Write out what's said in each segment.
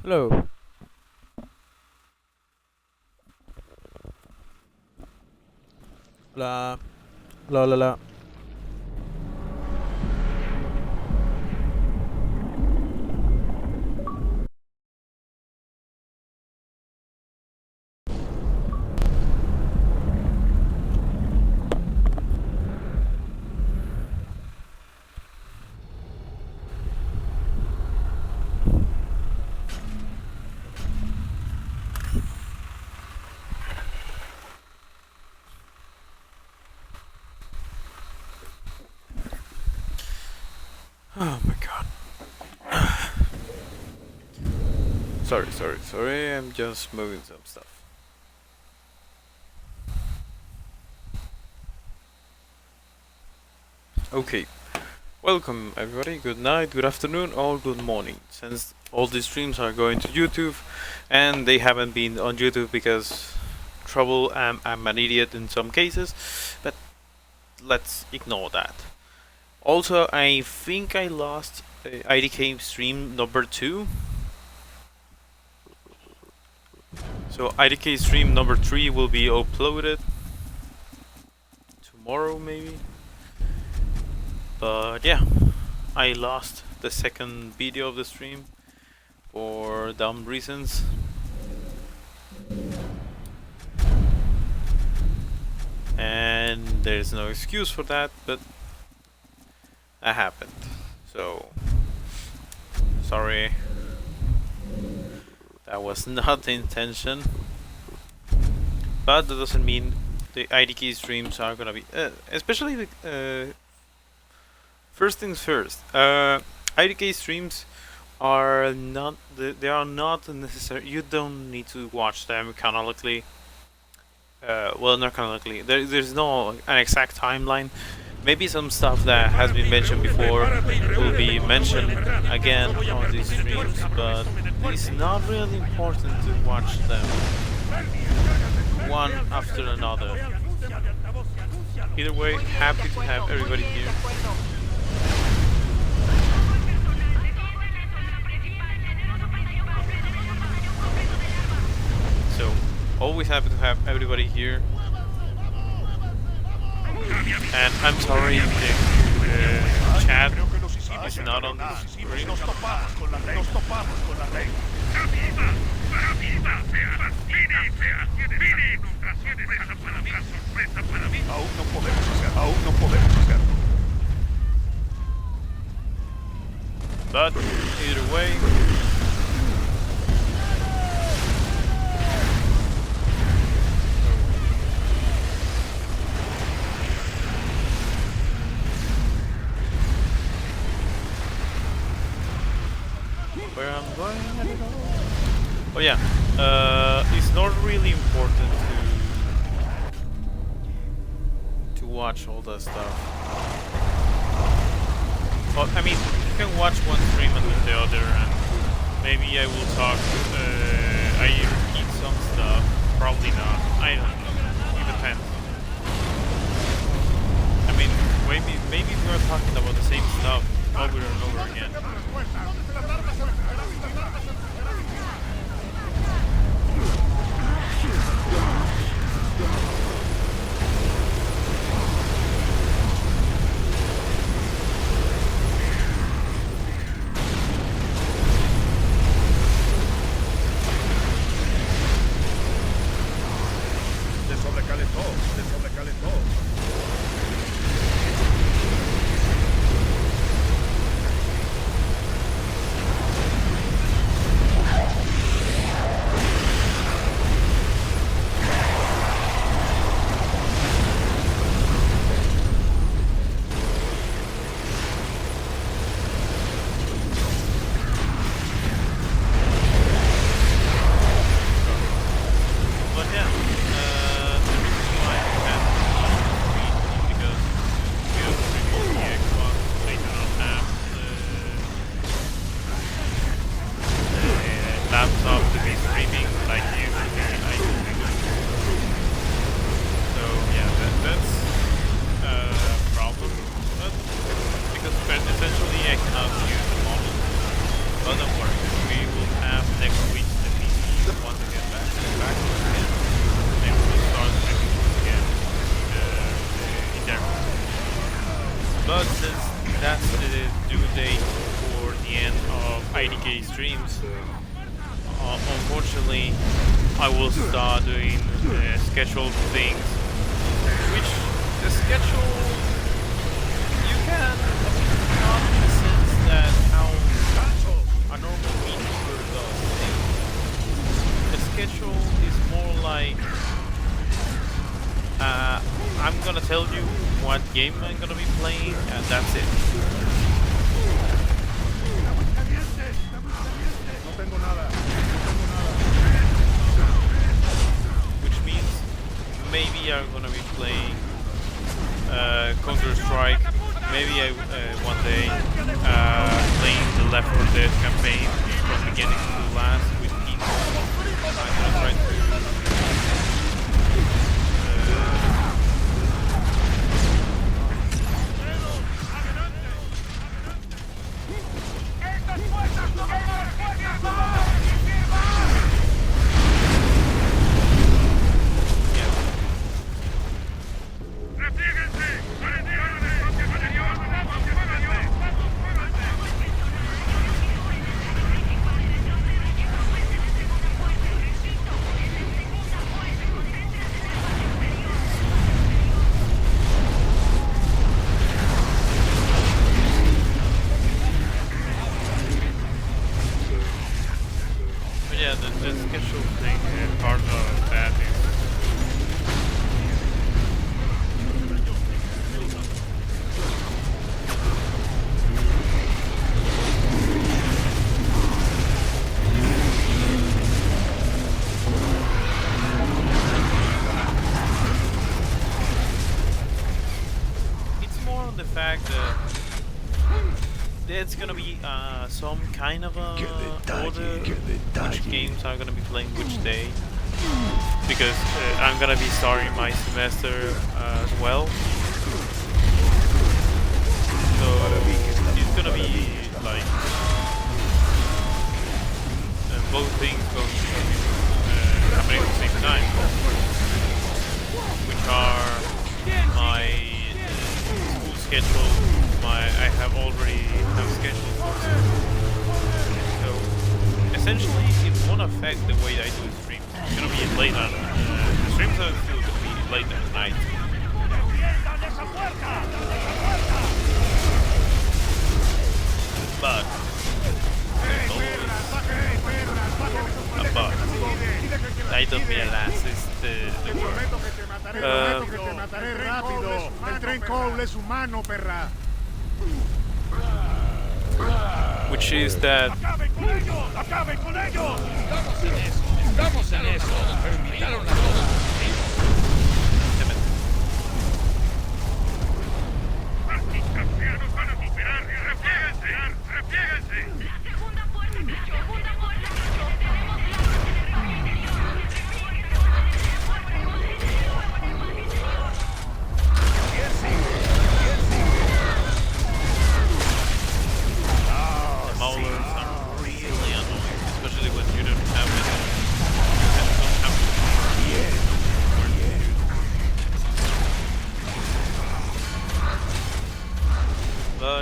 Hello. Hola. Hola, hola, hola. Oh my god. Sorry. I'm just moving some stuff. Okay. Welcome everybody. Good night, good afternoon, or good morning. Since all these streams are going to YouTube and they haven't been on YouTube because trouble, I'm an idiot in some cases, but let's ignore that. Also, I think I lost IDK stream number 2. So IDK stream number 3 will be uploaded tomorrow maybe. But yeah, I lost the second video of the stream for dumb reasons. And there's no excuse for that, but that happened. So, sorry. That was not the intention. But that doesn't mean the IDK streams are gonna be... especially the... first things first. IDK streams are not... They are not necessary. You don't need to watch them chronologically. Well, not chronologically. There's no an exact timeline. Maybe some stuff that has been mentioned before will be mentioned again on these streams, but it's not really important to watch them one after another. Either way, happy to have everybody here. So, always happy to have everybody here. And I'm sorry if the chat is not on the screen. But either way, where I'm going, I don't know. Oh yeah, it's not really important to watch all that stuff. Well, I mean, you can watch one stream and then the other, and maybe I will talk. I repeat some stuff, probably not. I don't know. It depends. I mean, maybe we're talking about the same stuff over and over again. But since that's the due date for the end of IDK streams, unfortunately, I will start doing scheduled things, which the schedule you can not in the sense that how a normal YouTuber does things. The schedule is more like I'm gonna tell you what game I'm gonna be playing, and that's it. Which means maybe I'm gonna be playing Counter-Strike. Maybe I one day playing the Left 4 Dead campaign from beginning to last with people. I'm gonna try to the schedule thing, part of that is it's more on the fact that there's gonna be some kind of a order which games are gonna be playing which day, because I'm gonna be starting my semester as well, so it's gonna be like both things happening at the same time, which are my school schedule. I have already scheduled for it. So essentially it won't affect the way I do streams. It's gonna be late on the streams are still gonna be late at night. But there's always a but. I don't realize it's the word. Which is that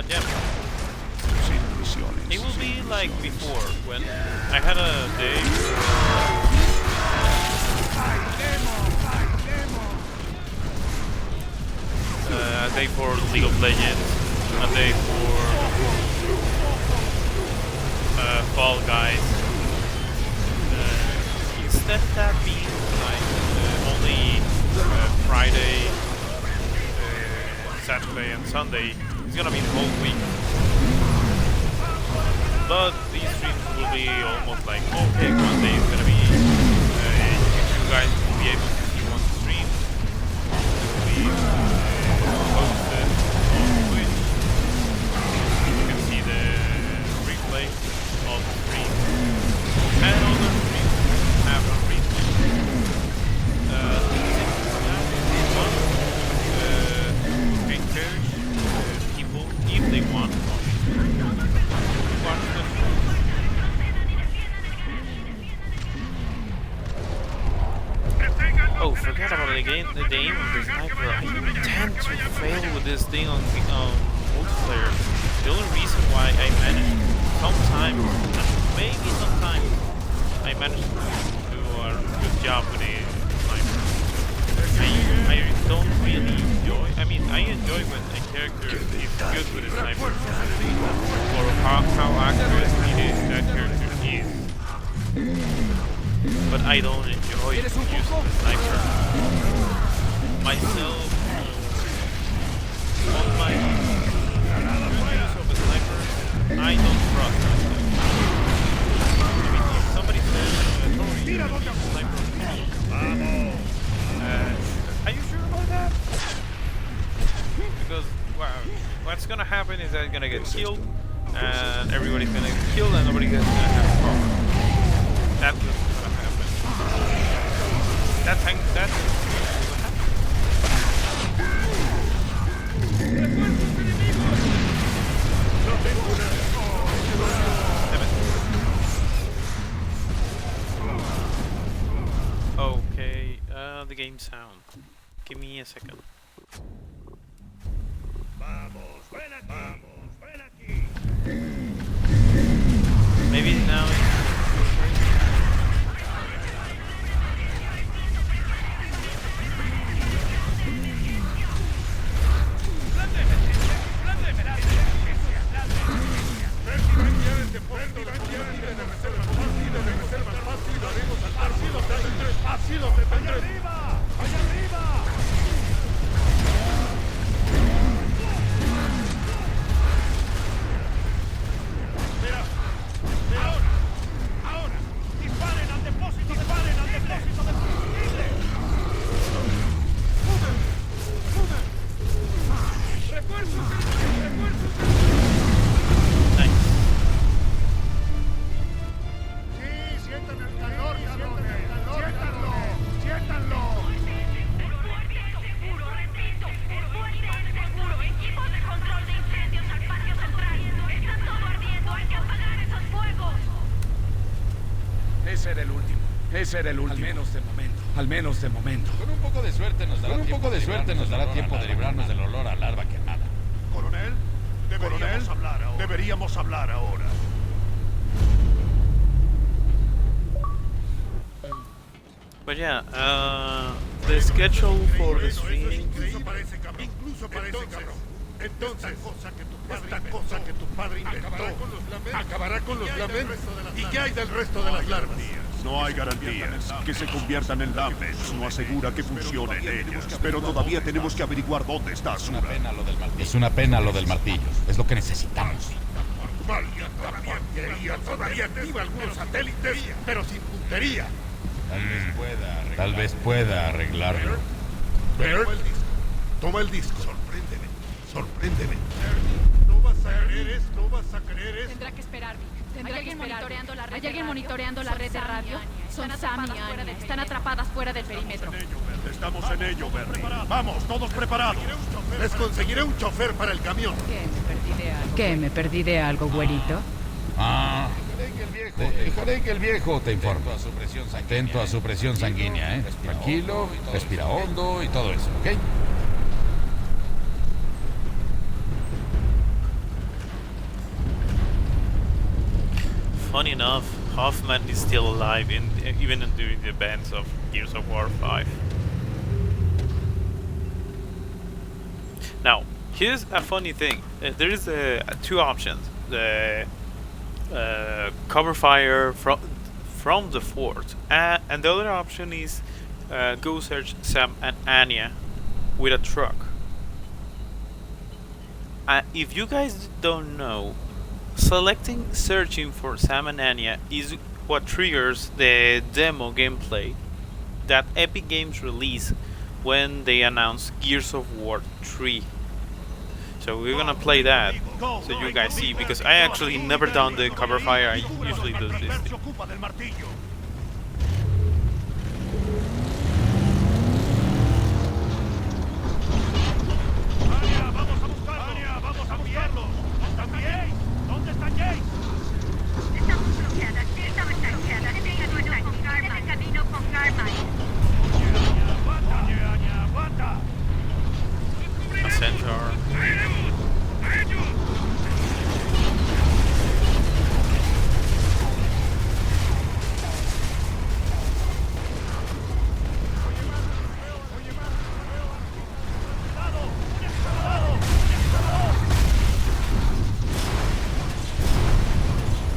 yeah, it will be like before, when I had a day for League of Legends, a day for Fall Guys. Instead of that being like only Friday, Saturday and Sunday, it's gonna be the whole week. But these streams will be almost like, okay, one day is gonna be, you guys will be able to see one stream. It will be posted on Twitch. You can see the replay of the stream. And other streams have a replay. We encourage people, if they want, oh, forget about the game of the sniper. I tend to fail with this thing on multiplayer, the only reason why I managed sometimes, maybe sometimes, I managed to do a good job with a sniper. I don't really enjoy. I mean, I enjoy when a character is good with a sniper, or how accurate that character is. But I don't enjoy using the sniper myself. On my use of a sniper, I don't trust myself. I mean, if somebody says, "Tori, you can use a sniper," are you sure about that? Because what's gonna happen is that I'm gonna get killed, and everybody's gonna get killed, and nobody's gonna have a problem. That's what's gonna happen. That's what happens. Okay, the game sound. Give me a second. Maybe now Ese era el último. Al menos de momento. Con un poco de suerte nos dará tiempo de librarnos del olor a larva quemada. Coronel, deberíamos hablar ahora. But yeah, the schedule for the streaming. Incluso parece cabrón. Entonces, esta cosa que tu padre inventó acabará con los lamentos. ¿Y qué hay del resto de las larvas? No hay garantías. Que se conviertan en laments no asegura que funcionen ellas. Pero todavía tenemos que averiguar dónde está Asura. Es una pena lo del martillo. Es lo que necesitamos. Todavía activa algunos satélites, pero sin puntería. Tal vez pueda arreglarlo. Bert, toma el disco. Sorpréndeme. No vas a creer esto. Tendrá que esperar, Vic. ¿Hay alguien monitoreando la red de radio? Son Sam y Anya. Están atrapadas fuera del perímetro. Estamos en ello, Bernie. Vamos, todos preparados. Les conseguiré un chofer para el camión. ¿Qué? ¿Me perdí de algo, güerito? Dejaré que el viejo te informe. Atento a su presión sanguínea, ¿eh? Tranquilo, respira hondo y todo eso, ¿ok? Funny enough, Hoffman is still alive even during the events of Gears of War 5. Now, here's a funny thing. There is two options: the cover fire from the fort, and the other option is go search Sam and Anya with a truck. If you guys don't know, searching for Sam and Anya is what triggers the demo gameplay that Epic Games released when they announced Gears of War 3. So we're gonna play that so you guys see, because I actually never done the cover fire. I usually do this thing. A centaur.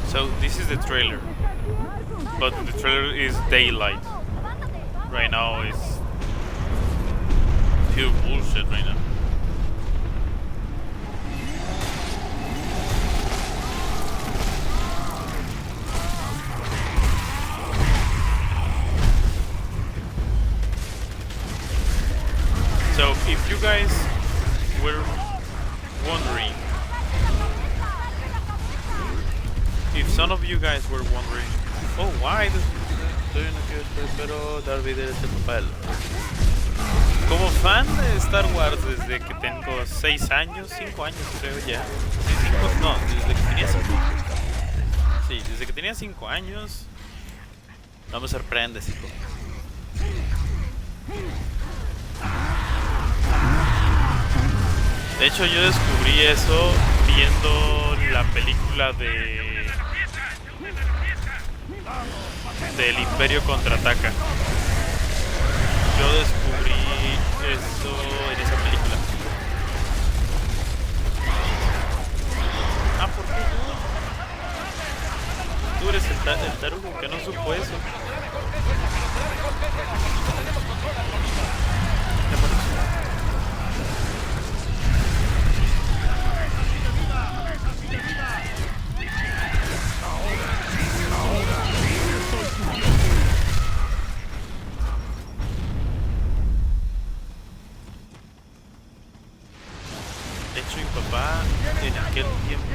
So this is the trailer, but the trailer is daylight. Right now it's pure bullshit right now. So if you guys were wondering, if some of you guys were wondering, oh, why doing a good pero Darth Vader este papel. Como fan de Star Wars desde que tengo 6 años, 5 años creo ya. Sí, no, desde que tenía 5. Sí, desde que tenía 5 años. No me sorprendes, hijo. De hecho, yo descubrí eso viendo la película del Imperio Contraataca. Yo descubrí eso en esa película. Ah, ¿por qué tú? Tú eres el tarugo que no supo eso. De hecho, mi papá en aquel tiempo,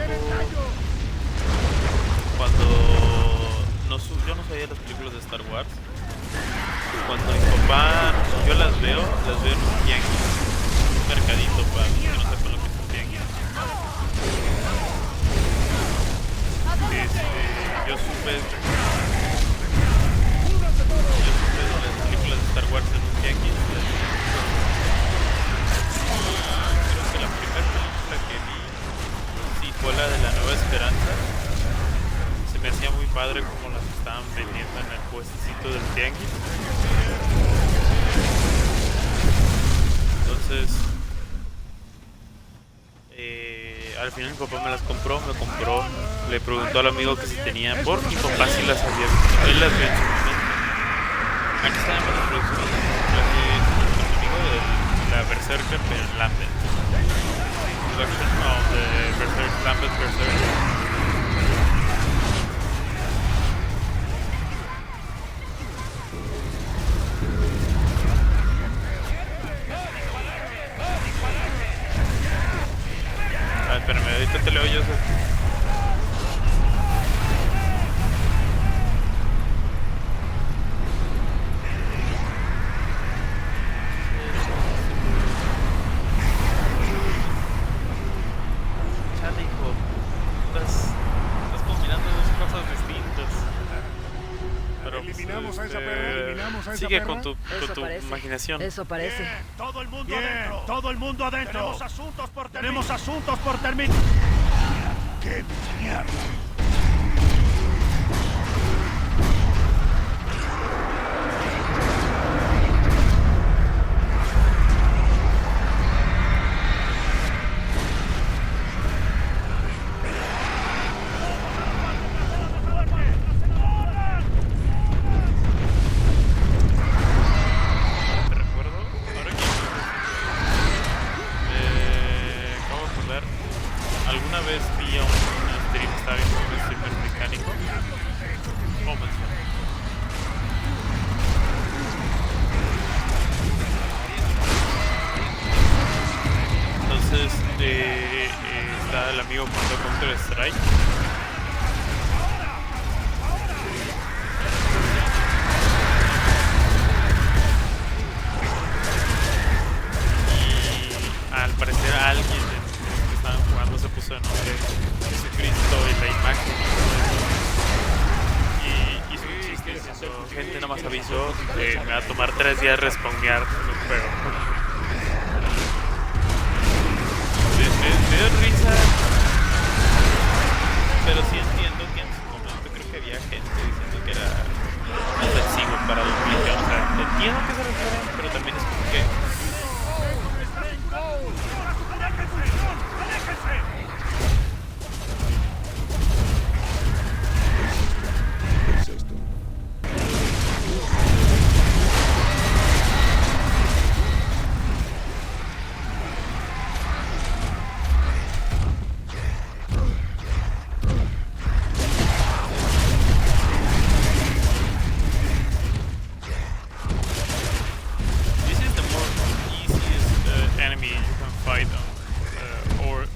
cuando yo no sabía las películas de Star Wars, cuando mi papá, yo las veo en un tianguis, un mercadito para los que no sepan lo que es un tianguis. Yo supe de las películas de Star Wars en un tianguis. Creo que la primera película que vi, sí, fue la de La Nueva Esperanza. Se me hacía muy padre como las estaban vendiendo en el puestecito del tianguis. Entonces, al final mi papá me las compró, le preguntó al amigo que si tenía, por mi papá sí las había visto, él las vio en su momento. Aquí está en la producción, el amigo de la Berserker del Lambert. Production of the Lambert Berserker. Espérame, ahorita te leo yo eso. Chale, hijo. Estás combinando dos cosas distintas. Pero Eliminamos a esa perra, eliminamos a esa sigue perra. con tu imaginación. Eso parece. Todo el mundo adentro. Todo el mundo adentro. Tenemos asuntos por terminar. ¡Qué mierda! Te recuerdo, ahora que acabo de acordar, alguna vez vi a un stream, estaba viendo un streamer mecánico. Moments. Entonces está el amigo jugando Counter Strike. Al parecer alguien de los que estaban jugando se puso de nombre Jesucristo y la imagen y hizo un chiste diciendo, gente, nada más aviso, me va a tomar 3 días respawnear en un juego. Me dio risa Pero sí entiendo que en su momento creo que había gente diciendo que era ofensivo para la religión. O sea, entiendo que se refieren, pero también es como que... ¿Qué es esto? This is the more easiest enemy you can fight on or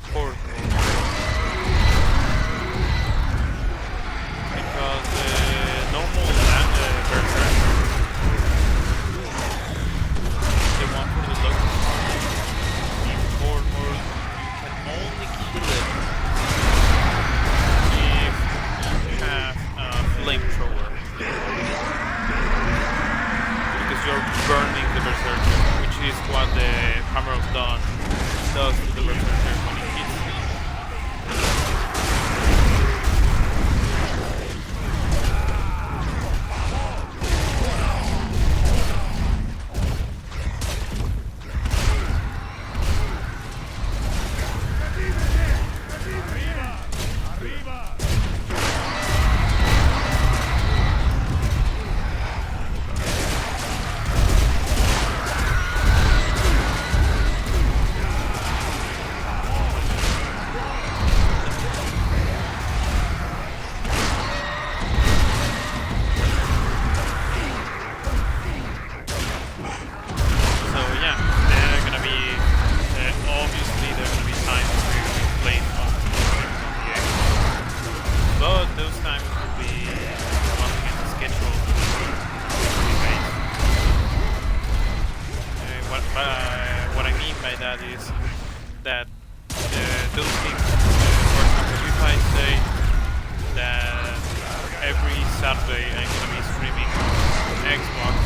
because normal berserk, the one for the local in horde mode, you can only kill it if you have a flamethrower. Because you're burning the berserker, which is what the Hammer of Dawn does to the berserker when it hits you. So yeah, there are gonna be obviously there are gonna be times where you play on the X, but those times will be once again scheduled. What I mean by that is that those things, for example, if I say that every Saturday I'm gonna be streaming Xbox,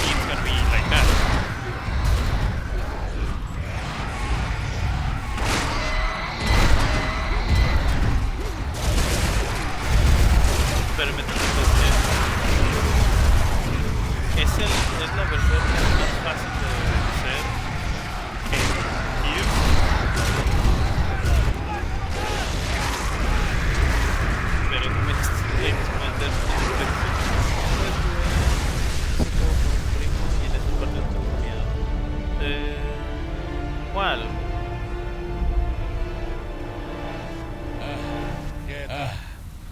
it's gonna be like that. Pero es la versión más fácil de hacer en Gears. Pero no me tienes que meter y en esa parte no tengo miedo. ¿Cuál?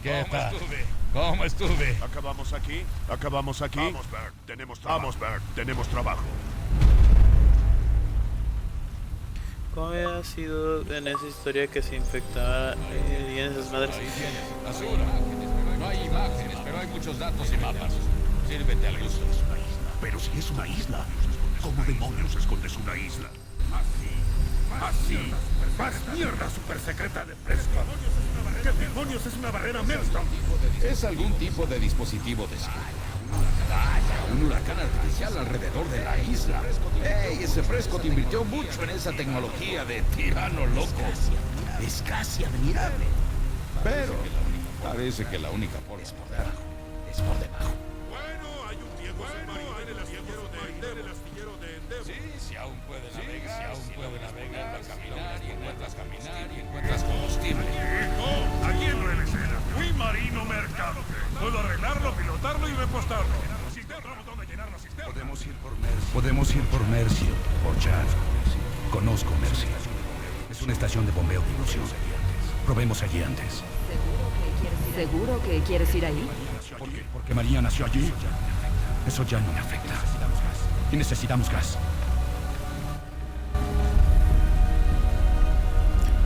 ¿Qué tal? ¿Cómo estuve? ¿Acabamos aquí? ¿Acabamos aquí? Vamos, Bert. Tenemos trabajo. Vamos, Bert. Tenemos trabajo. ¿Cómo había sido en esa historia que se infectaba y en esas madres? Basura. No hay imágenes, pero hay muchos datos y mapas. Sírvete al gusto. Pero si es una isla, ¿cómo demonios escondes una isla? Así. Más mierda super secreta de Prescott. ¿Qué demonios es una barrera Maelstrom? Es algún tipo de dispositivo de seguridad. Vaya, un huracán artificial alrededor de la isla. ¡Ey! Ese Prescott invirtió mucho en esa tecnología de tirano loco. Es casi admirable. Pero parece que la única forma es por debajo. Es por debajo. Bueno, hay un viejo submarino en el astillero de Endeavor. Sí, si aún puede navegar, caminar y encuentras combustible. ¡Hijo! Aquí en Renesera. Fui marino mercante. Puedo arreglarlo, pilotarlo y repostarlo. Otro botón de llenar la cisterna. Podemos ir por Mercy, por Chad. Conozco Mercy. Es una estación de bombeo de ilusión. Probemos allí antes. ¿Seguro que quieres ir ahí? Porque María nació allí. Eso ya no me afecta. Y necesitamos gas.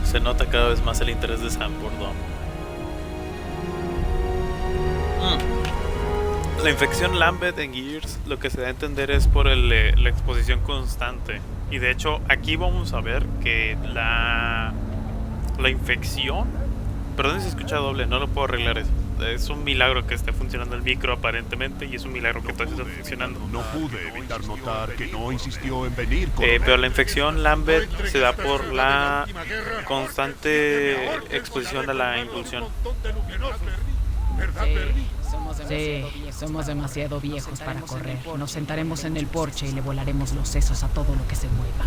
Se nota cada vez más el interés de Sam por Dom. La infección Lambert en Gears lo que se da a entender es por la exposición constante. Y de hecho aquí vamos a ver que la infección... Perdón si se escucha doble, no lo puedo arreglar eso. es un milagro que esté funcionando el micro aparentemente y es un milagro que todo esté funcionando. No pude evitar notar que no insistió en venir con... Pero la infección Lambert se da por la constante exposición a la impulsión. Somos demasiado viejos para correr. Nos sentaremos en el porche y le volaremos los sesos a todo lo que se mueva.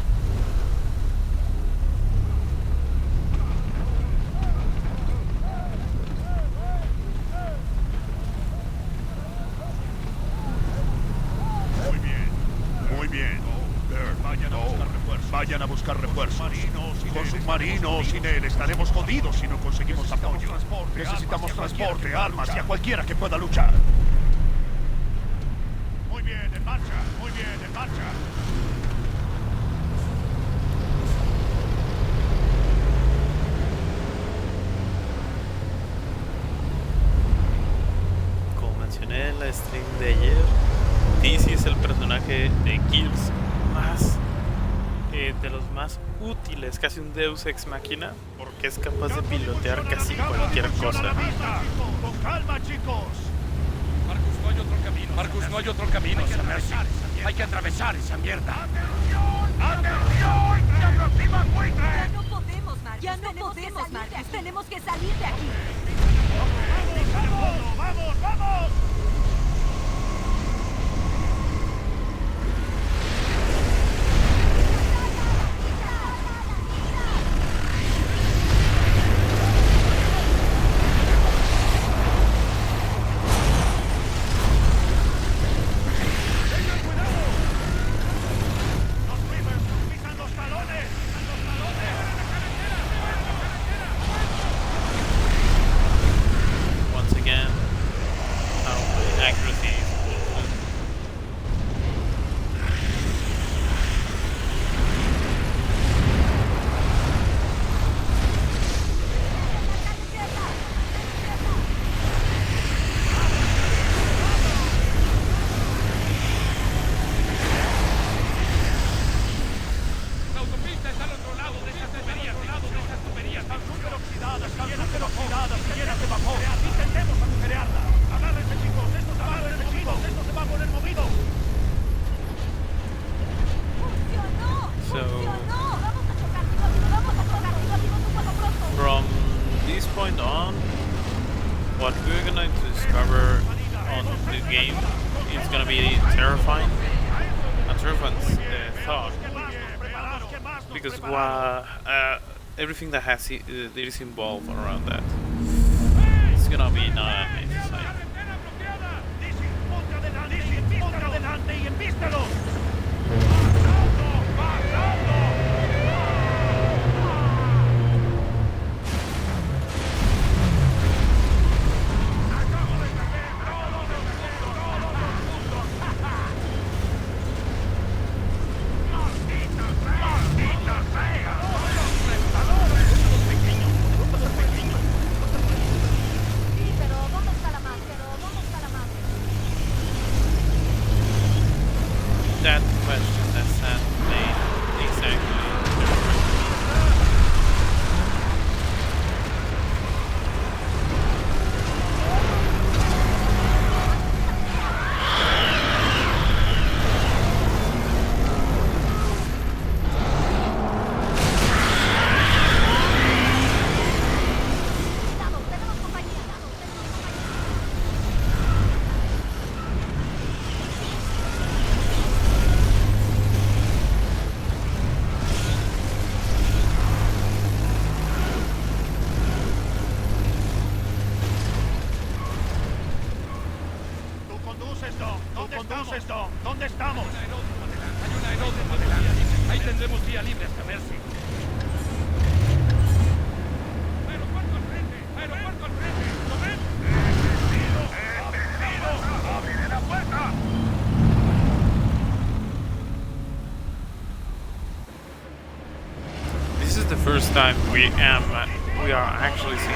Muy bien. Vayan a buscar refuerzos. Con submarinos, sin él estaremos jodidos si no conseguimos apoyo. Necesitamos transporte, armas y a cualquiera que pueda luchar. Muy bien, en marcha. Muy bien, en marcha. Como mencioné en la stream de ayer, DC es el personaje de Gears más de los más útiles, casi un Deus Ex Machina, porque es capaz de pilotear casi cualquier cosa. Con calma, chicos. Marcus, no hay otro camino. Marcus, no hay otro camino. Hay que atravesar esa mierda. ¡Atención! ¡Se aproxima Quickly! Ya no podemos, Marcus. Tenemos que salir de aquí. ¡Vamos, vamos! Once again, how the accuracy is La autopista está al otro lado de esas tuberías. Están súper oxidadas y llenas de vapor. Intentemos agujerearla. Agárrense, chicos. Esto se va a poner movido. So, Vamos a chocar, un poco pronto. from this point on, what we're gonna discover on the game is gonna be terrifying. A terrifying thought. Because everything that that is involved around that, it's gonna be not an easy sight. ¡Ponte adelante y envístelos! Sí, pero ¿dónde está la madre? That question, that Sam made exactly. Tenemos compañía. Tú conduces, Dom. ¿Dónde estamos? Hay una aeródromo adelante. Ahí tendremos vía libre hasta Mercy. Aeropuerto al frente. ¿Lo ven? ¡Abriré la puerta! This is the first time we are actually seeing.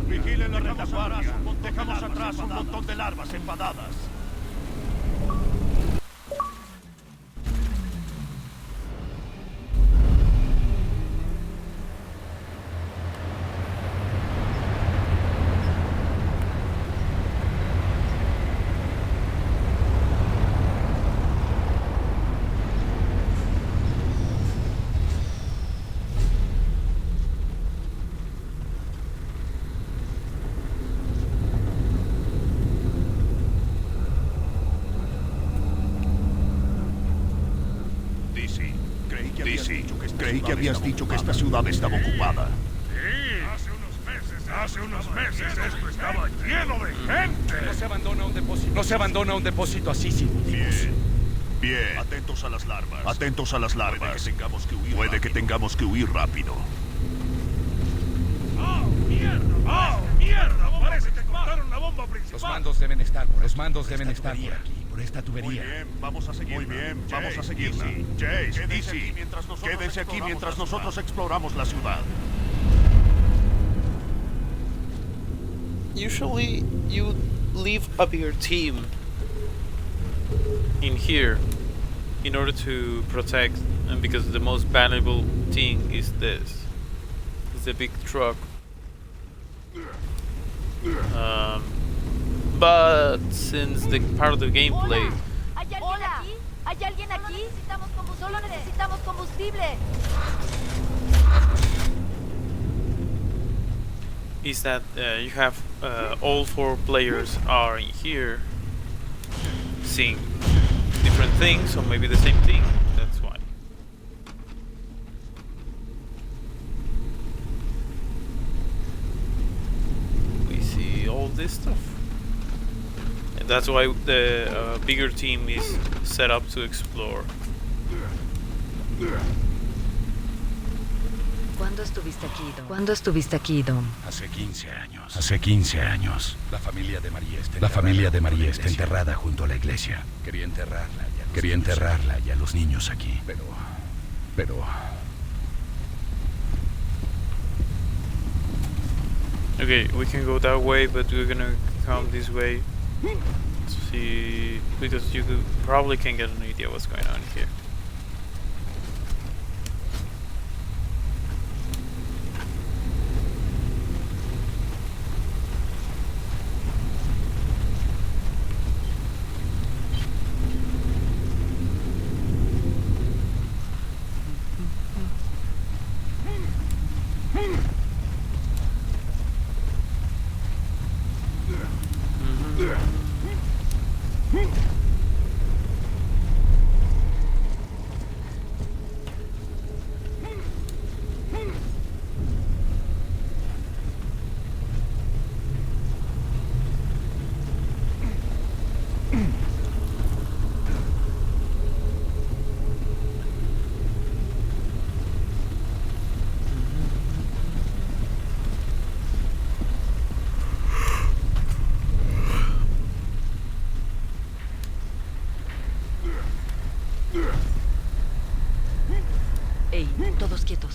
Vigilen la retaguardia. Dejamos atrás un montón de larvas enfadadas. Creí que habías dicho que esta ciudad estaba ocupada. Sí, hace unos meses esto estaba lleno de gente. No se abandona un depósito así sin motivos. Bien. Atentos a las larvas. Puede que tengamos que huir rápido. ¡Oh, mierda! Parece que cortaron la bomba principal. Los mandos deben estar por aquí. Por esta tubería. Muy bien, vamos a seguirla. Jace, Easy, quédense aquí mientras nosotros exploramos la ciudad. Usually you leave a bigger team in here in order to protect, and because the most valuable thing is this. It's a big truck. But since the part of the gameplay ¿Hay alguien aquí? Solo necesitamos combustible. is that you have all 4 players are in here seeing different things, or maybe the same thing. That's why. We see all this stuff. And that's why the bigger team is set up to explore. ¿Cuándo estuviste aquí, Dom? Hace 15 años. Hace 15 años. La familia de María está enterrada junto a la iglesia. Quería enterrarla y a los niños aquí. Pero... Okay, we can go that way, but we're gonna come this way. See, because you probably can get an idea what's going on here.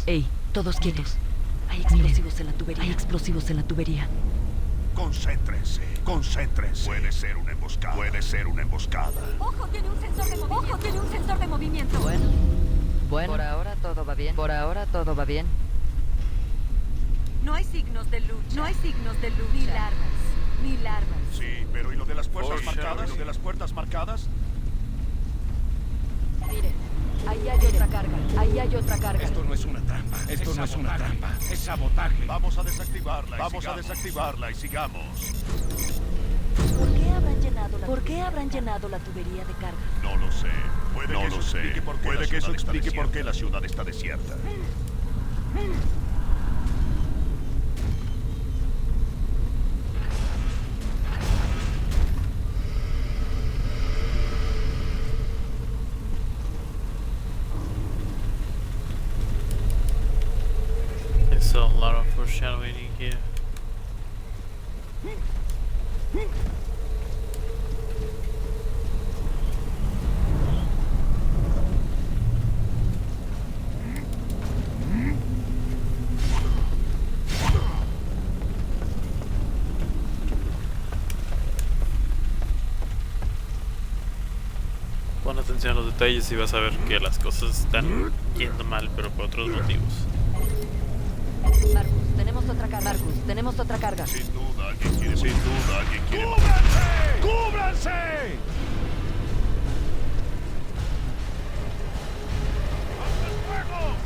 Ey, todos quietos. Hay explosivos en la tubería. Hay explosivos en la tubería. Concéntrense, concéntrense. Puede ser una emboscada. Puede ser una emboscada. Ojo, tiene un sensor de movimiento. Ojo, tiene un sensor de movimiento. Bueno, por ahora todo va bien. Por ahora todo va bien. No hay signos de lucha. No hay signos de lucha. Ni larvas. Ni larvas. Sí, pero ¿y lo de las puertas marcadas? ¿Y lo de las puertas marcadas? Miren, ahí hay otra carga. Ahí hay otra carga. Esto no es una trampa. Esto no es una trampa. Es sabotaje. Vamos a desactivarla. Vamos a desactivarla y sigamos. ¿Por qué habrán llenado la tubería de carga? No lo sé. Puede que eso explique por qué la ciudad está desierta. There's a lot of foreshadowing here. Pon atención a los detalles y vas a ver que las cosas están yendo mal, pero por otros motivos. Marcus, tenemos otra carga. Marcus, tenemos otra carga. Sin duda alguien quiere. ¡Cúbranse! ¡Cúbranse!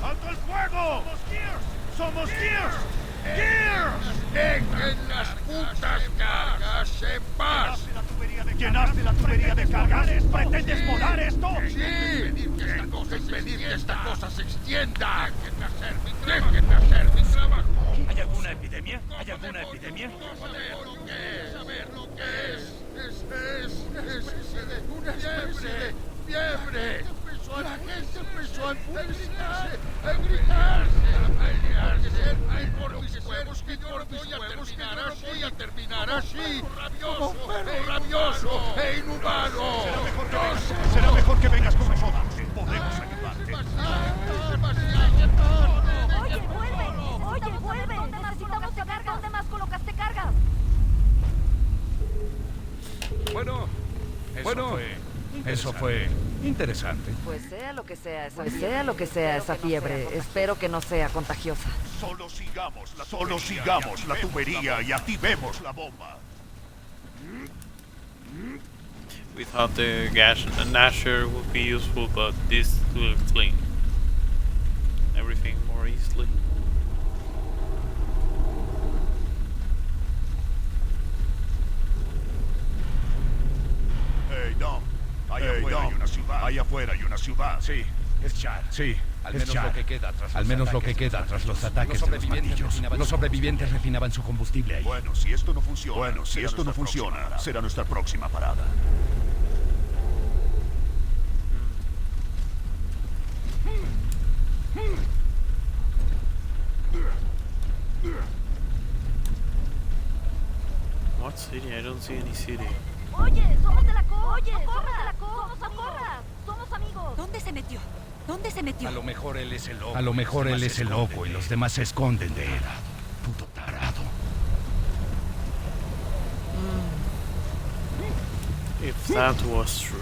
¡Alto el fuego! ¡Somos Gears! ¡Gears! ¡Dejen las putas cargas en paz! ¿Llenaste la tubería de cargas? ¿Pretendes volar esto? ¡Sí! ¡Impedir que esta cosa se extienda! ¡Déjenme hacer mi trabajo! ¿Hay alguna epidemia? ¿Hay alguna epidemia? Saber lo que es. Es una especie de fiebre. La gente empezó a enfurecerse, a gritarse, a pelearse. Ay, por mis huevos, que yo no voy a terminar así. Como un perro rabioso e inhumano. Será mejor que vengas con nosotros. Podemos ayudarte. Oye, vuelve. Necesitamos cargas. ¿Dónde más colocaste cargas? Bueno, eso fue interesante. Pues sea lo que sea esa fiebre, espero que no sea contagiosa. Solo sigamos la tubería y activemos la bomba. We thought the gas nasher would be useful, but this will clean everything more easily. Hey, Dom. Allá afuera hay una ciudad. Sí, es Chad. Sí, al menos lo que queda tras los ataques de los martillos. Los sobrevivientes refinaban su combustible ahí. Bueno, si esto no funciona, será nuestra próxima parada. What city? I don't see any city. Oye, somos de la Oye, somos de la corras. Somos amigos. ¿Dónde se metió? A lo mejor él es el loco. Y los demás se esconden de él. Puto tarado. If that was true.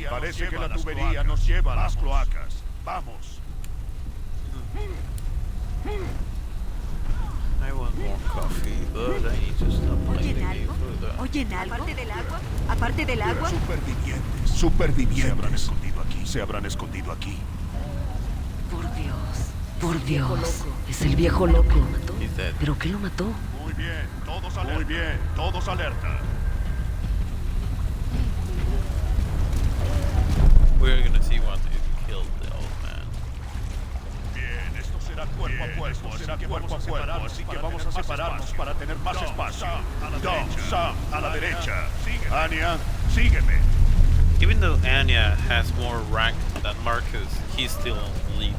Parece que la tubería nos lleva a las cloacas. Vamos. I want more coffee, but I need to stop playing the game further. ¿Oyen algo? ¿Aparte del agua? Supervivientes. Se habrán escondido aquí. Por Dios. Es el viejo loco. He's dead. ¿Pero qué lo mató? Muy bien, todos alerta. Muy bien, todos alerta. We're gonna see what if he killed the old man. Bien, esto será cuerpo a cuerpo, será cuerpo a cuerpo, así que vamos a separarnos para tener más espacio. Dom, Sam, a la derecha. Anya, sígueme. Even though Anya has more rank than Marcus, he's still on the lead.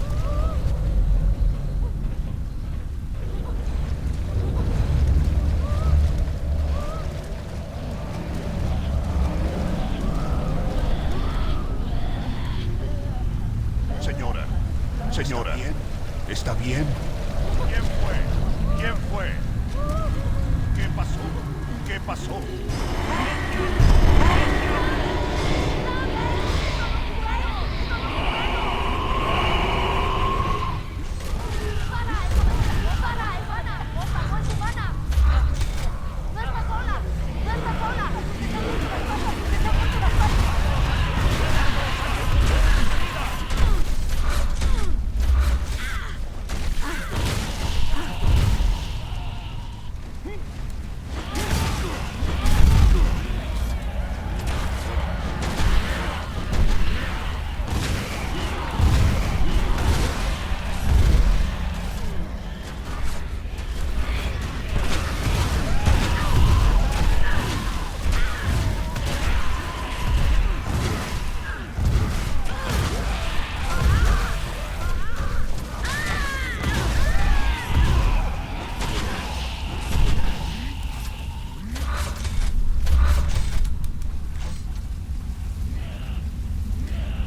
Señora, ¿está bien? ¿Quién fue? ¿Quién fue? ¿Qué pasó? ¿Qué pasó?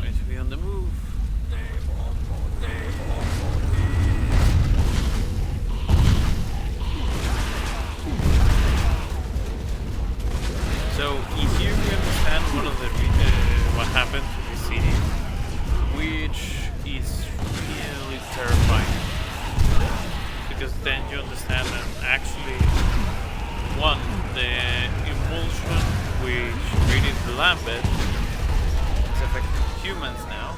Going to be on the move. So here we understand one of the what happened to the city, which is really terrifying. Because then you understand that actually, one, the emulsion which created the Lambeth is affecting humans now.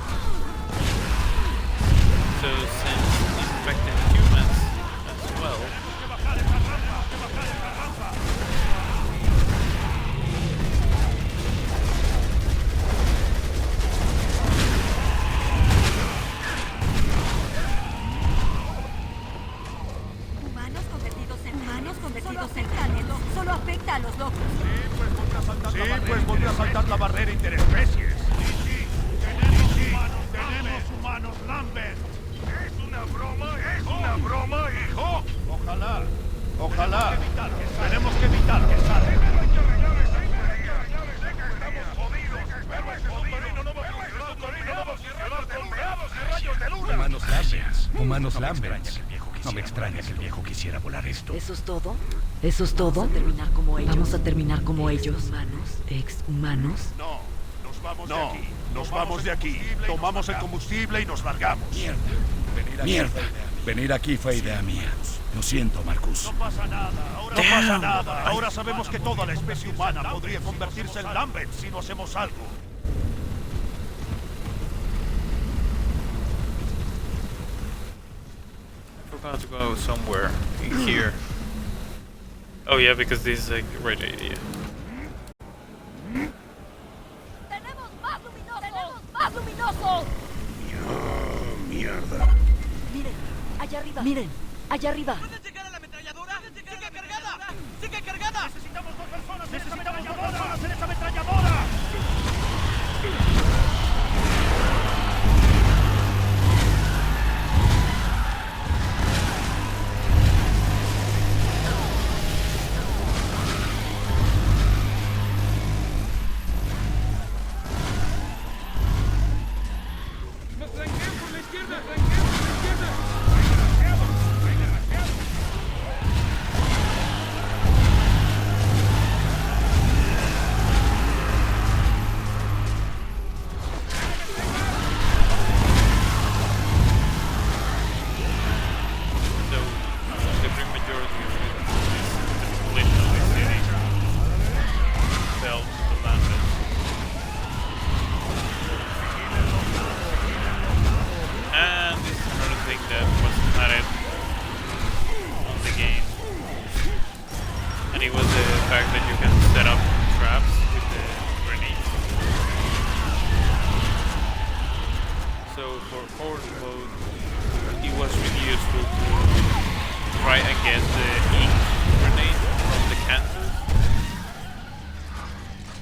So since it's affecting humans as well, Humanos convertidos en carne. Solo afecta a los locos. Sí, pues volvió a saltar la barrera interespecies. Sí, tenemos humanos Lambert. ¿Es una broma? ¿Es una broma, hijo? Ojalá. Tenemos que evitar que salga. Humanos Lamberts. No me extraña que el viejo quisiera volar esto. ¿Eso es todo? ¿Eso es todo? ¿Vamos a terminar como ellos? ¿Ex-humanos? No, nos vamos de aquí. Tomamos el combustible y nos largamos. Mierda. Venir aquí fue idea mía. Lo siento, Marcus. No pasa nada. Ahora sabemos que toda la especie humana podría convertirse en Lambert si no hacemos algo. I forgot to go somewhere in here. Oh yeah, because this is a great idea. ¡Tenemos más luminosos! Mierda. Miren, allá arriba. ¿Puedes llegar a la ametralladora? ¡Sigue cargada! Necesitamos dos personas en esa ametralladora. the fact that you can set up traps with the grenades. So for horde mode, it was really useful to try and get the ink grenade from the cancer,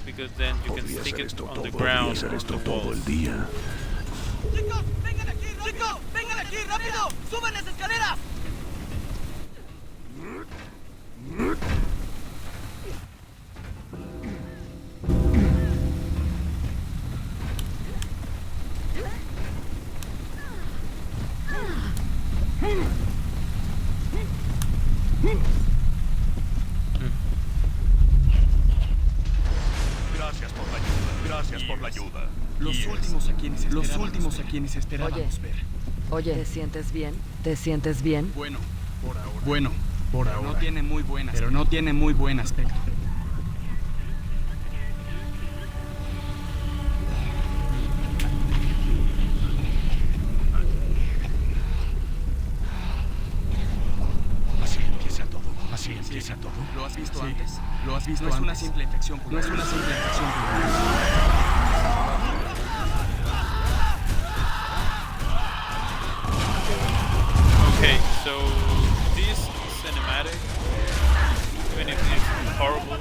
because then you can stick it on the ground or on the walls. ¡Chicos, vengan aquí! ¡Chicos, vengan aquí! ¡Rápido! ¡Suban las escaleras! Gracias por la ayuda. Gracias por la ayuda. Los últimos a quienes esperábamos ver. Oye, ¿te sientes bien? ¿Te sientes bien? Bueno, por ahora. No tiene muy buen aspecto. Así empieza todo. ¿Lo has visto antes? ¿Lo has visto antes? No es una simple infección pulmonar. Okay, so this cinematic, even if it's horrible,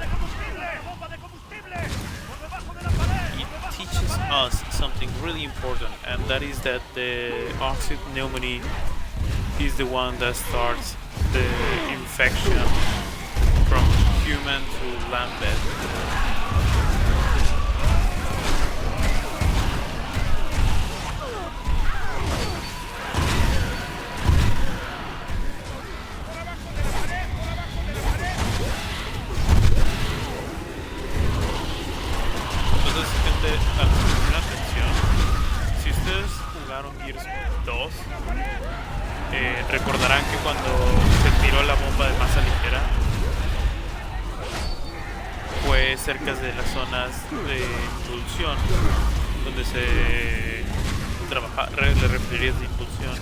it teaches us something really important, and that is that the oxid pneumonia is the one that starts the infection from human to lambed. Entonces, gente, una atención. Si ustedes jugaron Gears 2, recordarán que cuando se tiró la bomba de masa ligera fue cerca de las zonas de impulsión, donde se le refería de impulsión.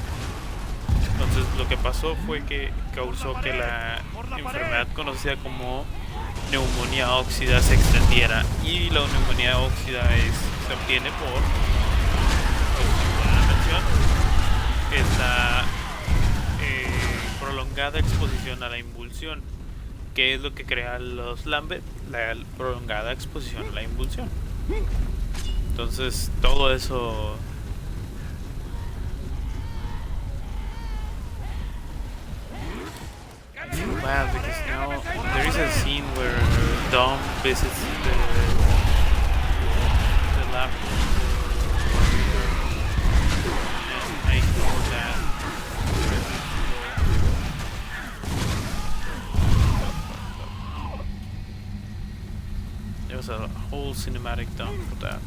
Entonces lo que pasó fue que causó que la enfermedad conocida como neumonía óxida se extendiera, y la neumonía óxida se obtiene por, como la mención, es la prolongada exposición a la impulsión, que es lo que crea los Lambert, la prolongada exposición a la impulsión. Entonces todo eso bad, because now there is a scene where Dom visits the lab, and I know that there was a whole cinematic done for that.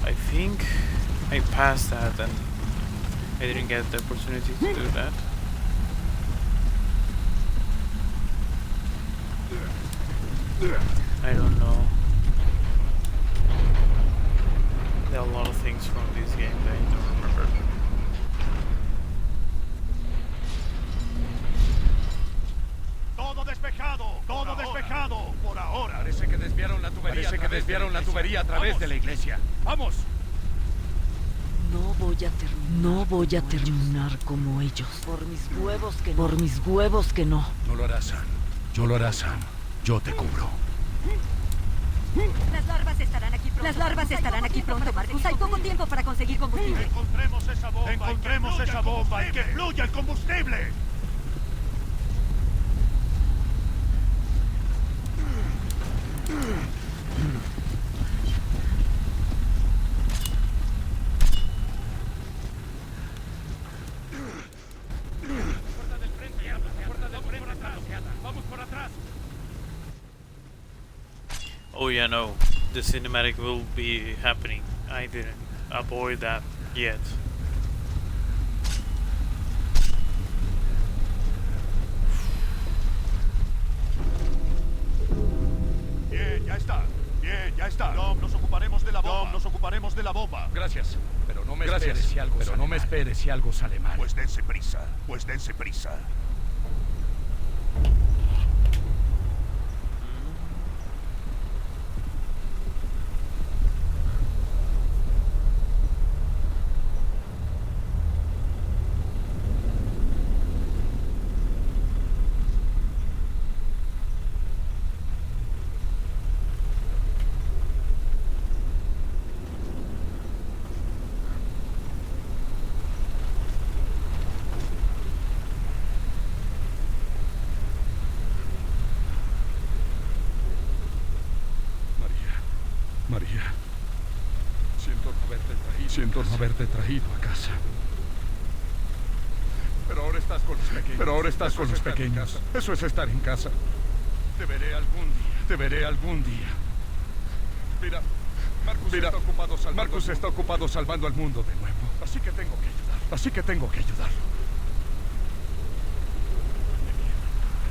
I think I passed that and I didn't get the opportunity to do that. I don't know. There are a lot of things from this game that I don't remember. Todo despejado, por ahora. Parece que desviaron la tubería a través de la iglesia. ¡Vamos! No voy a terminar como ellos. Por mis huevos que no. No lo harás, Sam. Yo lo hará, Sam. Yo te cubro. Las larvas estarán aquí pronto, Marcus. Hay poco tiempo para conseguir combustible. Encontremos esa bomba y que fluya el combustible. Oh yeah, no, the cinematic will be happening. I didn't avoid that yet. Bien, ya está. Dom, nos ocuparemos de la bomba. Gracias. Pero no me esperes si algo sale mal. Pues dense prisa. María, siento no haberte traído a casa. Pero ahora estás con los pequeños. Pero ahora estás con los pequeños. Eso es estar en casa. Te veré algún día. Te veré algún día. Mira, Marcus está ocupado salvando al mundo de nuevo. Así que tengo que ayudar. Así que tengo que ayudarlo.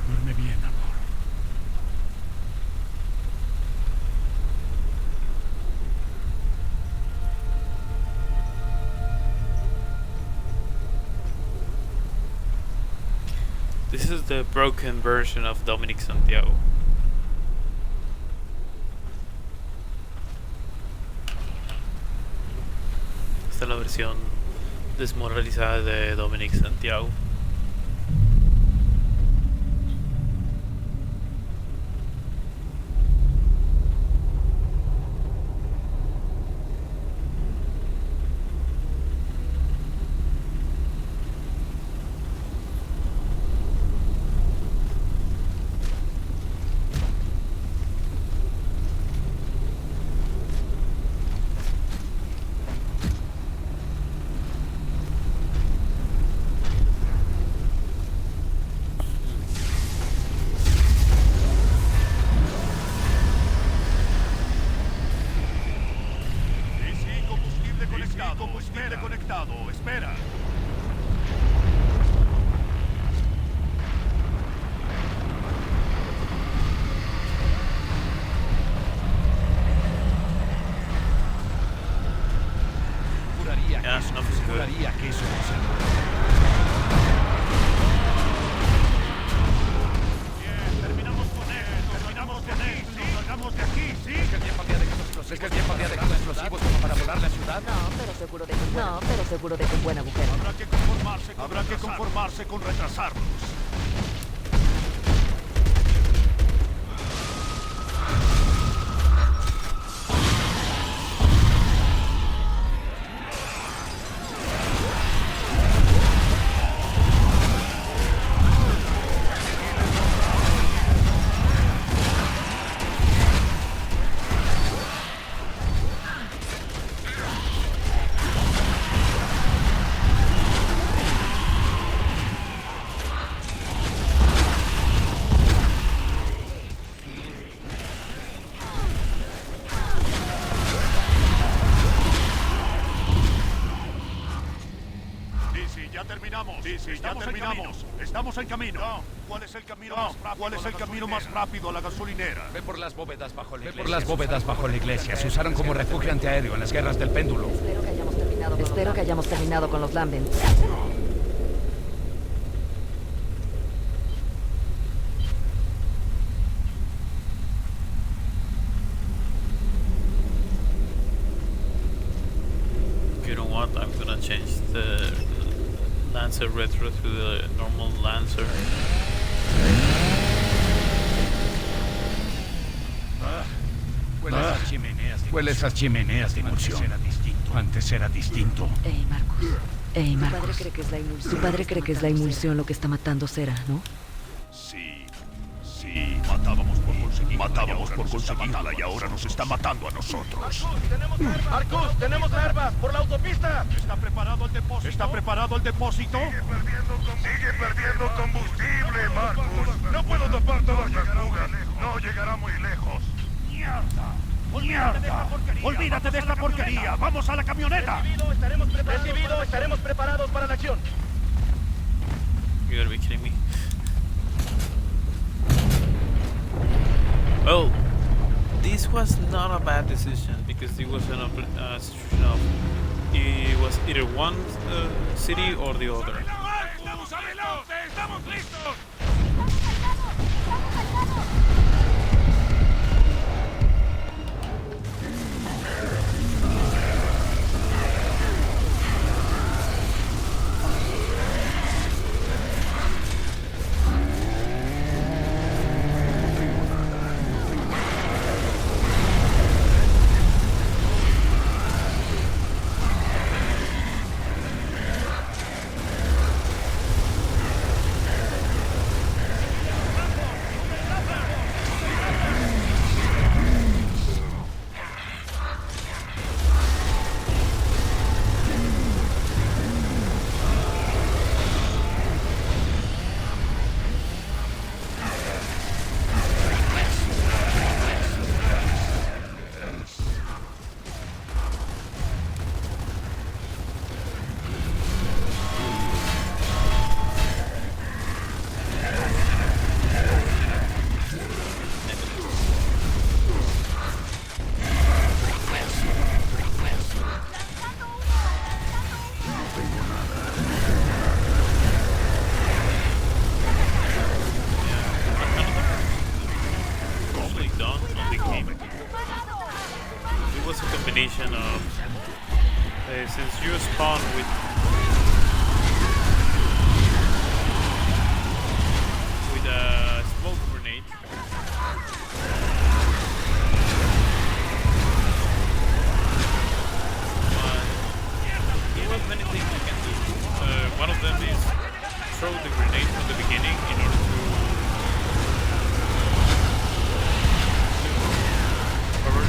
Duerme bien, amor. This is the broken version of Dominic Santiago. Esta es la versión desmoralizada de Dominic Santiago. Combustible conectado. Espera. Juraría que eso no se logra. Bien, terminamos con él. Nos largamos de aquí, ¿sí? ¿Es que es bien partida de esos explosivos como para volar la ciudad? No, pero seguro de que un buen agujero. Habrá que conformarse con retrasarlos. Ya terminamos. Estamos en camino. ¿Cuál es el camino más rápido a la gasolinera? Ve por las bóvedas bajo la iglesia. Se usaron como refugio antiaéreo en las guerras del péndulo. Espero que hayamos terminado con los Lambent. You know what? I'm gonna change the Lancer Retro to the normal Lancer. Huele esas chimeneas de emulsión. Antes era distinto. Marcus. Tu padre cree que es la emulsión lo que está matando Cera, ¿no? Sí. Matábamos por conseguirla y ahora nos está matando a nosotros. ¡Marcus, tenemos larvas por la autopista! ¿Está preparado el depósito? Sigue perdiendo combustible, Marcus. No puedo tapar todas las fugas. No llegará muy lejos. ¡Mierda! ¡Olvídate de esta porquería! ¡Vamos a la camioneta! Recibido, estaremos preparados para la acción. You gotta be kidding me. Well, this was not a bad decision because it was an situation of it was either one city or the other. ¡Estamos adelante! ¡Estamos listos! combination of since you spawn with a smoke grenade. Well, many things you can do. One of them is throw the grenade from the beginning in order to cover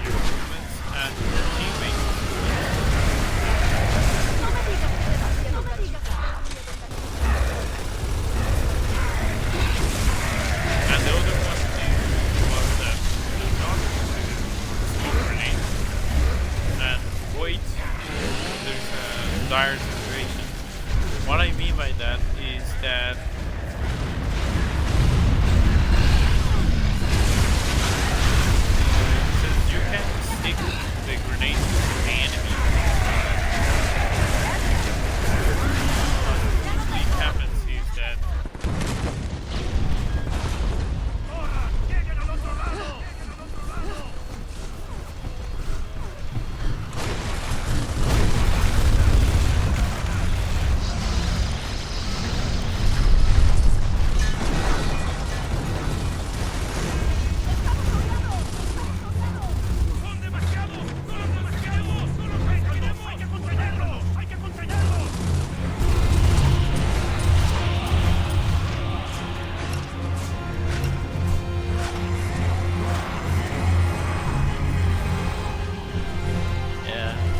your movements and your teammates. And the other one was not smoke grenade and wait. There's a dire situation. What I mean by that is that since you can stick the grenade to the enemy, what usually happens is that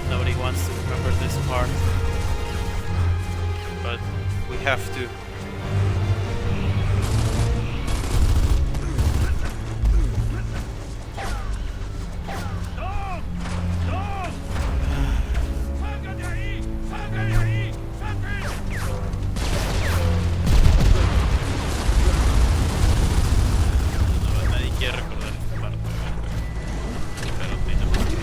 nobody wants to remember this part, but we have to. No, nadie quiere recordar esta parte, pero tenemos que.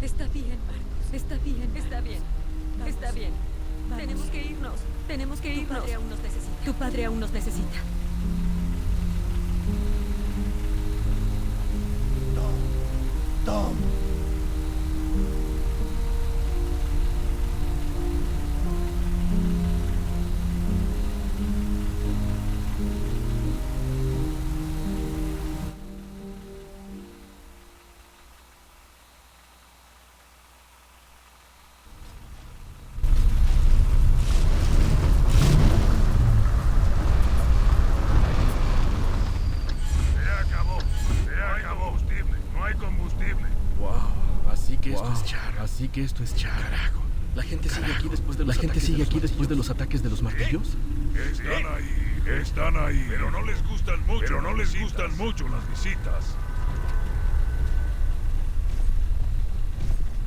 Está bien, Marcos. Está bien, está bien. Está bien. Tenemos que irnos. Tenemos que irnos. Tu padre aún nos necesita. Tu padre aún nos necesita. Tom. terrible. Wow, así que esto es char. Carajo. La gente sigue aquí después de los ataques de los martillos. Están ahí. Pero no les gustan mucho las visitas.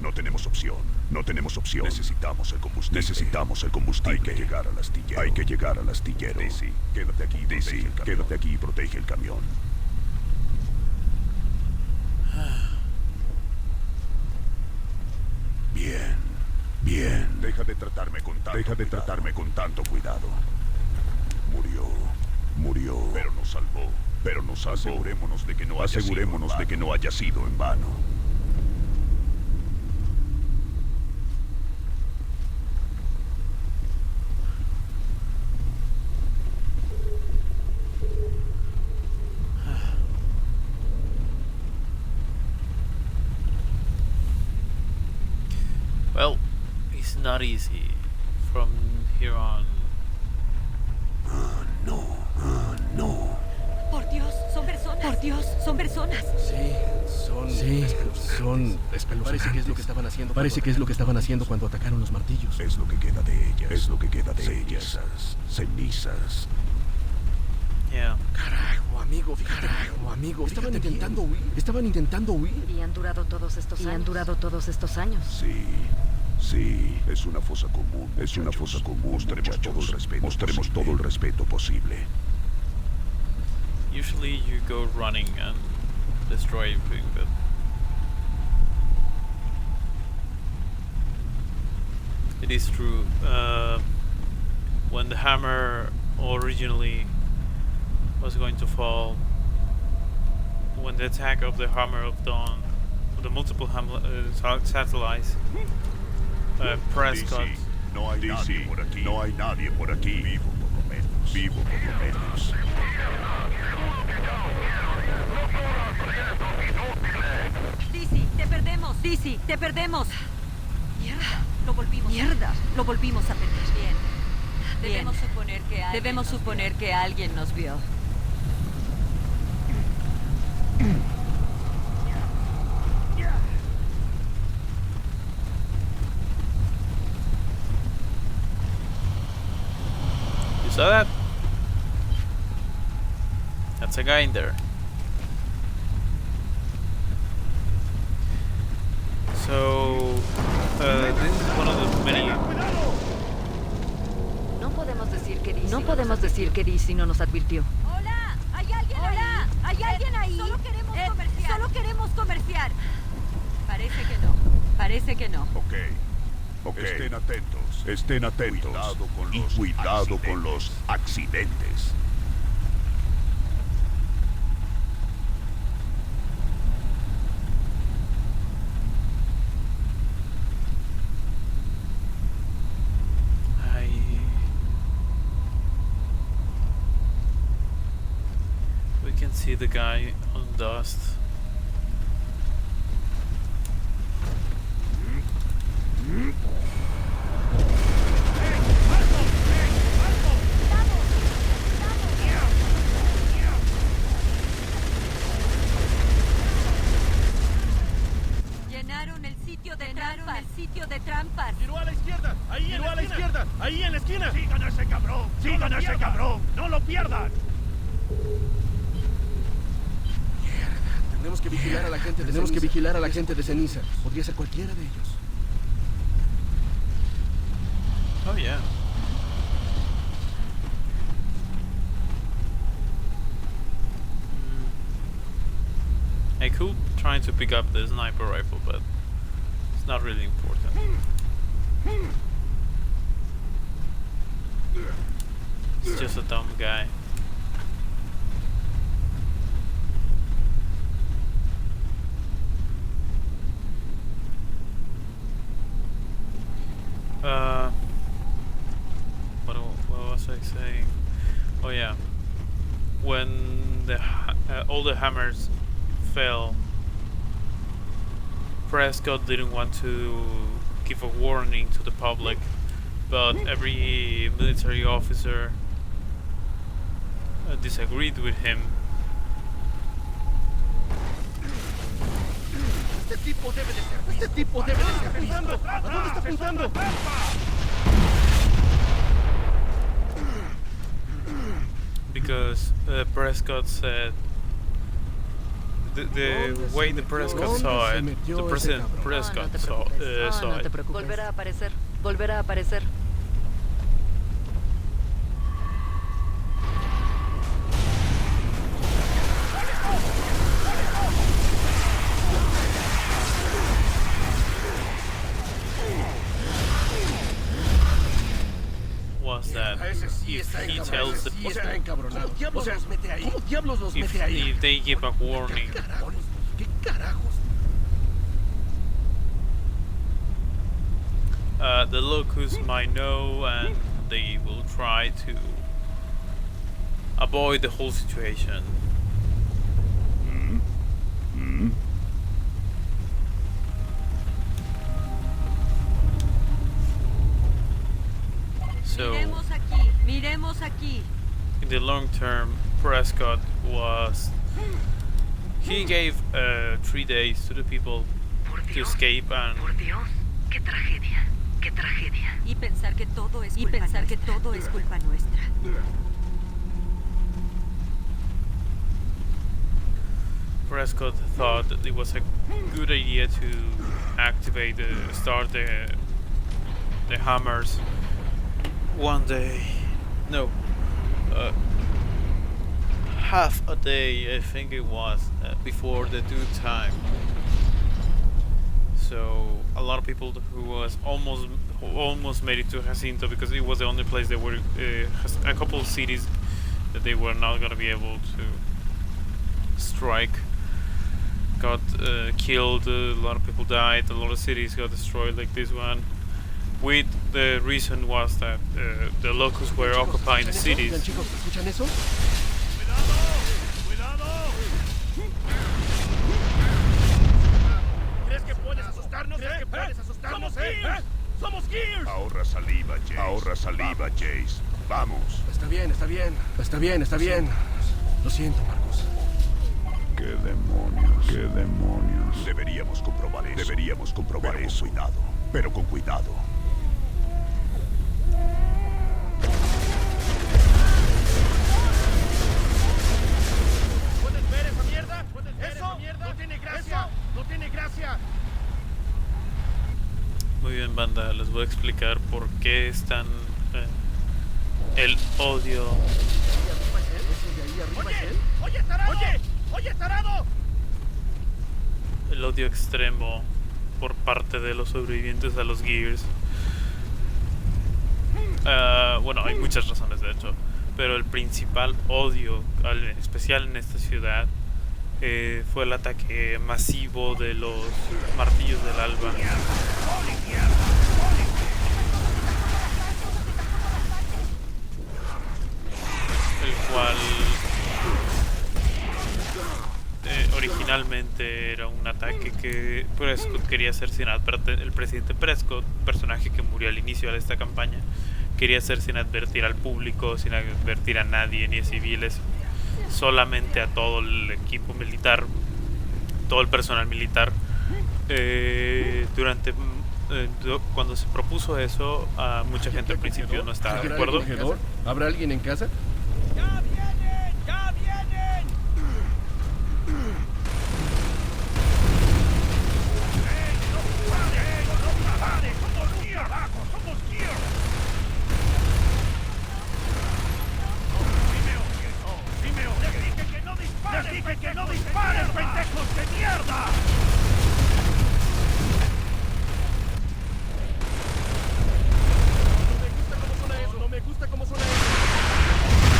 No tenemos opción. Necesitamos el combustible. Hay que llegar al astillero. Daisy, quédate aquí y protege el camión. Bien. Deja de tratarme con tanto cuidado. Murió. Pero nos salvó. Asegurémonos de que no haya sido en vano. Well, it's not easy from here on. No. Por Dios, son personas. Sí, son espeluznantes. Parece que es lo que estaban haciendo cuando atacaron los martillos. Es lo que queda de ellas. Cenizas. Yeah. Carajo, amigo. Estaban intentando huir. Y han durado todos estos años. Sí, es una fosa común. Mostremos todo el respeto posible. Usually you go running and destroy everything, but it is true. When the hammer originally was going to fall, when the attack of the Hammer of Dawn, the multiple satellites, Prescott. No hay nadie por aquí. Vivo por lo menos. Dizzy, te perdemos. Mierda, lo volvimos a perder. Bien. Debemos suponer que alguien nos vio. You saw that? That's a guy in there. So, this is one of the many. No podemos decir que Dizzy no nos advirtió. Hola, ¿hay alguien ahí? Solo queremos comerciar. Parece que no. Ok. Estén atentos. Cuidado con los accidentes. We can see the guy on dust. Llenaron el sitio de trampas. Giró a la izquierda. Ahí en la esquina. Sigan a ese cabrón. No lo pierdan. Tenemos que vigilar a la gente de ceniza. Podría ser cualquiera de ellos. Oh yeah. I could try to pick up the sniper rifle, but it's not really important. It's just a dumb guy. What was I saying? Oh yeah, when all the hammers fell, Prescott didn't want to give a warning to the public, but every military officer disagreed with him. tipo debe de ser visto. Este tipo debe de ser visto. ¿A dónde está apuntando? Because Prescott said the way the Prescott saw it, the President Prescott saw it. Volverá a aparecer. Volverá a aparecer. Was that if he tells the Está encabronado. O sea, ¿cómo diablos los mete ahí? if they give a warning, ¿Qué carajos? the locusts might know and they will try to avoid the whole situation. So Miremos aquí. in the long term, Prescott he gave 3 days to the people to escape, and Por Dios, qué tragedia. Qué tragedia. Y pensar que todo es culpa nuestra. Prescott thought that it was a good idea to start the hammers one day. No, half a day, I think it was, before the due time. So a lot of people who was almost made it to Jacinto, because it was the only place that were a couple of cities that they were not gonna be able to strike. Got killed, a lot of people died, a lot of cities got destroyed like this one. With the reason was that the locusts were occupying the cities. Chicos, ¿escuchan eso? ¡Cuidado! ¿Crees que puedes asustarnos? ¡Somos Gears! Ahorra saliva, Jace. Vamos. Está bien. Lo siento, Marcus. ¡Qué demonios! Deberíamos comprobar eso. Con cuidado. ¿Puedes ver esa mierda? ¿Eso? No tiene gracia. Muy bien, banda, les voy a explicar por qué están el odio. ¡Oye, tarado! El odio extremo por parte de los sobrevivientes a los Gears. Bueno, hay muchas razones de hecho, pero el principal odio, en especial en esta ciudad, fue el ataque masivo de los martillos del alba. El cual originalmente era un ataque que Prescott quería hacer sin advertir. El presidente Prescott, personaje que murió al inicio de esta campaña, quería hacer sin advertir al público, sin advertir a nadie, ni a civiles, solamente a todo el equipo militar, todo el personal militar. Cuando se propuso eso, mucha gente al principio no estaba de acuerdo. ¿Habrá alguien en casa? ¡Ya vienen! ¡No pares! ¡Somos Gears! ¡Les dije que no disparen, pendejos de mierda! No me gusta cómo suena eso.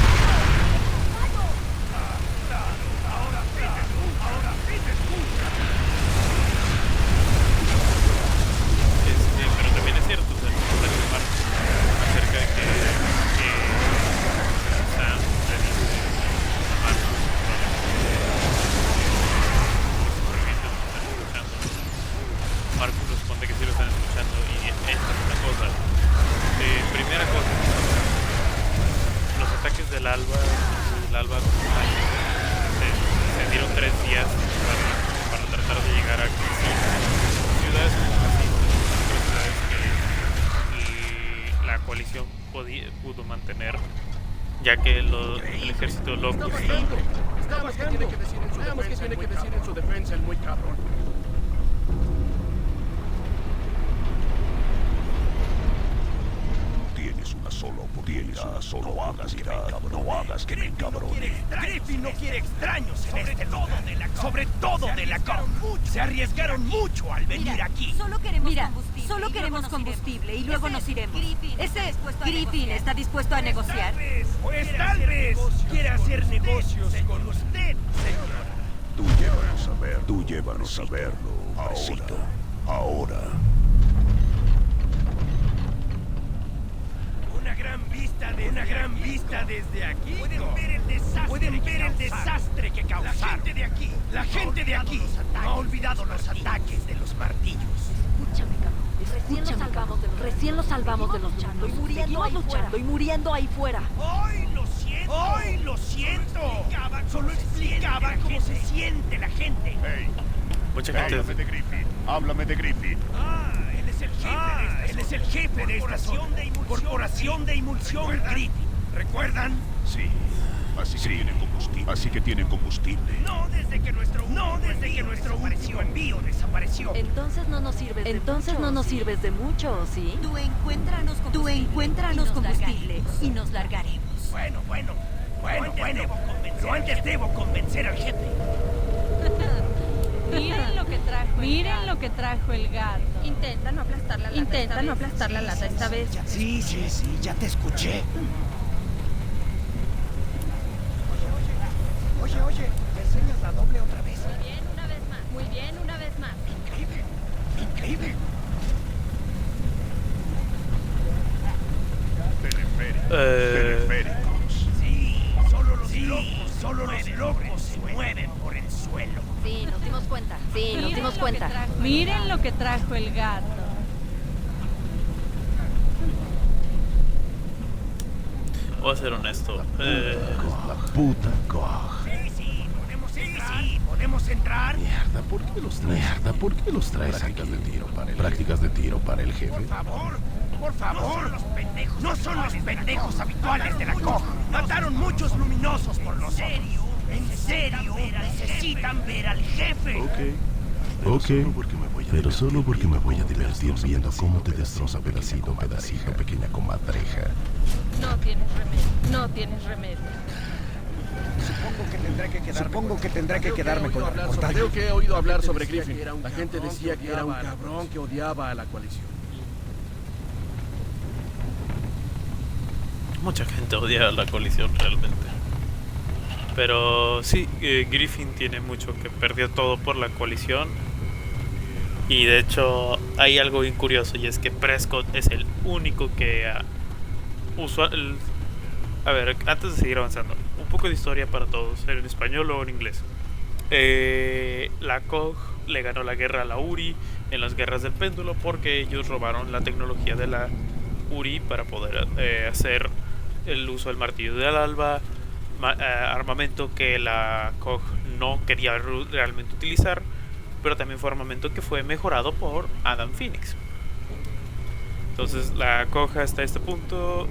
ya que el ejército loco Veamos qué tiene que decir en su defensa el muy cabrón. Tienes una sola oportunidad, solo hagas que me encabrone. No hagas que me encabrone. Griffin no quiere extraños en este lugar. Sobre todo de la COG. Se arriesgaron mucho al venir aquí. Solo queremos combustible y luego nos iremos. Ese Griffin está dispuesto a negociar. Pues tal vez quiera hacer negocios con usted, señora. Tú llévanos a verlo. Ahora. Una gran vista desde aquí. Pueden ver el desastre que causaron. La gente de aquí no ha olvidado los ataques de los martillos. Recién lo salvamos de los luchando y muriendo ahí fuera. Y muriendo ahí fuera. Hoy lo siento. Solo explicaban cómo se siente la gente. Hey, mucha gente háblame de Griffin. Él es el jefe de esta corporación de emulsión Griffin. ¿Recuerdan? Sí. Así que tienen combustible. No desde que nuestro último envío desapareció. Entonces no nos sirves de mucho, ¿sí? Tú encuéntranos combustible y nos largaremos. Bueno. Pero antes debo convencer al jefe. Miren lo que trajo el gato. Intenta no aplastar la lata esta vez. Sí, ya te escuché. Oye, ¿me enseñas la doble otra vez? Muy bien, una vez más. Increíble. Periféricos. Sí, solo los locos se mueven por el suelo. Sí, nos dimos cuenta. Miren lo que trajo el gato. voy a ser honesto. La puta COG. Sí, podemos entrar. Mierda, ¿por qué los traes aquí? Prácticas de tiro para el jefe. Por favor. No son los pendejos habituales de la COG. Mataron muchos luminosos por nosotros. ¿En serio? Necesitan ver al jefe. Ok, pero solo porque me voy a divertir viendo cómo te destroza pedacito, pequeña comadreja. No tienes remedio. Supongo que tendré que quedarme con la portada. Creo que he oído hablar sobre Griffin. La gente decía que era un cabrón que odiaba a la coalición. Mucha gente odia a la coalición realmente. Pero sí, Griffin tiene mucho que perdió todo por la coalición. Y de hecho hay algo bien curioso, y es que Prescott es el único que a ver, antes de seguir avanzando, un poco de historia para todos, en español o en inglés. La COG le ganó la guerra a la URI en las guerras del péndulo porque ellos robaron la tecnología de la URI para poder hacer el uso del martillo del alba, armamento que la COG no quería realmente utilizar, pero también fue armamento que fue mejorado por Adam Phoenix. Entonces la COG hasta este punto,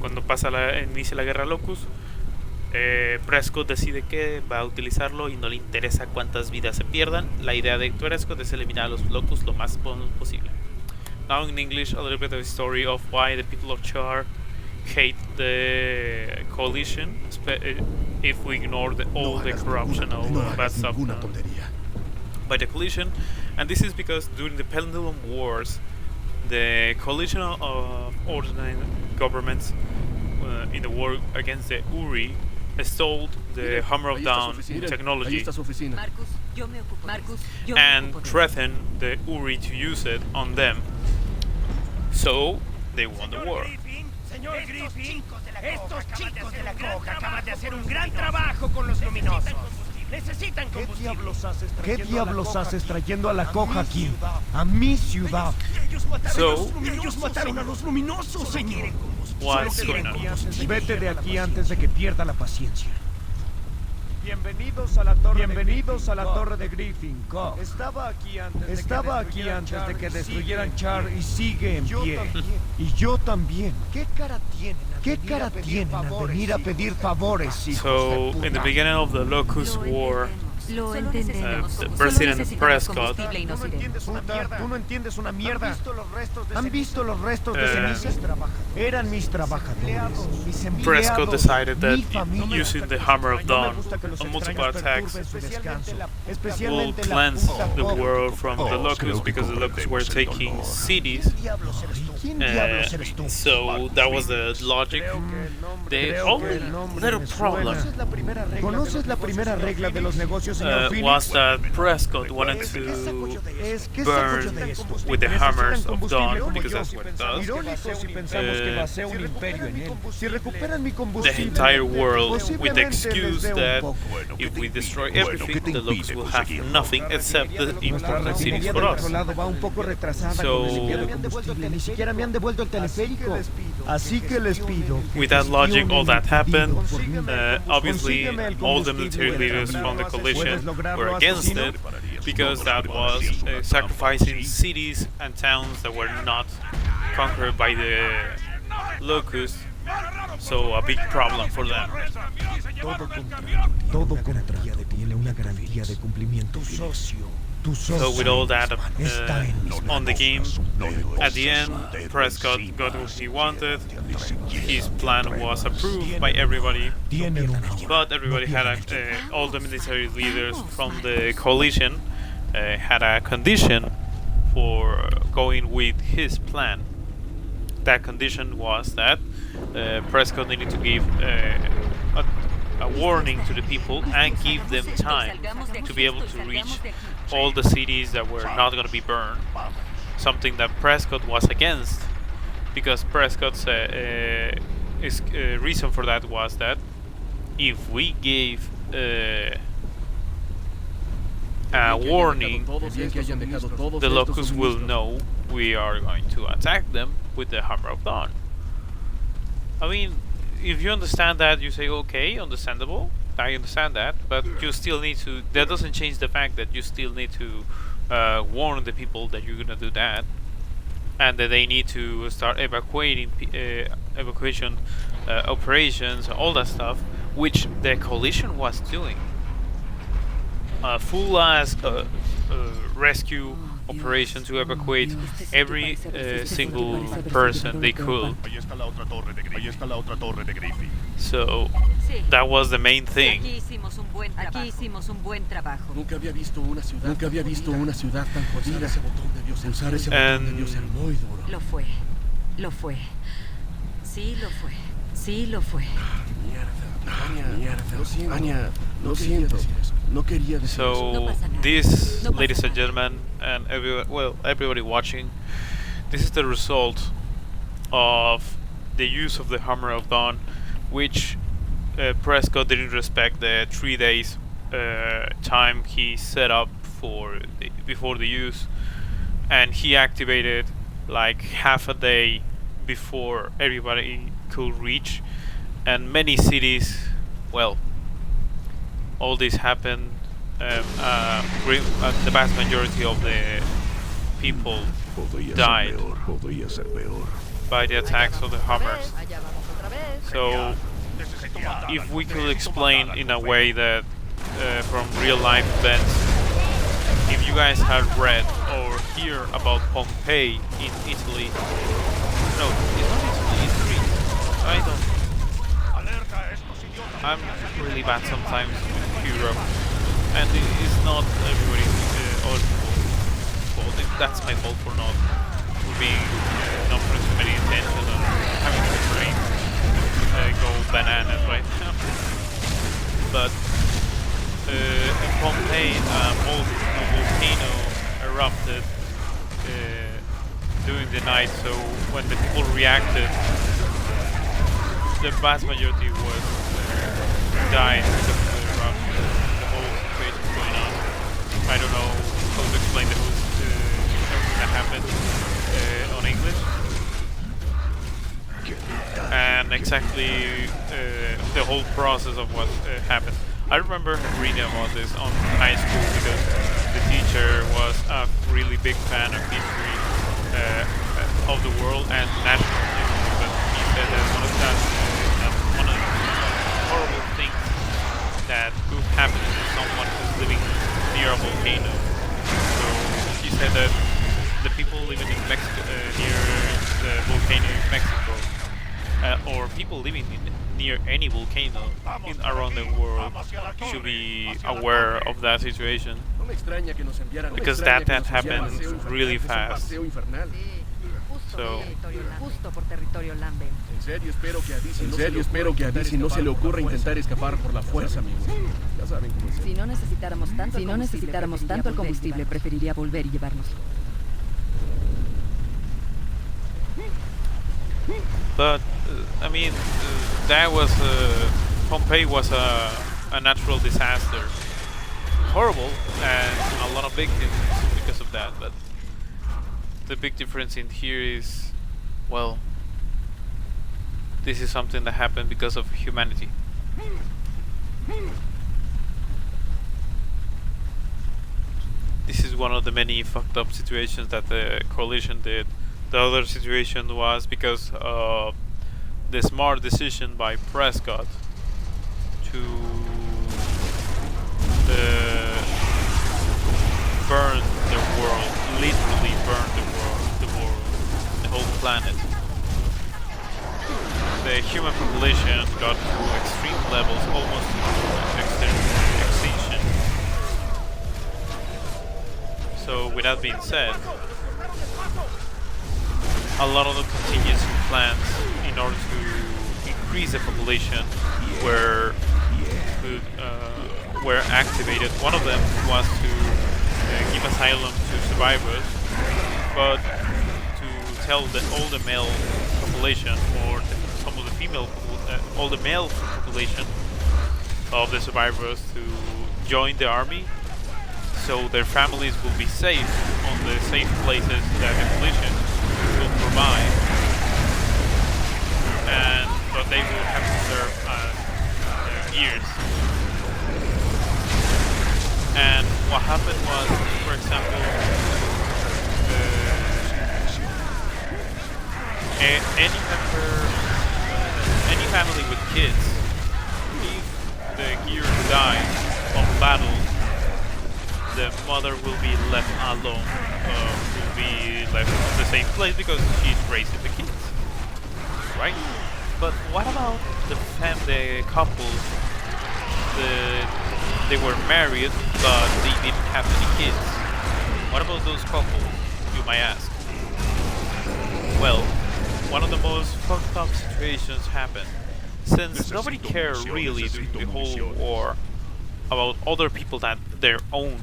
cuando inicia la guerra Locus, Prescott decide que va a utilizarlo y no le interesa cuántas vidas se pierdan. La idea de Prescott es eliminar a los Locus lo más posible. Now in English, a little bit of a story of why the people of Char hate the coalition, if we ignore all the corruption, all the bad stuff by the coalition. And this is because during the Pendulum Wars, the coalition of ordinary governments in the war against the Uri stole the Hammer of Dawn technology and threatened the Uri to use it on them. So they won the war. Señor Griffin, estos chicos de la COG acaban de hacer un gran trabajo con los luminosos. Necesitan combustible. ¿Qué diablos haces trayendo a la COG aquí? A mi ciudad. Ellos mataron a los luminosos, señor. What's going on? Vete de aquí antes de que pierda la paciencia. Bienvenidos a la torre de Griffin, Cobb. Estaba aquí antes de que destruyeran Char y sigue en pie. Y yo también. ¿Qué cara tienen al venir a pedir favores, hijos So, de puta? in the beginning of the Locust War, Lo entendemos. the Solo President necesitamos Prescott combustible y nos iremos. Puta, tú no entiendes una mierda. ¿Han visto los restos de cenizas? Eran mis trabajadores, mis empleados, Prescott decided that mi familia. using the Hammer of No me Dawn gusta que los on multiple extraños attacks perturben su descanso, will especialmente la cleanse puta the Cobb. world from the Oh, Locusts creo que because the Locusts were comprendemos el taking dolor. cities. ¿Quién diablos eres tú? So that was the logic. The only little problem ¿Conoces la primera regla de los negocios, señor Phillips? was that Prescott wanted to burn with the hammers of dawn because that's what it does. Irónico si pensamos que basé un imperio en él. Si recuperan mi The combustible, entire world with the posiblemente excuse les dé un that poco. if we destroy everything, the Locust will have nothing except the Nuestra important cities refinería for del us. otro lado va un poco retrasada So- con el envío de combustible. Ni siquiera me han devuelto el teleférico. Así que les pido que With that logic, all that happened. por mí. Obviously, Consígueme el all the combustible military del leaders camión. from the coalition ¿Puedes lograrlo, were against asesino? it because that was sacrificing cities and towns that were not conquered by the Locusts. So a big problem for them. Todo contrato tiene una garantía de cumplimiento. Tu socio. So with all that está en mis on the game, manos. at the end, Prescott got what he wanted. His plan was approved by everybody, Tiene una but everybody had all the military leaders from the coalition had a condition for going with his plan. That condition was that Prescott needed to give a warning to the people and give them time to be able to reach all the cities that were not going to be burned. Something that Prescott was against, because Prescott's reason for that was that if we gave a warning, the Locusts will know we are going to attack them with the Hammer of Dawn. I mean, if you understand that, you say, okay, understandable, I understand that, but you still need to, that doesn't change the fact that you still need to warn the people that you're gonna do that, and that they need to start evacuation operations, all that stuff, which the coalition was doing. Full ass rescue operation to evacuate every single person they could. Ahí está la otra torre de Griffin. Ahí está la otra torre de Griffin. So that was the main thing. Aquí hicimos un buen trabajo. Nunca había visto una ciudad tan jodida. Pulsar ese botón debió ser muy duro. Lo fue. Sí, lo fue. Mierda. Lo siento. No quería decir eso. So this, ladies and gentlemen, and everybody watching, this is the result of the use of the Hammer of Dawn, which Prescott didn't respect the 3 days time he set up before the use, and he activated like half a day before everybody could reach, and many cities, well, all this happened. The vast majority of the people died by the attacks of the hammers. So, if we could explain in a way that from real life events, if you guys have read or hear about Pompeii in Italy, no, it's not Italy, it's Greece. I don't. I'm really bad sometimes with Europe, and it's not everybody's or fault. That's my fault for being not putting so many attention or having my brain go bananas right now. But in Pompeii, a volcano erupted during the night. So when the people reacted, the vast majority was died because of the eruption. The whole situation going on. I don't know how to explain the whole everything that happened on English. And exactly the whole process of what happened. I remember reading about this on high school because the teacher was a really big fan of history of the world and national history, but he said that one of the horrible things that could happen to someone who's living near a volcano. So he said that the people living in Mexico, near the volcano in Mexico, or people living near any volcano around the world should be aware of that situation, because that happens really fast. So Justo por territorio Lambert. En serio espero que a Dizzy no se le ocurra intentar escapar por la fuerza, amigos. Ya saben cómo es. Si no necesitáramos tanto el combustible, preferiría volver y llevárnoslo. but I mean, that was Pompeii was a natural disaster, horrible, and a lot of victims because of that. But the big difference in here is, well, this is something that happened because of humanity. This is one of the many fucked up situations that the coalition did. The other situation was because of the smart decision by Prescott to burn the world, literally burn the whole planet. The human population got to extreme levels, almost to extinction. So with that being said, a lot of the contingency plans in order to increase the population were activated. One of them was to give asylum to survivors, but to tell all the male population, or some of the female, all the male population of the survivors to join the army, so their families will be safe on the safe places that the coalition will provide, but they will have to serve years. And what happened was, for example, any family with kids, if the hero dies of battle, the mother will be left alone, will be left in the same place because she's raising the kids, right? But what about the couples? They were married, but they didn't have any kids. What about those couples, you might ask? Well, one of the most fucked up situations happened. Since nobody cared really during the whole war about other people than their own,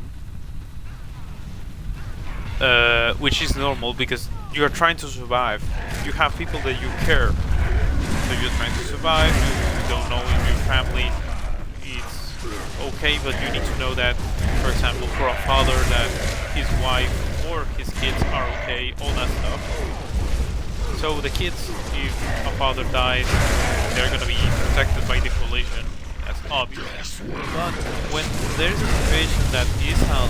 which is normal because you are trying to survive. You have people that you care, so you're trying to survive. You don't know if your family is okay, but you need to know that, for example, for a father, that his wife or his kids are okay, all that stuff. So the kids, if a father dies, they're gonna be protected by the coalition. That's obvious. But when there's a situation that is a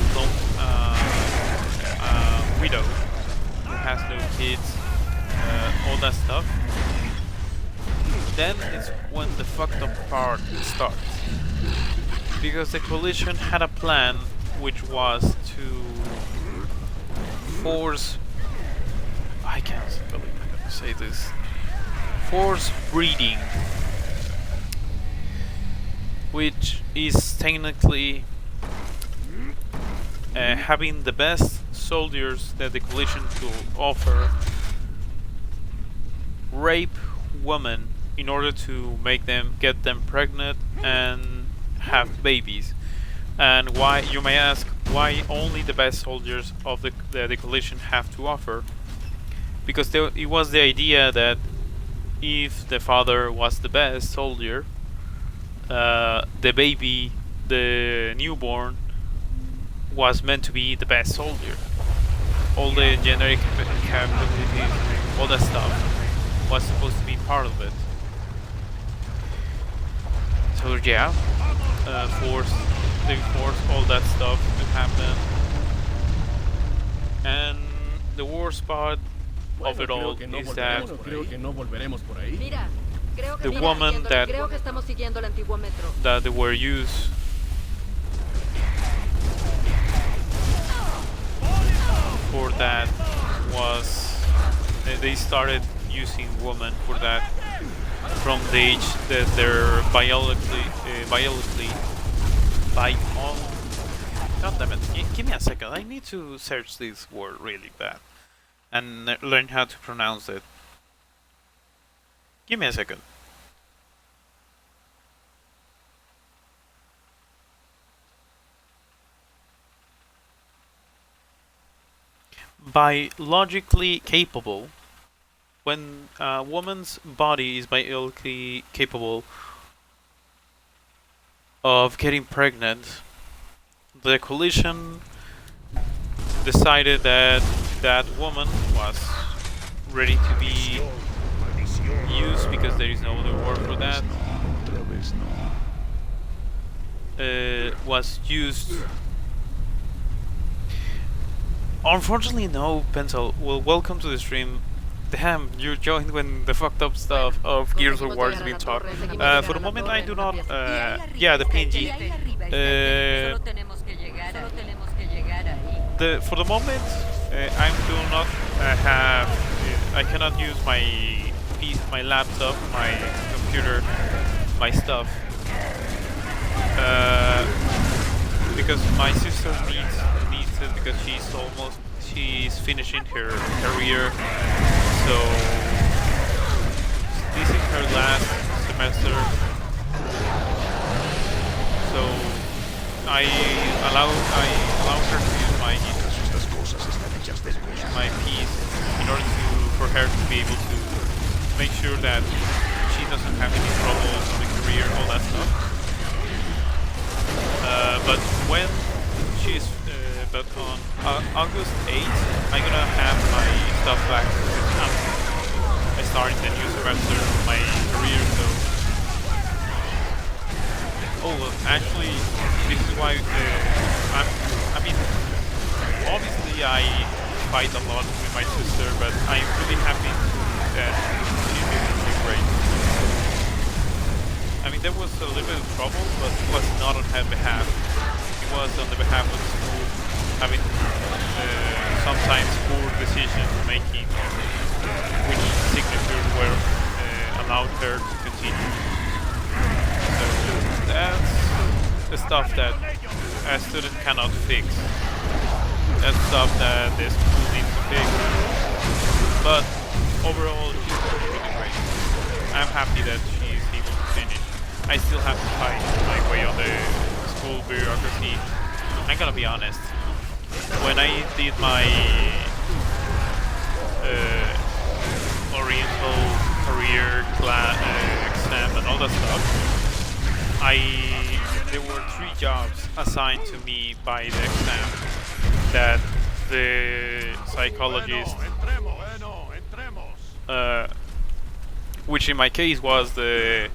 widow who has no kids, all that stuff, then it's when the fucked up part starts. Because the coalition had a plan which was to force, I can't believe I'm gonna say this, force breeding, which is technically having the best soldiers that the coalition could offer rape women in order to get them pregnant and have babies. And why, you may ask, why only the best soldiers of the coalition have to offer? Because it was the idea that if the father was the best soldier, the baby, the newborn, was meant to be the best soldier. All the genetic capabilities, all that stuff was supposed to be part of it. So yeah, they force all that stuff to happen. And the worst part of it all is that the woman that they were used for that was they started using women for that from the age that they're biologically God damn it, give me a second, I need to search this word really bad and learn how to pronounce it. Give me a second. Biologically capable. When a woman's body is biologically capable of getting pregnant, the coalition decided that that woman was ready to be used, because there is no other word for that, was used. Unfortunately, no, Pencil. Well, welcome to the stream. Damn, you joined when the fucked up stuff of Gears of War is being talked. For the moment, I do not. Yeah, the PNG. For the moment, I do not have. I cannot use my my laptop, my computer, my stuff, because my sister needs it, because she's finishing her career. So this is her last semester. So I allow her to use my piece in order for her to be able to make sure that she doesn't have any troubles in the career, all that stuff. But when she's but on August 8th, I'm gonna have my stuff back. I started the new semester of my career, so. Oh, well, actually, this is why I mean, obviously I fight a lot with my sister, but I'm really happy that she's doing great. I mean, there was a little bit of trouble, but it was not on her behalf. It was on the behalf of the school having sometimes poor decision making, which signatures were allowed her to continue. So that's the stuff that a student cannot fix. That's stuff that the school needs to fix. But overall, she's really great. I'm happy that she's able to finish. I still have to fight my way on the school bureaucracy. I'm gonna be honest. When I did my Oriental career exam and all that stuff, there were 3 jobs assigned to me by the exam that the psychologist, which in my case was the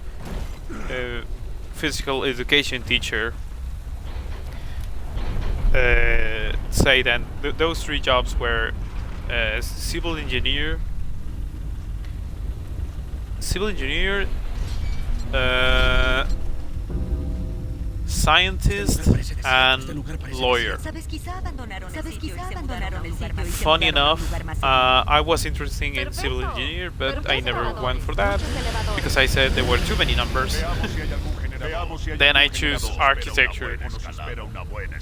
physical education teacher, say that those 3 jobs were civil engineer, scientist, and lawyer. Funny enough, I was interested in civil engineer, but I never went for that because I said there were too many numbers. Then I choose architecture,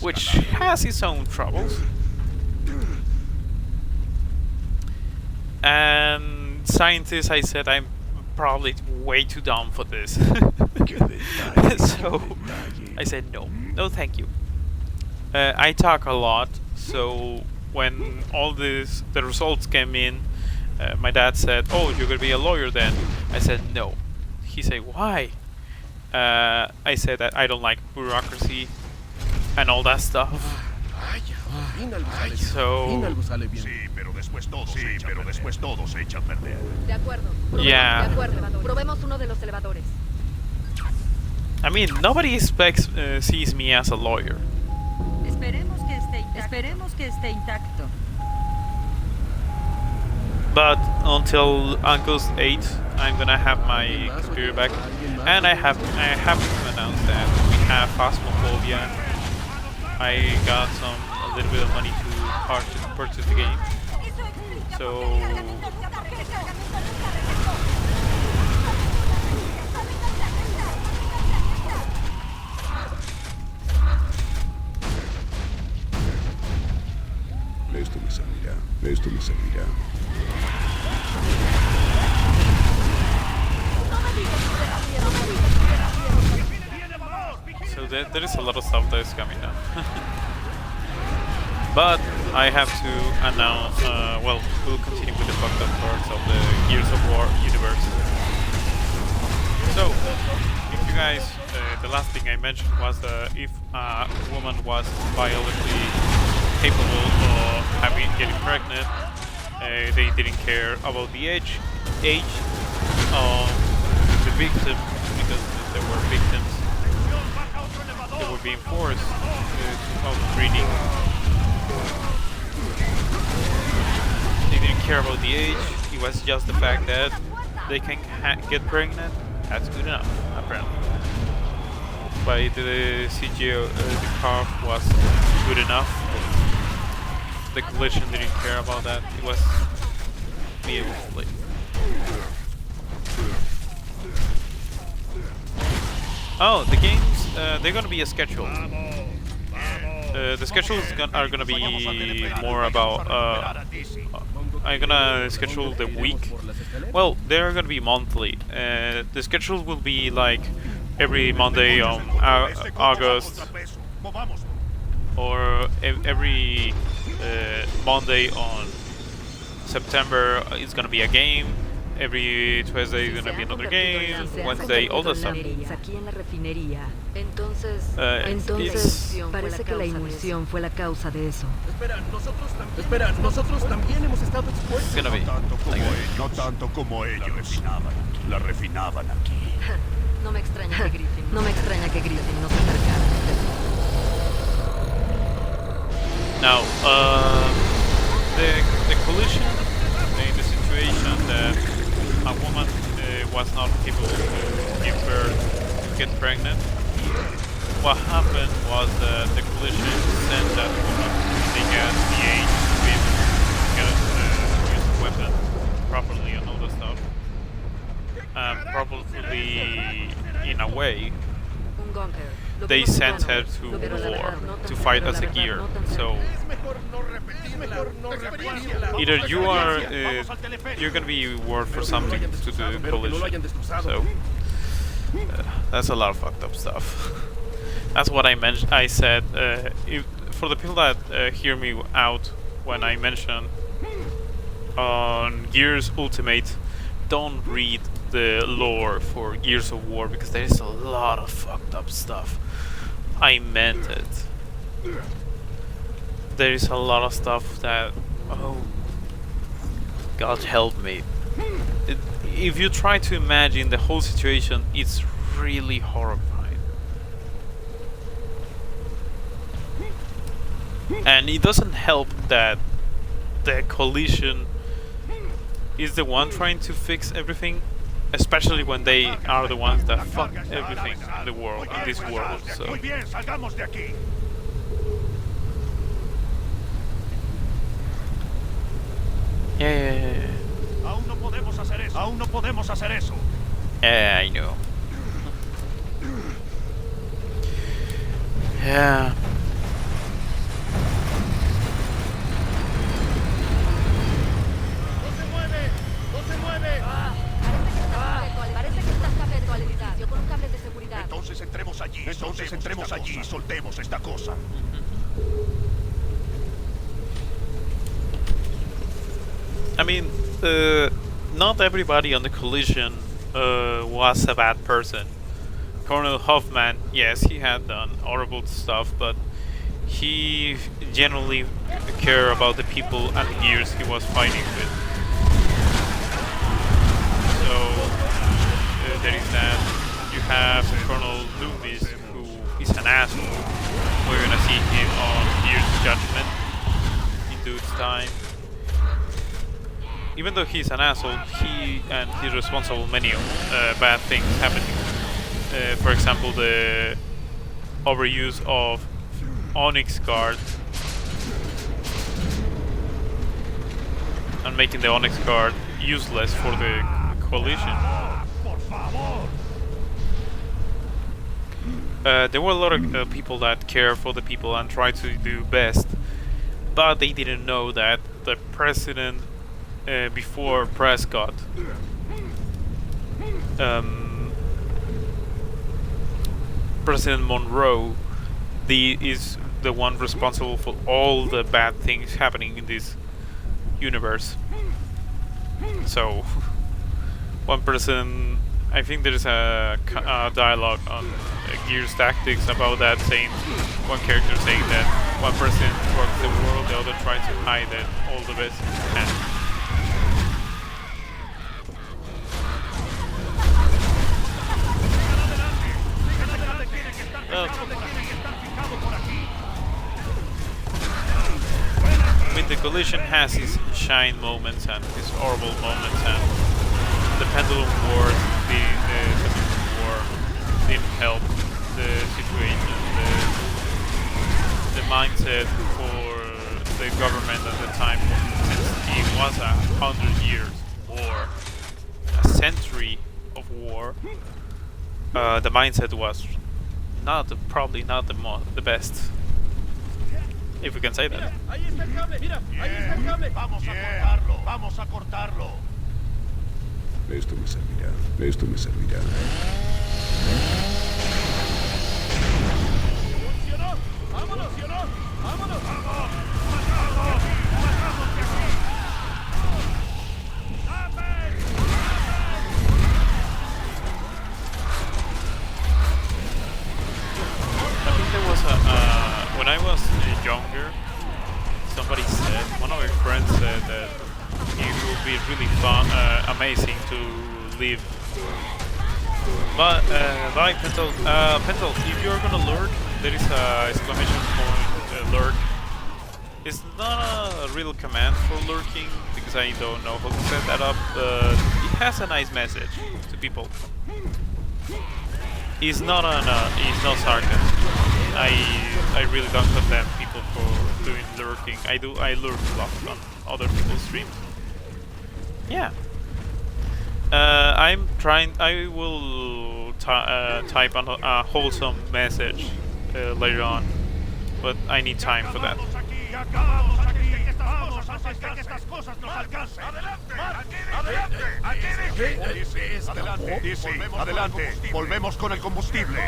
which has its own troubles. And scientist, I said I'm probably way too dumb for this. So I said no thank you. I talk a lot, so when all the results came in, my dad said, "Oh, you're gonna be a lawyer then?" I said no. He said, "Why?" I said that I don't like bureaucracy and all that stuff. So yeah. Probemos uno de los elevadores. I mean, nobody sees me as a lawyer. Esperemos que esté intacto. But until August 8th, I'm gonna have my computer back, and I have to announce that we have Phasmophobia. I got a little bit of money to purchase the game, so esto me servirá. So there is a lot of stuff that is coming up. But I have to announce, well, we'll continue with the fucked up parts of the Gears of War universe. So, if you guys, the last thing I mentioned was if a woman was violently capable of getting pregnant, they didn't care about the age of the victim, because there were victims that were being forced to breeding. They didn't care about the age. It was just the fact that they can get pregnant. That's good enough, apparently. By the CGO, the car was good enough. The collision didn't care about that. It was be able to play. Oh, the games, they're gonna be a schedule. The schedules are gonna be more about, I'm gonna schedule the week. Well, they're gonna be monthly. The schedule will be like every Monday on August, or every Monday on September is gonna be a game. Every Tuesday is gonna be another game. Wednesday, all that stuff. Aquí en la refinería. Entonces parece que la emulsión fue la causa de eso. Espera, nosotros también hemos estado expuestos. No tanto como ellos. La refinaban aquí. No me extraña que Griffin no se acercara. Now, the collision in the situation that a woman was not able to give birth, to get pregnant. What happened was that the collision sent that woman to take out the age to be able to use the weapon properly and all that stuff. Probably in a way, they sent her to war to fight as a gear. So either you're gonna be war for something to do collision. So that's a lot of fucked up stuff. That's what I mentioned. I said for the people that hear me out when I mention on Gears Ultimate, don't read the lore for Gears of War, because there is a lot of fucked up stuff. I meant it. There is a lot of stuff that, oh, God help me. If you try to imagine the whole situation, it's really horrifying. And it doesn't help that the collision is the one trying to fix everything, especially when they are the ones that fuck everything in the world, in this world. So yeah. Aún no podemos hacer eso. Yeah, I know. Yeah. Entonces entremos allí y soltemos esta cosa. I mean, not everybody on the collision was a bad person. Colonel Hoffman, yes, he had done horrible stuff, but he genuinely cared about the people and the gears he was fighting with. So there is that. you have Colonel Loomis, who is an asshole. We're gonna see him on Gears Judgment in Dude's time. Even though he's an asshole, he's responsible for many bad things happening. For example, the overuse of Onyx Guard and making the Onyx Guard useless for the coalition. There were a lot of people that care for the people and try to do best, but they didn't know that the president before Prescott President Monroe is the one responsible for all the bad things happening in this universe. So one person, I think there's a dialogue on Gears Tactics about that, saying one character saying that one person works the world, the other tries to hide it all the best he can. I mean, the collision has his shine moments and his horrible moments, and the pendulum war, the pendulum war didn't help the situation. The mindset for the government at the time, since it was 100 years war, a century of war, the mindset was probably not the best, if we can say that. Vamos a cortarlo. Esto me servirá. Esto me servirá. ¿Funcionó? ¡Vámonos! ¿Funcionó? ¡Vámonos! ¡Vamos! I think there was when I was younger, somebody said, one of my friends said that it would be really fun, amazing to live. But like Pentel, if you're gonna lurk, there is a exclamation point lurk. It's not a real command for lurking because I don't know how to set that up. But it has a nice message to people. It's not sarcasm. I really don't condemn people for doing lurking. I lurk a lot on other people's streams. Yeah. I'm trying. I will type a wholesome message later on, but I need time for that. Adelante, volvemos con el combustible.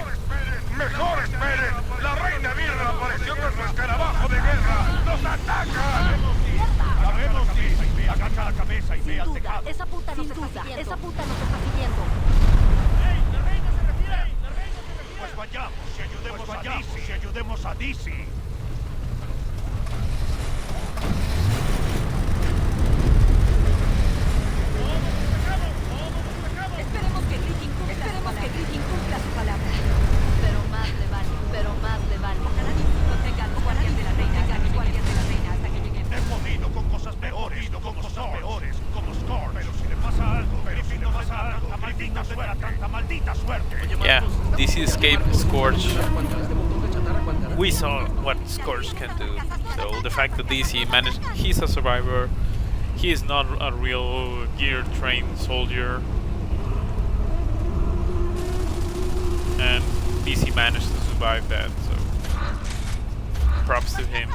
Mejor esperen. La reina Virgen apareció con su escarabajo de guerra. ¡Nos atacan! Sabemos, DC. Agacha la cabeza y ve al tejado. Esa puta nos está siguiendo. Esa puta nos está siguiendo. ¡Ey! ¡La reina se refiere! ¡La reina se refiere! Pues vayamos y ayudemos a DC. Esperemos que Griffin cumpla su palabra. Pero más le vale. Ojalá ninguno tenga los guardias de la reina hasta que lleguemos. He podido con cosas peores, como Score. Pero si le pasa algo, Griffin no pasa algo. Tanta maldita suerte. Yeah, DC escaped Scorch. We saw what Scorch can do. So the fact that DC managed, he's a survivor. He is not a real gear-trained soldier. And DC managed to survive that, so props to him.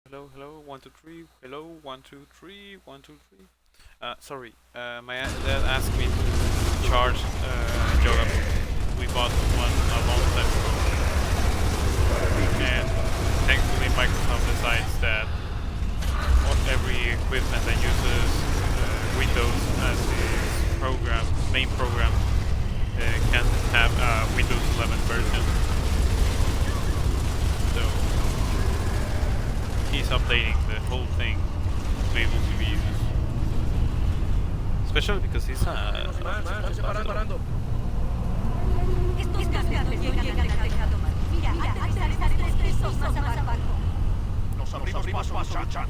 Hello, hello, 1, 2, 3. Hello, 1, 2, 3. 1, 2, 3. Sorry, my dad asked me to charge Yoga. We bought one a long time ago, and thankfully Microsoft decides that every equipment that uses Windows as its main program can have a Windows 11 version. So he's updating the whole thing to be able to be used. Especially because he's Estos gases llegan al tejado. Mira, aterrizar 3 pisos más abajo. Nos abrimos paso, muchacho.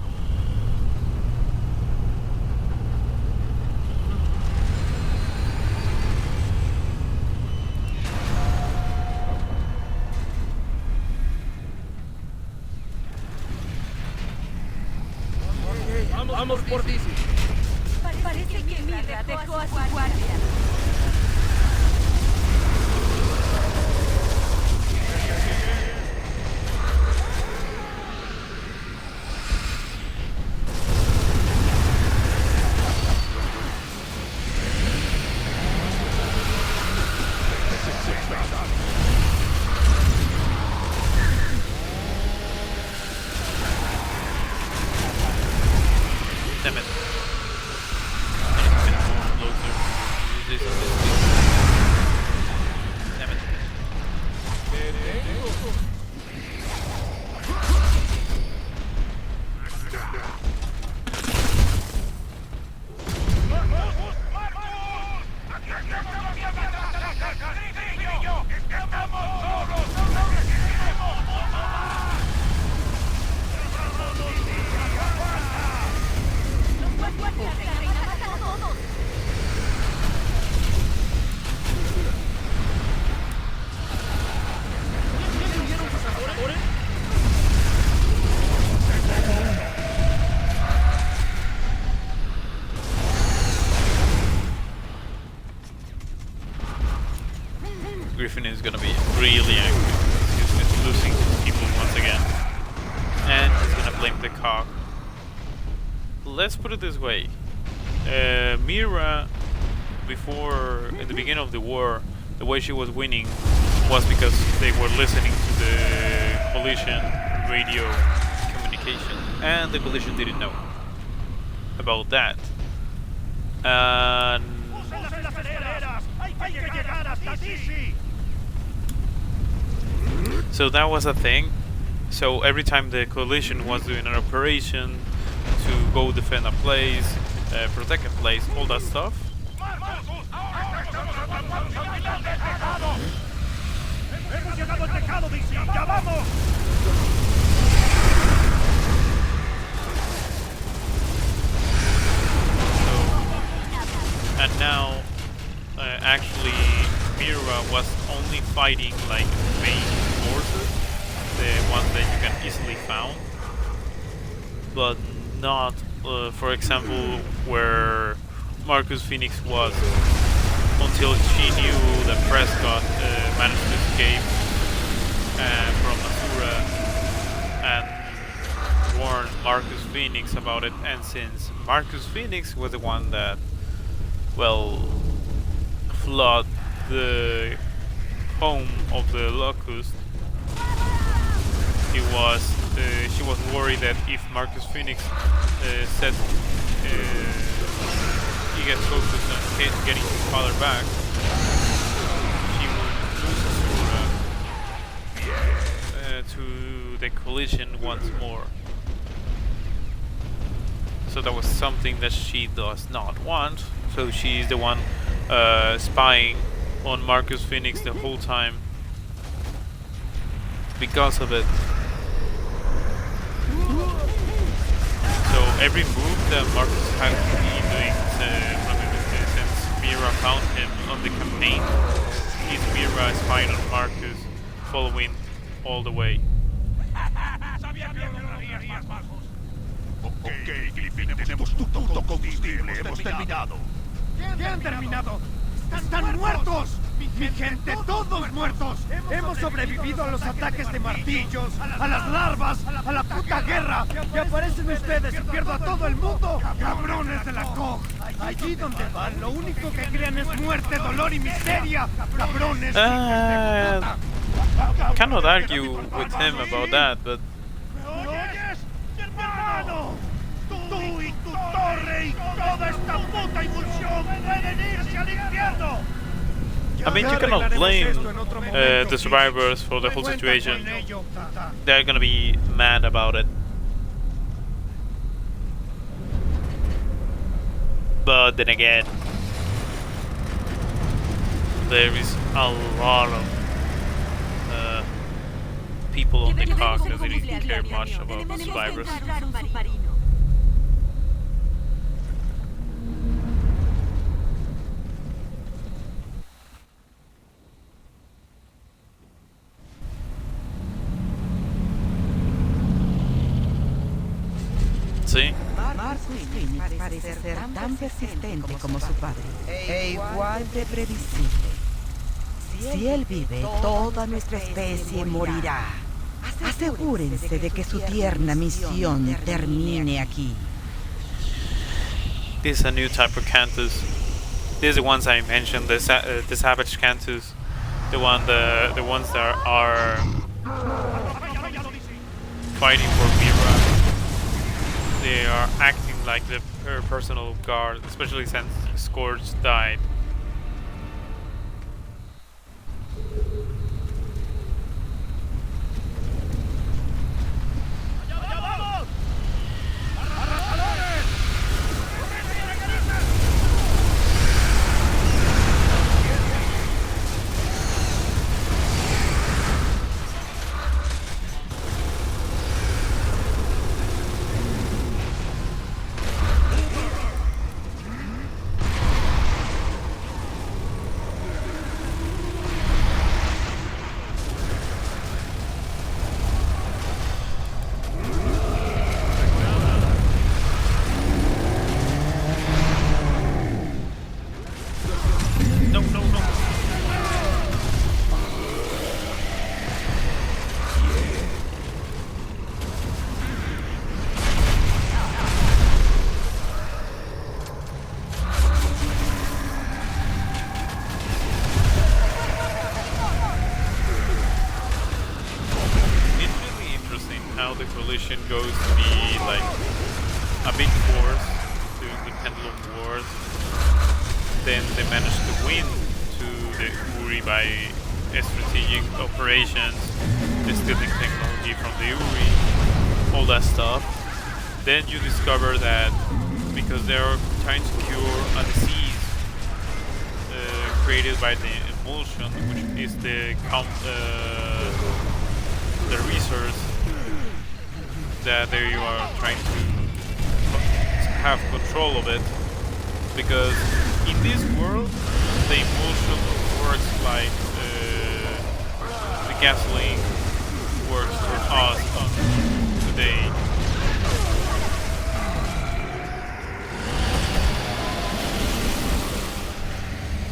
Vamos por ti. Parece que Mira dejó a su guardia. Damn it. Damn it. Griffin is gonna be really angry. He's losing people once again. And he's gonna blame the cock. Let's put it this way. Mira, before, in the beginning of the war, the way she was winning was because they were listening to the coalition radio communication. And the coalition didn't know about that. So that was a thing. So every time the coalition was doing an operation to go defend a place, protect a place, all that stuff, and now actually Mira was only fighting like main forces, the ones that you can easily found, but not for example where Marcus Phoenix was, until she knew that Prescott managed to escape from Asura and warned Marcus Phoenix about it. And since Marcus Phoenix was the one that, well, flood the home of the Locust, she was worried that if Marcus Phoenix said he gets focused on getting his father back, she would lose Asura to the coalition once more. So that was something that she does not want. So she's the one spying on Marcus Phoenix the whole time because of it. So every move that Marcus has been doing since Mira found him on the campaign is Mira spying on Marcus, following all the way. Ok, Griffin, tenemos todo combustible. Hemos terminado. ¿Qué han terminado? ¡Están muertos! Mi gente, todos muertos. Hemos sobrevivido a los ataques de martillos, a las larvas, a la puta guerra. Y aparecen ustedes y pierdo a todo el mundo. Cabrones de la COG. Allí donde van, lo único que crean es muerte, dolor y miseria. Cabrones. Cannot argue with him about that, but ¿Me oyes? ¡Hermano! Tú y tu torre y toda esta puta emulsión pueden irse al infierno. I mean, you cannot blame the survivors for the whole situation. They're gonna be mad about it. But then again, there is a lot of people on the clock that they didn't care much about the survivors. Sí. Marcus parece ser tan persistente como su padre, e igual de previsible. Si él vive, toda nuestra especie morirá. Asegúrense de que su tierna misión termine aquí. This is a new type of Cantus. These are the ones I mentioned, the savage Cantus. The ones that are fighting for Mira. They are acting like her personal guard, especially since Scourge died. Goes to be like a big force to the Pendulum Wars. Then they manage to win to the Uri by strategic operations, stealing technology from the Uri, all that stuff. Then you discover that because they are trying to cure a disease created by the emulsion, which is the resource that they are trying to have control of it, because in this world the emulsion works like the gasoline works for us today.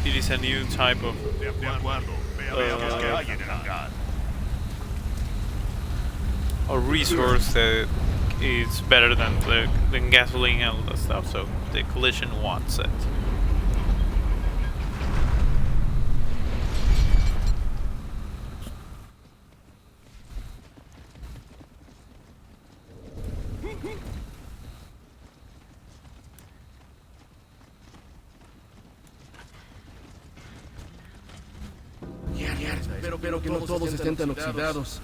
It is a new type of a resource that is better than gasoline and all that stuff, so the collision wants it. Espero que no todos estén tan oxidados.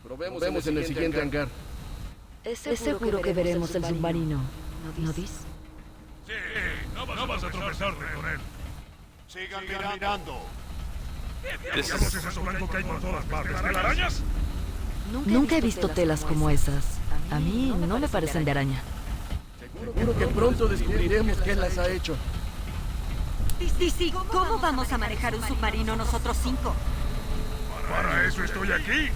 Probemos en el siguiente hangar. Es seguro que veremos el submarino, ¿no dices? Sí, no vas a tropezarte con él. Sigan mirando. ¿Veamos ese blanco que hay por todas partes? ¿Telarañas? Nunca he visto telas como esas. A mí no me parecen de araña. Seguro que pronto descubriremos quién las ha hecho. Sí, ¿cómo vamos a manejar un submarino nosotros 5? Para eso estoy aquí.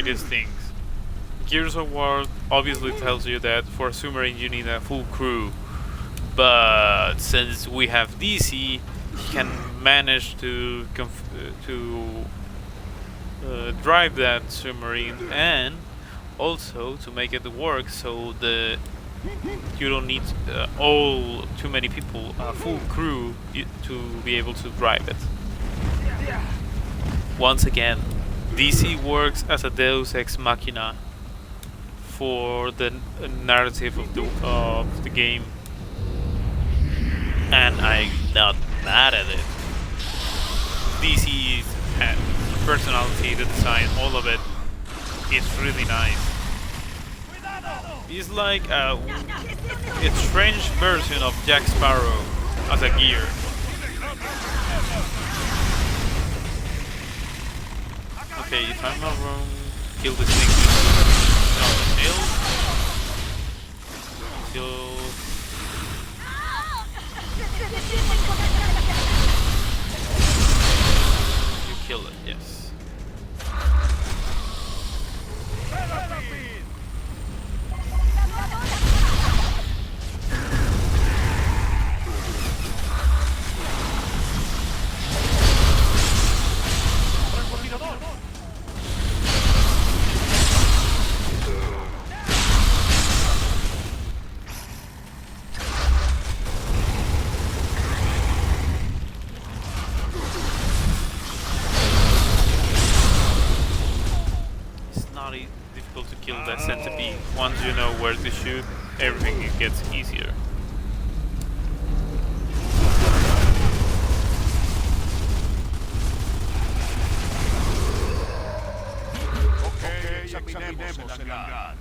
greatest things. Gears of War obviously tells you that for a submarine you need a full crew, but since we have DC, he can manage to drive that submarine and also to make it work so you don't need too many people, a full crew to be able to drive it. Once again, DC works as a Deus Ex Machina for the narrative of the game, and I'm not mad at it. DC's personality, the design, all of it is really nice. It's like a strange version of Jack Sparrow as a gear. Okay, if I'm not wrong, kill this thing with you kill it, yes. Difficult to kill that centipede. Once you know where to shoot, everything gets easier. Examinemos el hangar.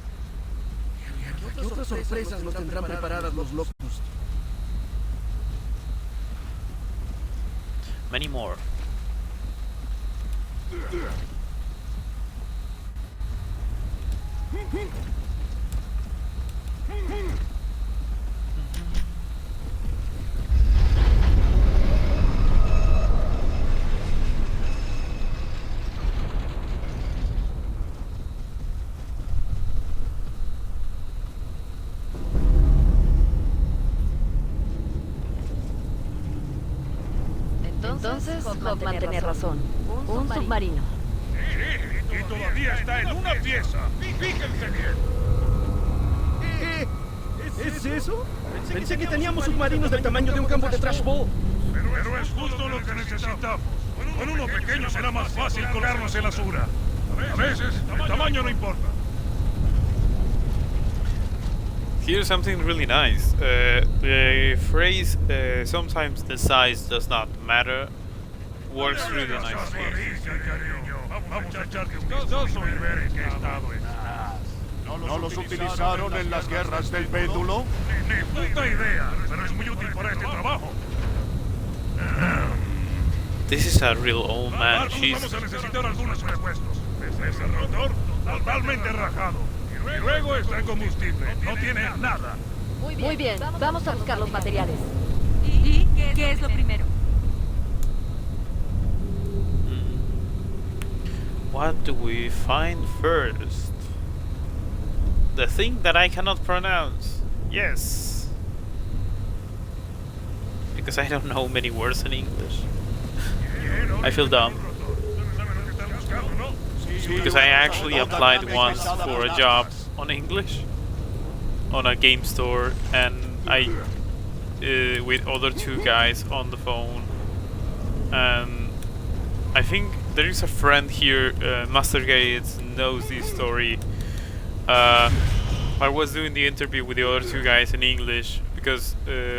¿Qué otras sorpresas nos tendrán preparadas los locos? Many more. Entonces, Hoffman tenía razón. Un submarino. Y todavía está en una pieza. Fíjense bien. ¿Es eso? Pensé que teníamos submarinos del tamaño de un campo de trash ball. Pero es justo lo que necesitamos. Con uno pequeño será más fácil colgarnos en la Sura. A veces, el tamaño no importa. Here's something really nice. The phrase "sometimes the size does not matter" works really nice here. Vamos a echarte un vistazo y ver en qué estado estás. ¿No los utilizaron en las guerras del péndulo? Ni puta idea, pero es muy útil para este trabajo. This is a real old man. Vamos a necesitar algunos repuestos. Ese rotor totalmente rajado. Y luego está en combustible. No tiene nada. Muy bien, vamos a buscar los materiales. ¿Y qué es lo primero? What do we find first? The thing that I cannot pronounce. Yes. Because I don't know many words in English. I feel dumb. Because I actually applied once for a job on English on a game store, and I with other two guys on the phone, and I think there is a friend here, Master Gates knows this story. I was doing the interview with the other two guys in English because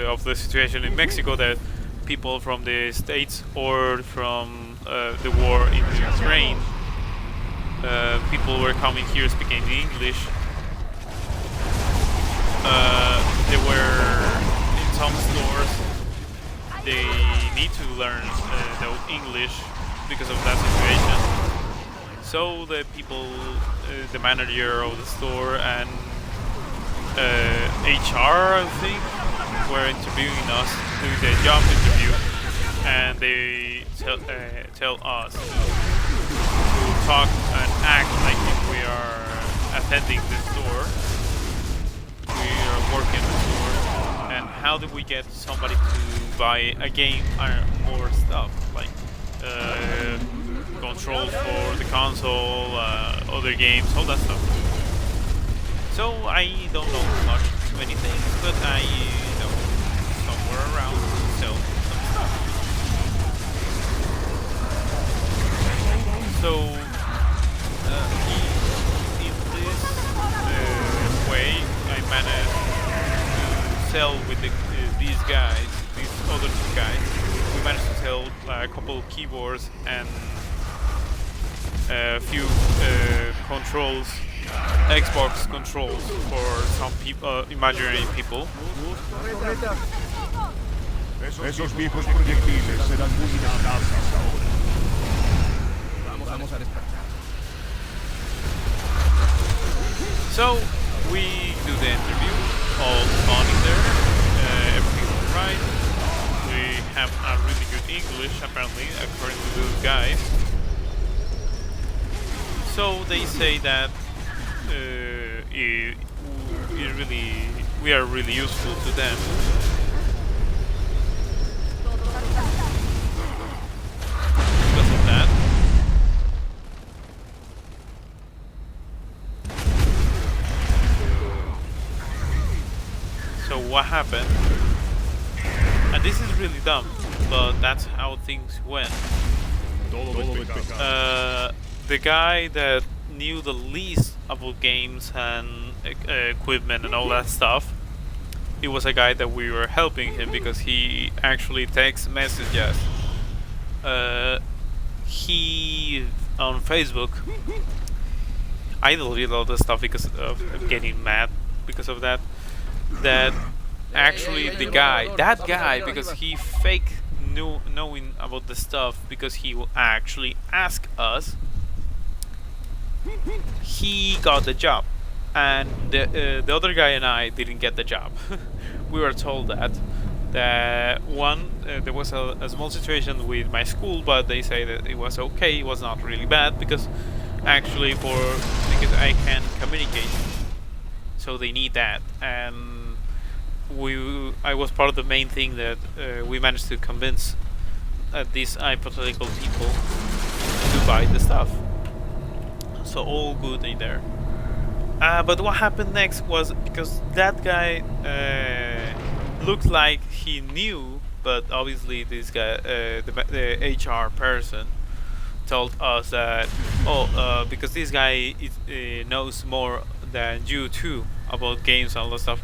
of the situation in Mexico, that people from the States or from the war in Ukraine, people were coming here speaking English. They were in some stores, they need to learn the English because of that situation. So the people, the manager of the store and HR, I think, were interviewing us, doing the job interview, and they tell us to talk and act like if we attending the store. We are working the store. And how do we get somebody to buy a game or stuff like controls for the console, other games, all that stuff. So I don't know much too many things, but I know somewhere around to sell some stuff. So in this way, I managed to sell with these guys, these other two guys. We managed to sell a couple of keyboards and a few controls, Xbox controls for some people, imaginary people. Esos viejos proyectiles serán muy inestables ahora. Vamos a despertar. So we do the interview, all fun in there, everything's alright. We have a really good English, apparently, according to those guys. So they say that we are really useful to them. Because of that. So what happened? And this is really dumb, but that's how things went. The guy that knew the least about games and equipment and all that stuff, he was a guy that we were helping him because he actually text messages. He on Facebook, I deleted all the stuff because of getting mad because of that. That actually the guy, that guy, because he fake knowing about the stuff, because he will actually ask us, he got the job, and the other guy and I didn't get the job. We were told that one there was a small situation with my school, but they say that it was okay, it was not really bad, because actually because I can communicate, so they need that, and I was part of the main thing that we managed to convince these hypothetical people to buy the stuff. So all good in there. But what happened next was, because that guy looked like he knew, but obviously this guy, the HR person, told us that because this guy knows more than you too about games and all that stuff.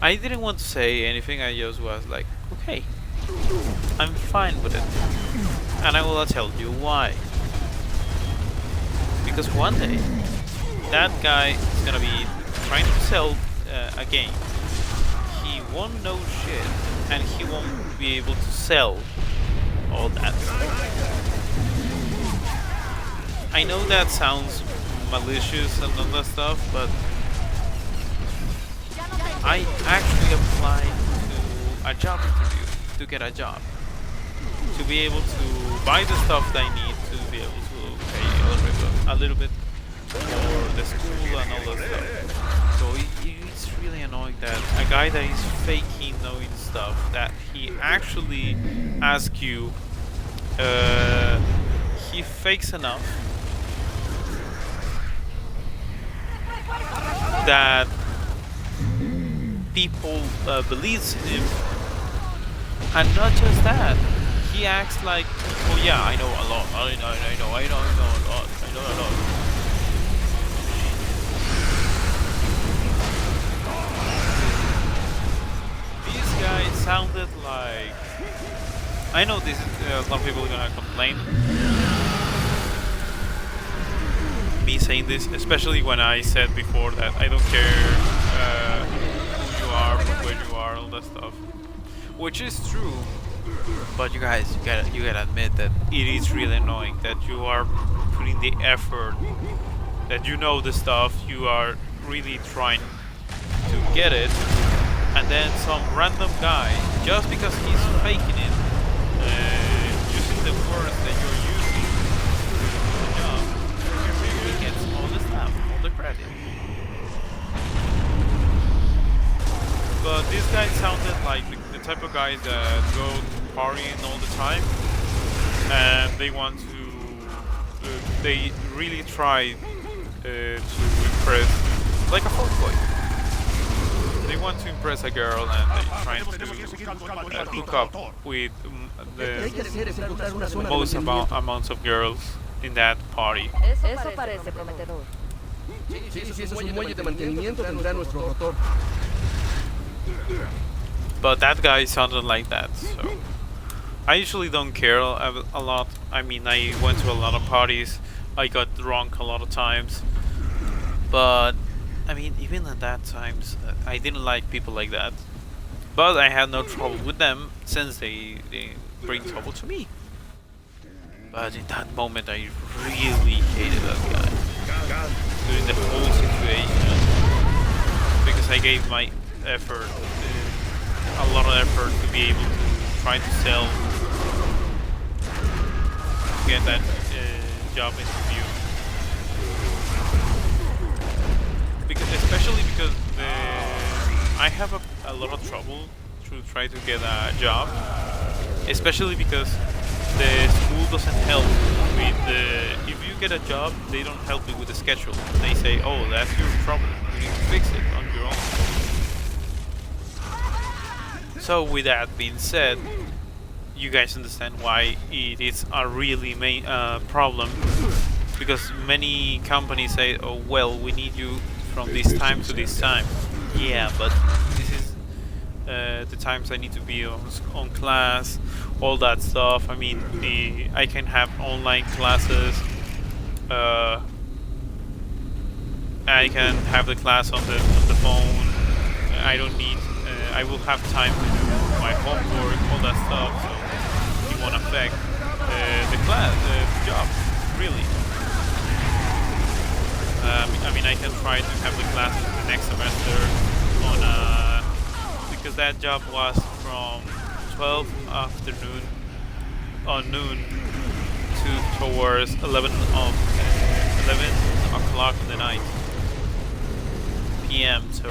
I didn't want to say anything. I just was like, okay, I'm fine with it, and I will tell you why. Because one day, that guy is gonna be trying to sell a game. He won't know shit, and he won't be able to sell all that. I know that sounds malicious and all that stuff, but I actually applied to a job interview to get a job, to be able to buy the stuff that I need to be able to pay a little bit for the school and all that stuff. So it's really annoying that a guy that is faking knowing stuff, that he actually asks you, he fakes enough that people believes in him, and not just that, he acts like, oh yeah, I know a lot, I know a lot, I know a lot. These guys sounded like, I know this is some people are gonna complain, me saying this, especially when I said before that I don't care who you are, where you are, all that stuff, which is true. But you guys, you gotta admit that it is really annoying that you are putting the effort, that you know the stuff, you are really trying to get it, and then some random guy, just because he's faking it, using the words that you're using to do the job, he gets all the stuff, all the credit. This guy sounded like the type of guys that go partying all the time, and they want to. They really try to impress, like a fuckboy. They want to impress a girl, and they try to hook up with the most amounts of girls in that party. Eso parece prometedor. Sí, si es un muelle de mantenimiento tendrá nuestro rotor. But that guy sounded like that, so I usually don't care a lot. I mean, I went to a lot of parties, I got drunk a lot of times, but I mean, even at that times, I didn't like people like that. But I had no trouble with them since they bring trouble to me. But in that moment, I really hated that guy during the whole situation, because I gave my effort, a lot of effort, to be able to try to sell, get that job interview. Especially because I have a lot of trouble to try to get a job, especially because the school doesn't help with if you get a job, they don't help you with the schedule. They say, oh, that's your problem, you need to fix it on your own. So with that being said, you guys understand why it is a really main problem, because many companies say, oh well, we need you from this time to this time. Yeah, but this is the times I need to be on class, all that stuff. I mean, I can have online classes. I can have the class on the phone. I don't need. I will have time to do my homework, all that stuff. So it won't affect the class, the job, really. I mean, I can try to have the classes the next semester on because that job was from 12 afternoon on noon to towards 11 o'clock in the night PM. So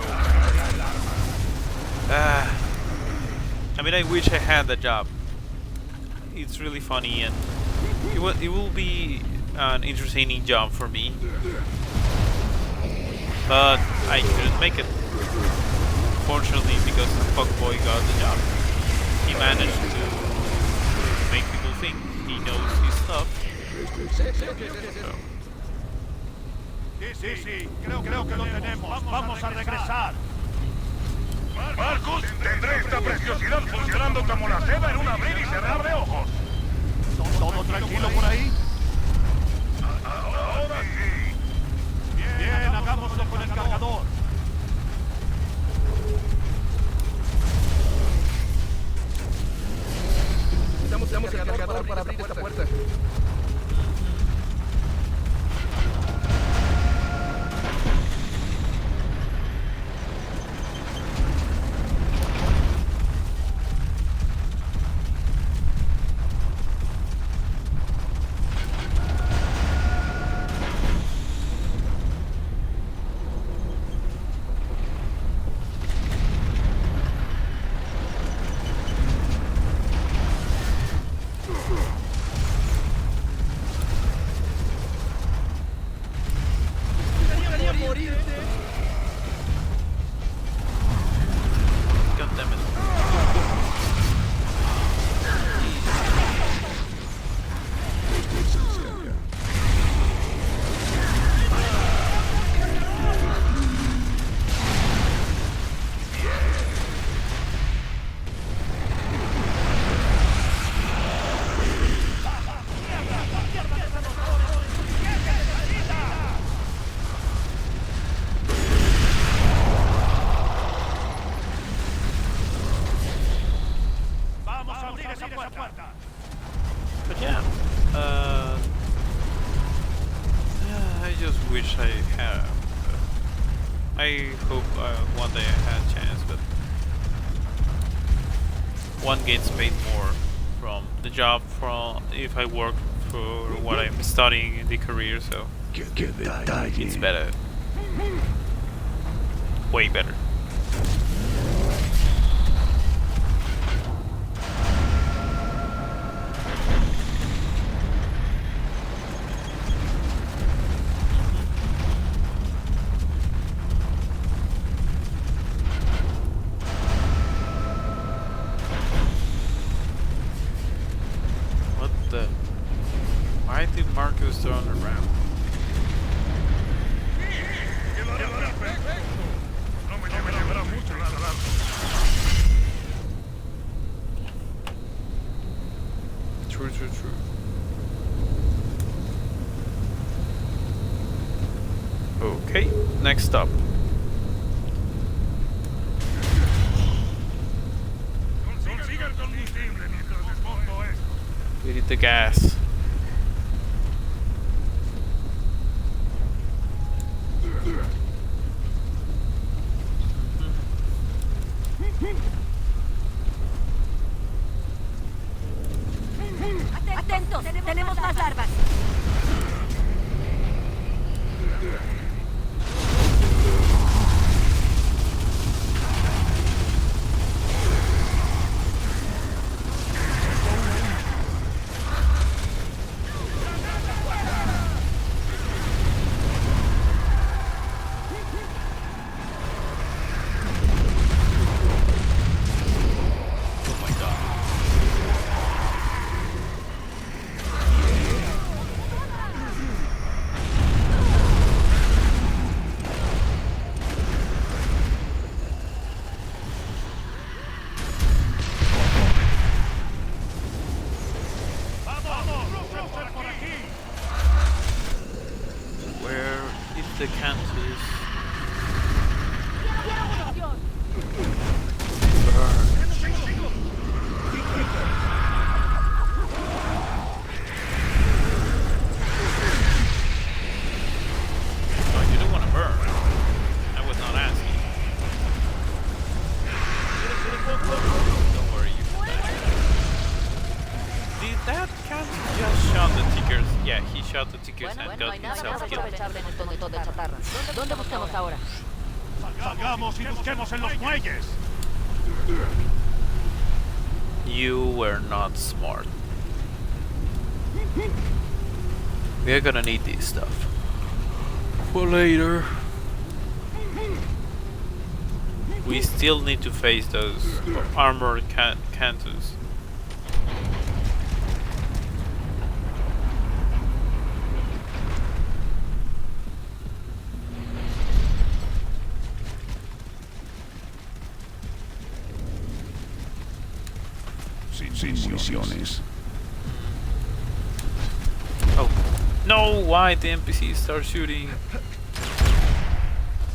I mean, I wish I had that job. It's really funny, and it will be an entertaining job for me. But I couldn't make it, fortunately, because the fuckboy got the job. He managed to make people think he knows his stuff. Sí, creo que lo tenemos. Vamos a regresar. Marcus, tendré esta preciosidad funcionando como la seda en un abrir y cerrar de ojos. ¿Todo tranquilo por ahí? Ahora sí. Bien, hagámoslo con el cargador. Necesitamos el cargador para abrir esta puerta. But yeah, I just wish I had. I hope one day I had a chance, but one gets paid more from the job from if I work for what I'm studying in the career, so it's better, way better. booster underground. True. Okay, next stop. We need the gas. ¡Atentos! ¡Tenemos más larvas! Where is the Cantus? Oh, you don't want to burn. I was not asking. Don't worry, you can die. Did that Cantus just shot the tickers? Yeah, he shot the tickers and got himself killed. ¿Dónde buscamos ahora? Salgamos y busquemos en los muelles. You were not smart. We are gonna need this stuff for later. We still need to face those armored Cantus. Sin municiones. Oh no! Why the NPCs start shooting?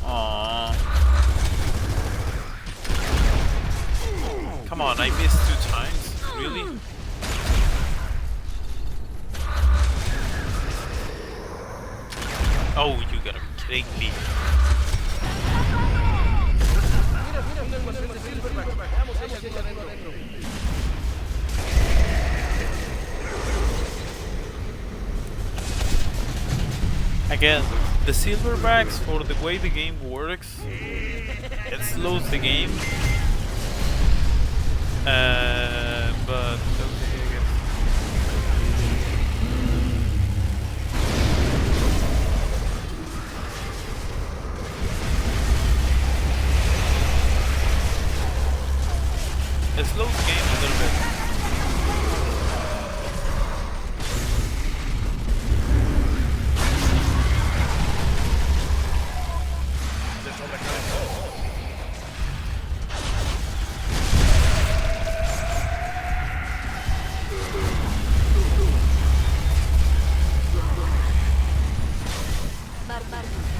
Aww. Come on, I missed 2 times. Really? Oh, you gotta be kidding me. Again, the silverbacks, for the way the game works, it slows the game. But okay, I guess. It slows the game a little bit.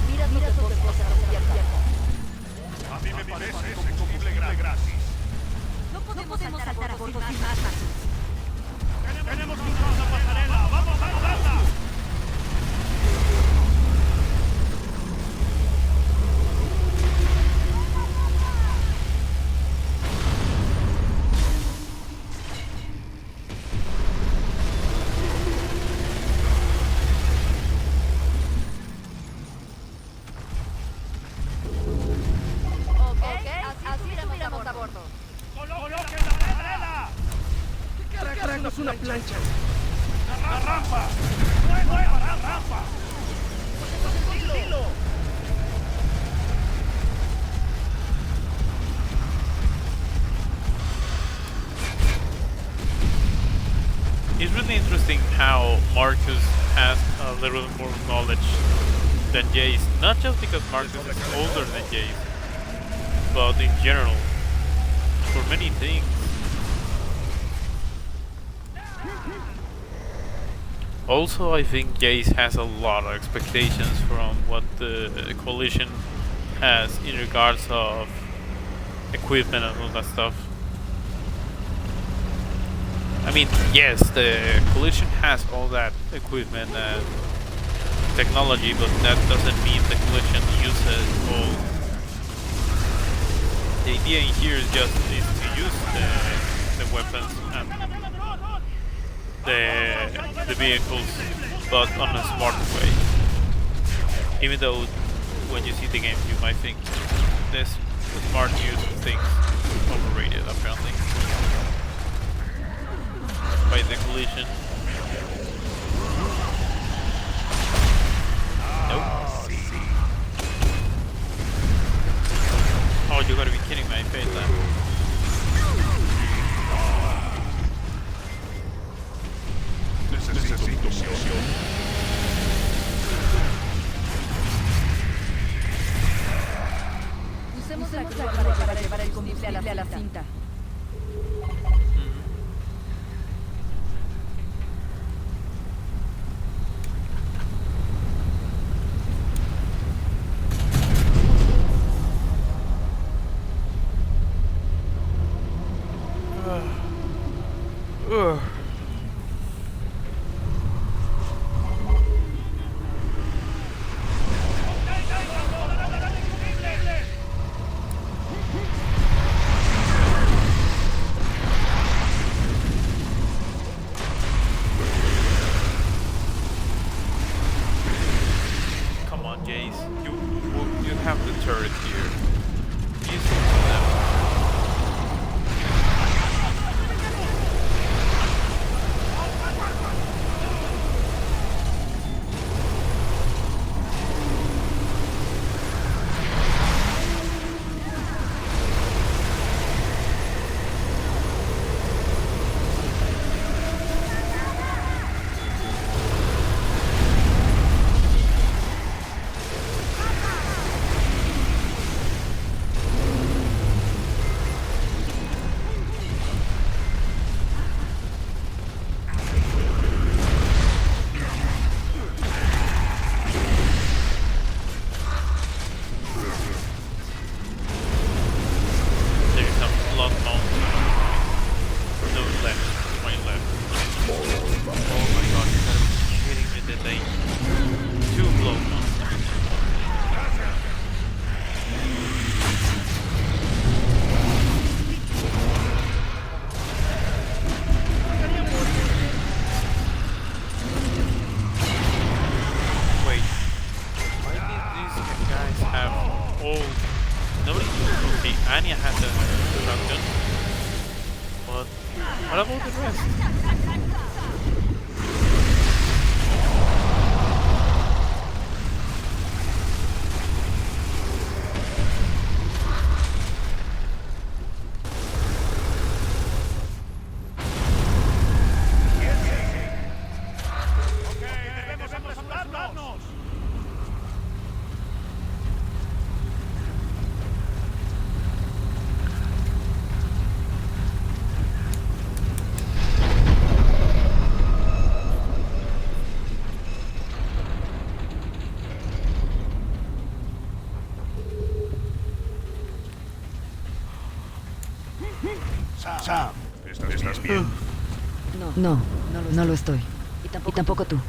Mira lo que cosa A mí me parece ese combustible gratis. No podemos saltar a bordo sin más. Tenemos que usar la pasarela. ¡Vamos a moverla! Es una plancha. ¡La rampa! ¡Nueva la rampa! It's really interesting how Marcus has a little bit more knowledge than Jace. Not just because Marcus is older than Jace, but in general, for many things. Also, I think Jace has a lot of expectations from what the coalition has in regards of equipment and all that stuff. I mean, yes, the coalition has all that equipment and technology, but that doesn't mean the coalition uses all. The idea in here is just to use the weapons and the vehicles, but on a smart way. Even though when you see the game, you might think this smart use of things is overrated, apparently, by the coalition. Nope. Oh, you gotta be kidding me! I failed that. Usemos la grúa para llevar el combustible a la cinta. Sam, ¿estás bien? No lo estoy. Y tampoco tú.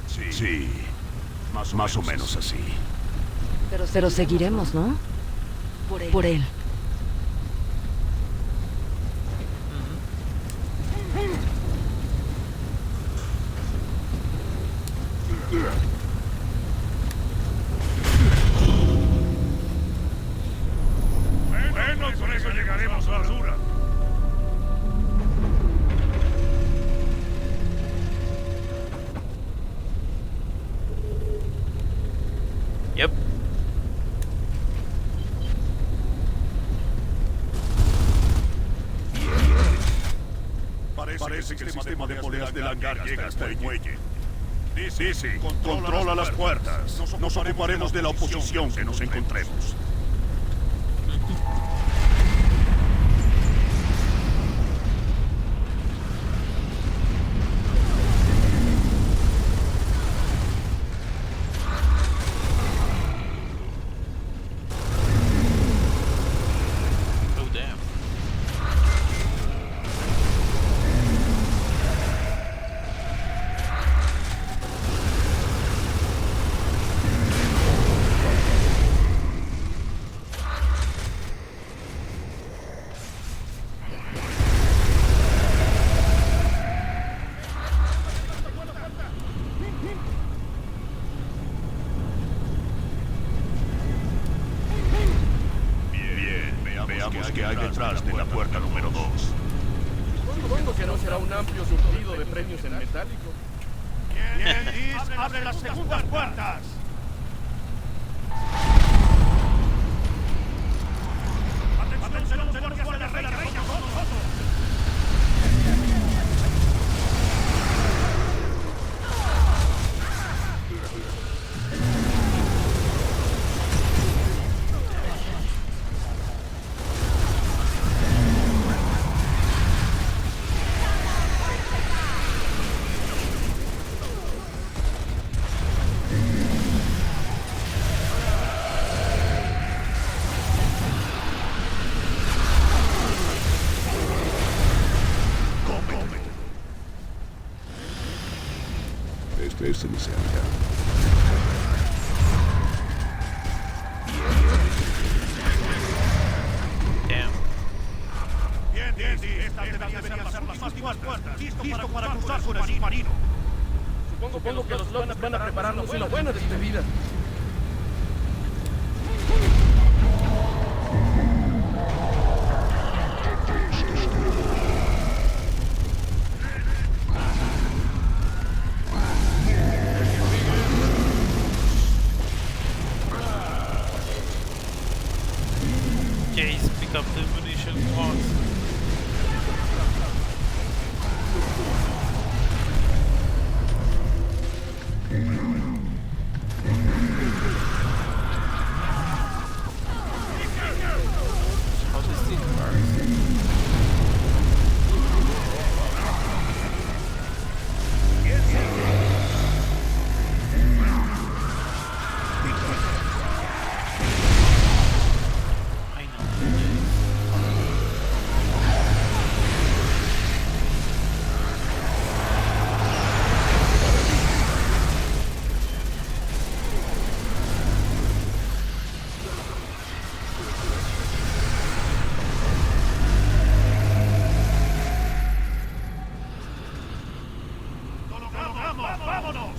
Sí, más o menos así. Pero seguiremos, ¿no? Por él. Bueno, con eso llegaremos a Azura. Yep. Parece que el sistema de poleas del hangar llega hasta el muelle. Dizzy, controla las puertas. Nos ocuparemos de la oposición que nos encontremos. Veamos qué hay detrás de la puerta número 2. Supongo que no será un amplio surtido de premios en metálico. Bien, Liz, abre las segundas puertas. Atención, los guardias de la reina con nosotros. Este no se hará. Bien, estas deberían ser las últimas puertas. Listo para cruzar con el submarino. Supongo que los locos van a prepararnos una buena despedida. Case, pick up the munition box. How does this work? I know. ¡Vámonos!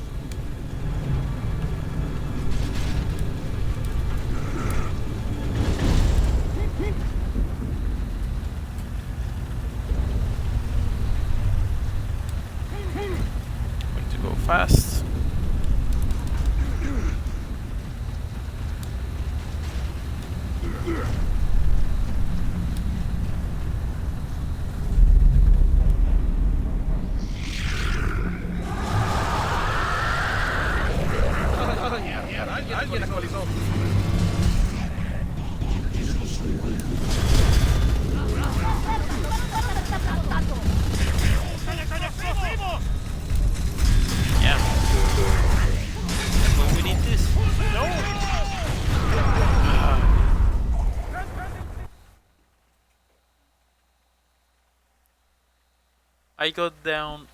Going to go fast. Alguien actualizó. Yeah. But we need this. I got down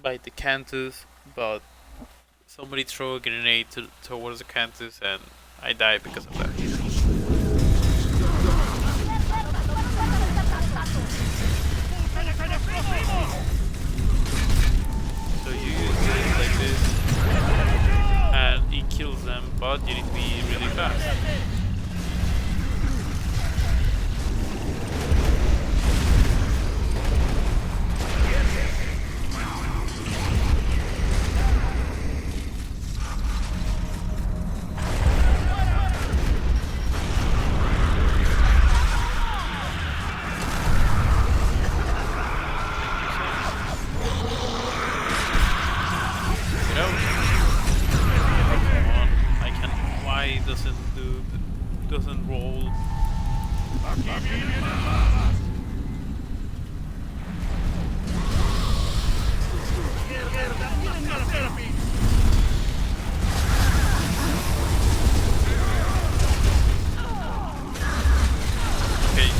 by the Cantus, but somebody threw a grenade towards the Cantus and I died because of that. So you use this like this and it kills them, but you need to be really fast. Okay.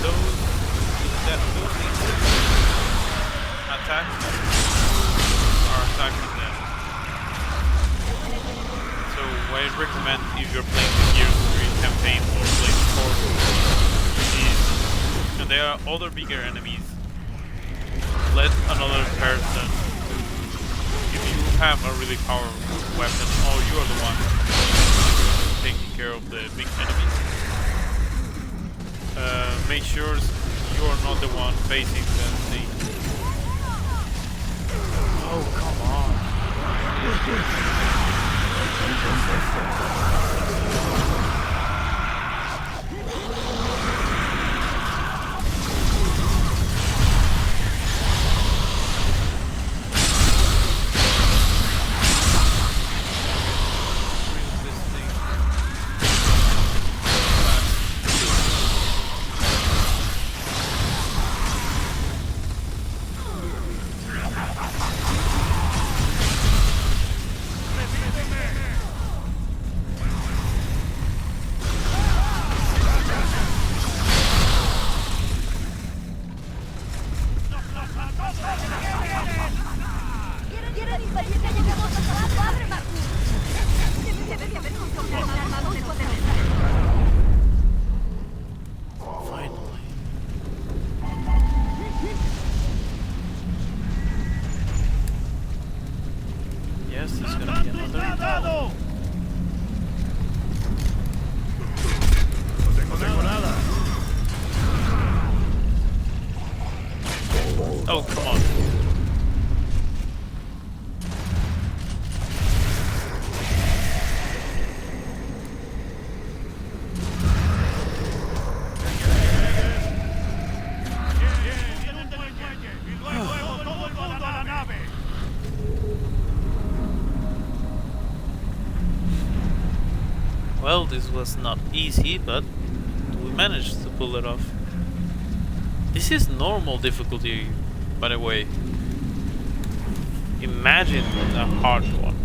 Those attacks are attacking them. So what I recommend if you're playing the Gears 3 campaign or playing 4 is, and there are other bigger enemies, let another person, if you have a really powerful weapon or you are the one taking care of the big enemies, make sure you are not the one facing the thing. Oh, come on. Yes, there's gonna be another. No tengo nada. Oh, come on. Well, this was not easy, but we managed to pull it off. This is normal difficulty, by the way. Imagine a hard one.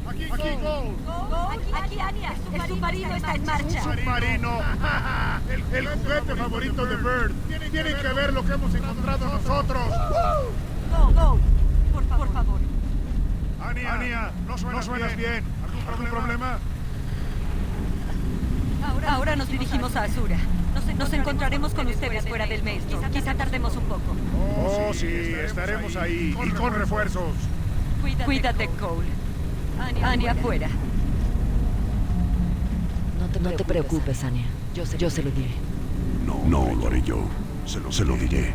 Aquí, Gold. Aquí, Anya. El submarino está en marcha. Submarino. El juguete favorito de Bird. Tienen que ver lo que hemos encontrado nosotros. Go. Por favor. Anya, no suenas bien. ¿Algún problema? Ahora nos dirigimos a Azura. Nos encontraremos con ustedes fuera del maelstrom. Quizá tardemos un poco. Oh, sí, estaremos ahí. Y con refuerzos. Cuídate, Cole. Anya, afuera. No te preocupes, Anya. Yo se lo diré. No lo haré yo. Se lo diré.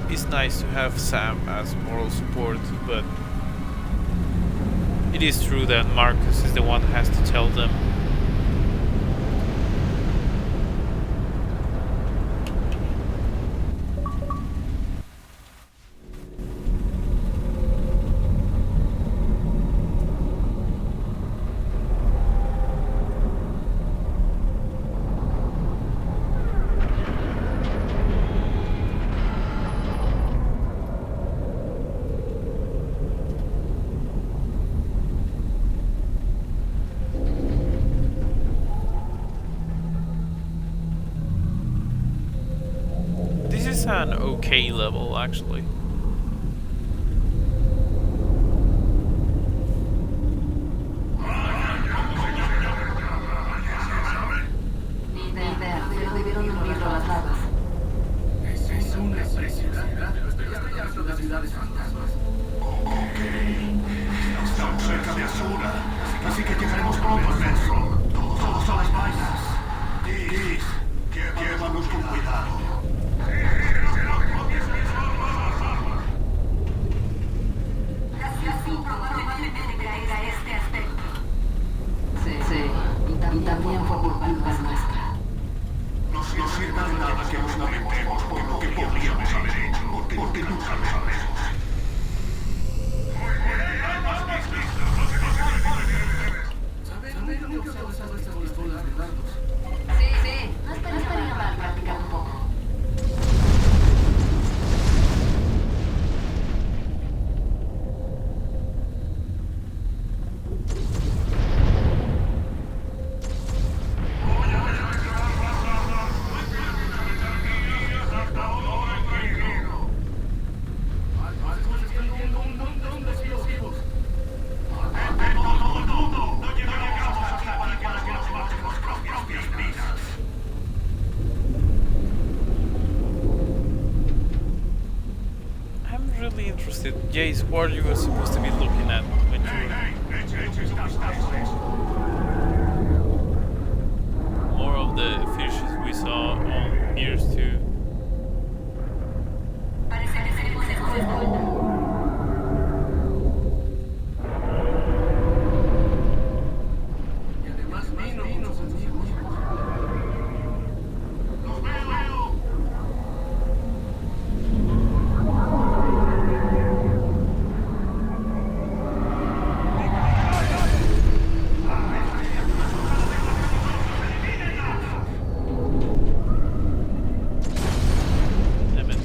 It's nice to have Sam as moral support, but it is true that Marcus is the one who has to tell them. An okay level, actually. Es una preciosidad. Estoy harto de ciudades fantasmas. Ok. Estamos cerca de Azura, así que llegaremos pronto al metro. Todo son las vainas. podríamos haber hecho, porque nunca lo sabremos. ¿Sabes dónde usado estas pistolas de dardos? Sí, no estaría mal practicar un poco. I'm really interested. Jace, what you were supposed to be looking at when you were... More of the fishes we saw on Gears 2. Y además vinos antiguos. ¡Los veo! Damn it.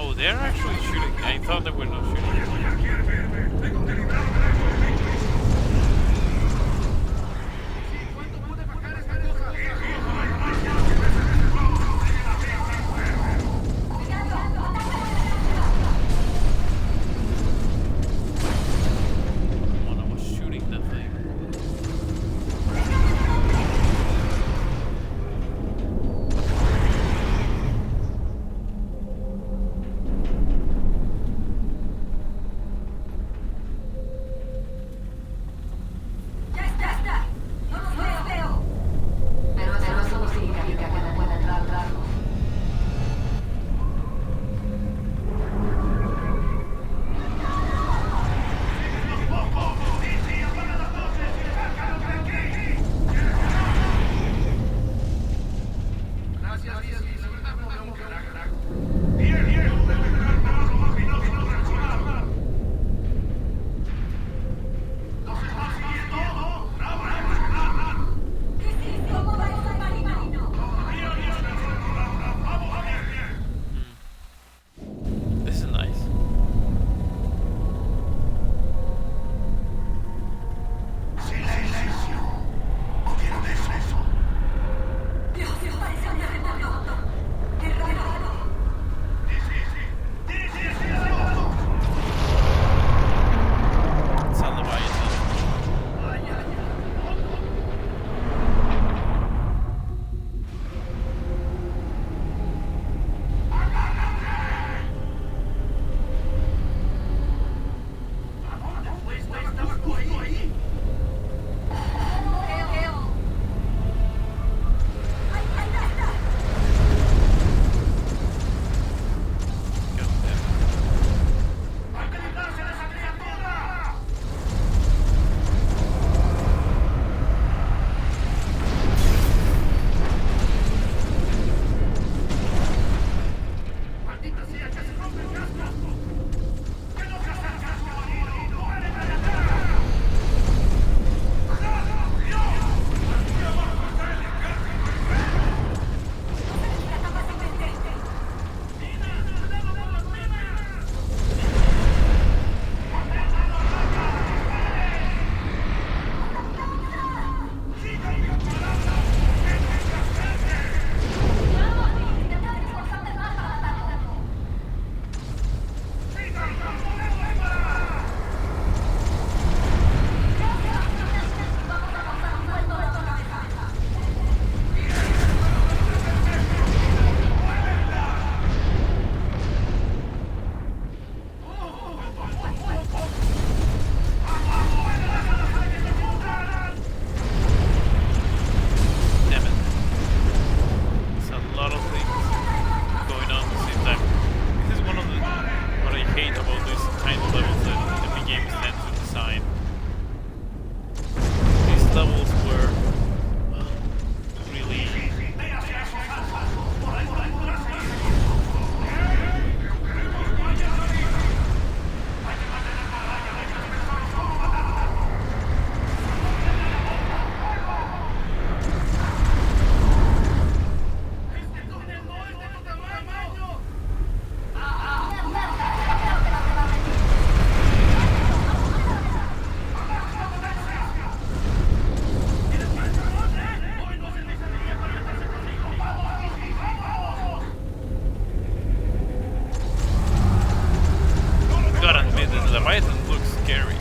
Oh, they're actually shooting. I thought they were not shooting. Come on, I was shooting that thing. scary.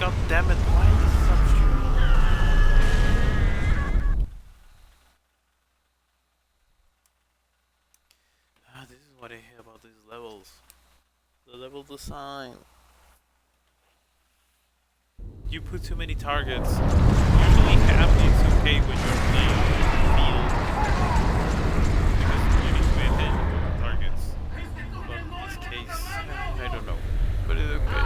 God damn it, why is this up? This is what I hate about these levels. The level design. You put too many targets. Usually happy it's okay when you're playing in the field. Because you need to pay attention to the targets. But in this case, I don't know. But it's okay.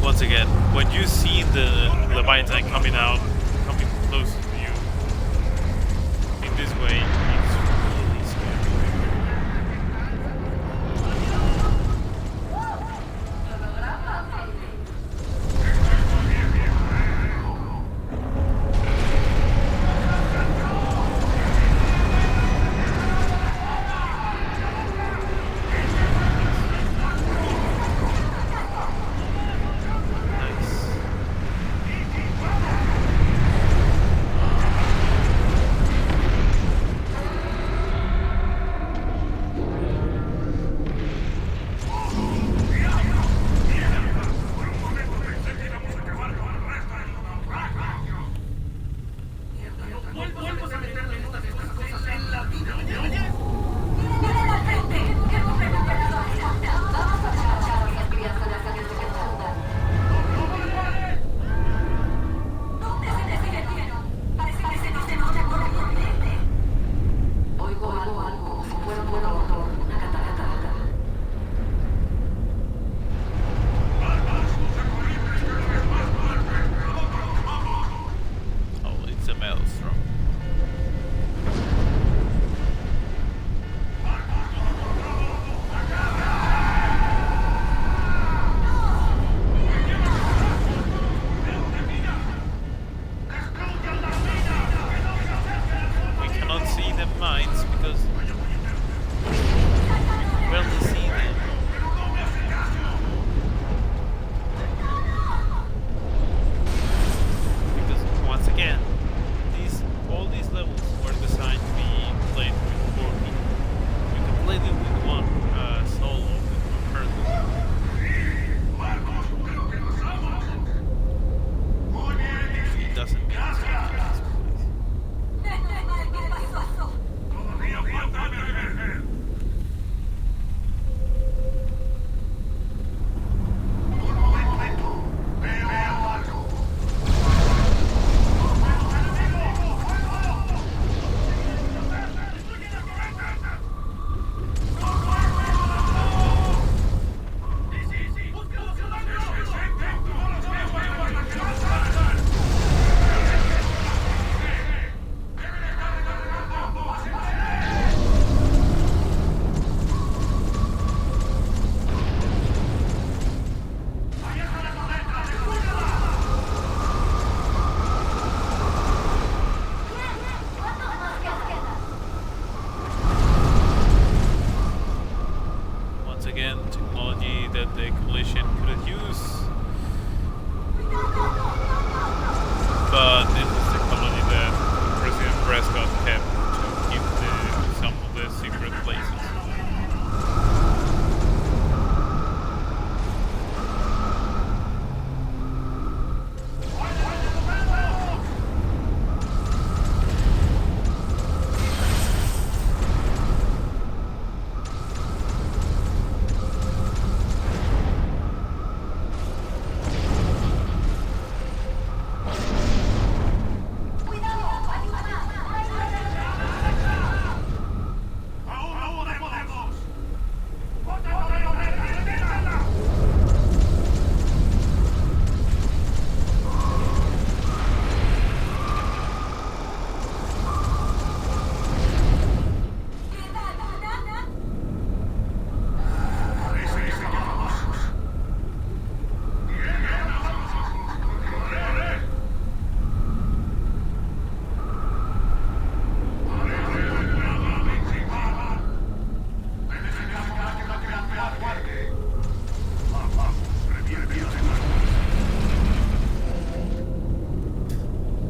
Once again, when you see the Leviathan coming close to you in this way, it's really scary.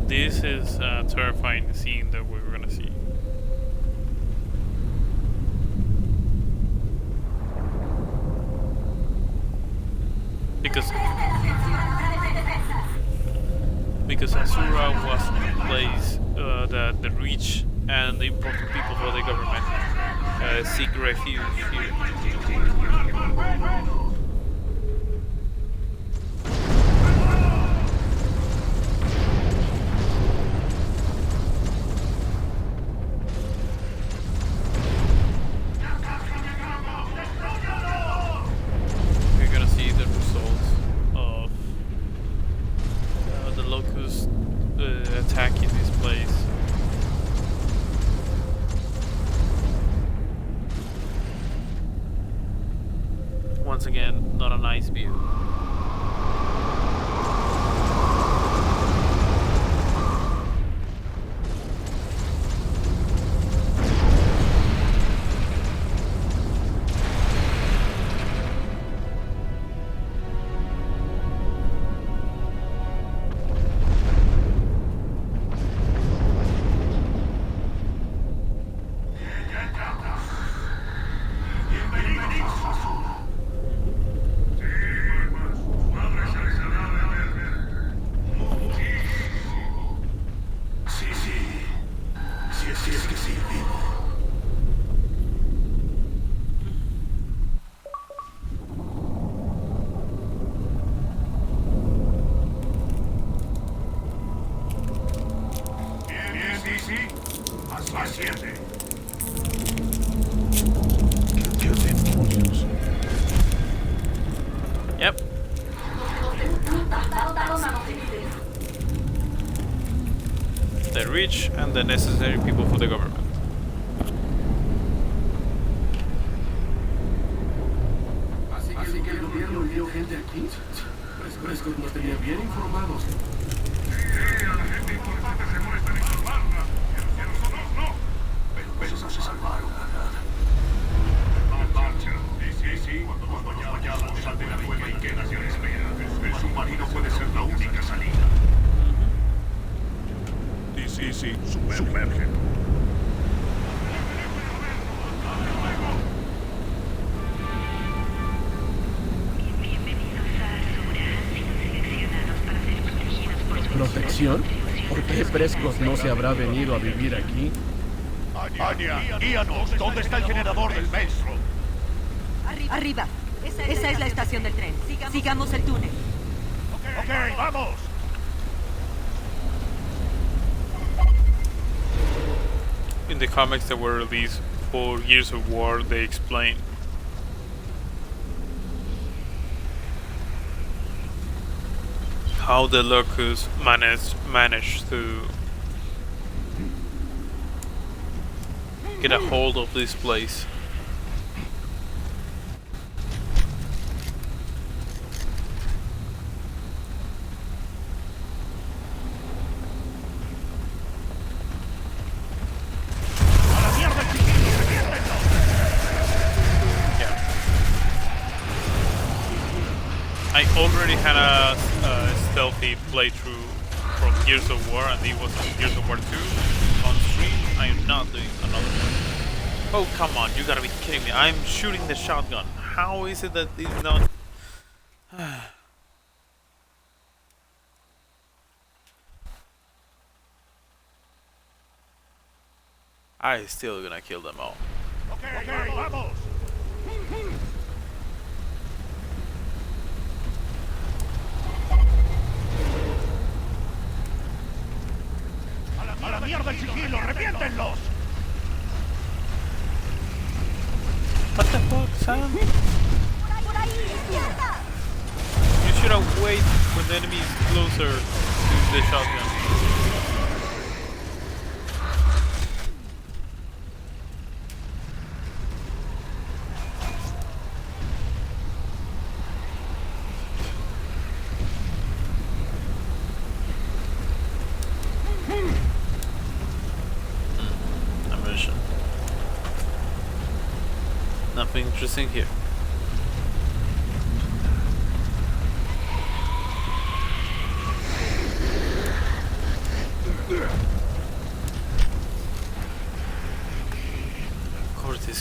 This is a terrifying scene that we're gonna see. Because Asura was the place that the rich and the important people for the government seek refuge here. We're gonna see the results of the locust attacking this place. Once again, not a nice view. Asciende. ¿Qué demonios? Yep. The rich and the necessary people for the government. Así que el gobierno envió gente aquí. Prescott nos tenía bien informados. Sí, a la gente importante se molesta en informarla. Y a nosotros no. Pero no se salvaron, ¿verdad? Marcha. Sí. Cuando nos vayamos, sal de la cueva y quédate a la espera. El submarino puede ser la única salida. Sí, sumergen. ¿Protección? ¿Por qué Prescott no se habrá venido a vivir aquí? Anya, guíanos. ¿Dónde está el generador del maestro? Arriba. Esa es la estación del tren. Sigamos el túnel. Ok, vamos. In the comics that were released for Years of War, they explain how the Locust managed to get a hold of this place. I already had a stealthy playthrough from Gears of War, and it was on Gears of War 2 on stream. I am not doing another one. Oh, come on, you gotta be kidding me. I'm shooting the shotgun. How is it that it's not... I still gonna kill them all. Okay, vamos. ¡A la mierda el sigilo! ¡Reviéntenlos! What the fuck, Sam? You should have waited when the enemy is closer to the shotgun. Ammunition. Nothing interesting here.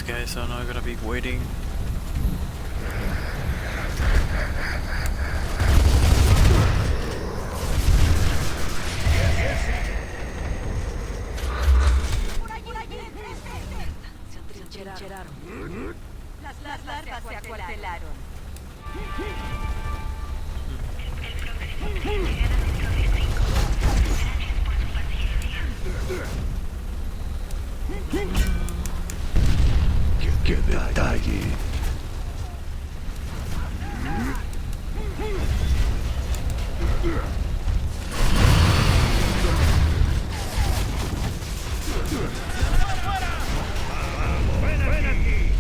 these guys are not gonna be waiting. Las larvas se acuartelaron. ¡Qué detalle! ¡Ven aquí!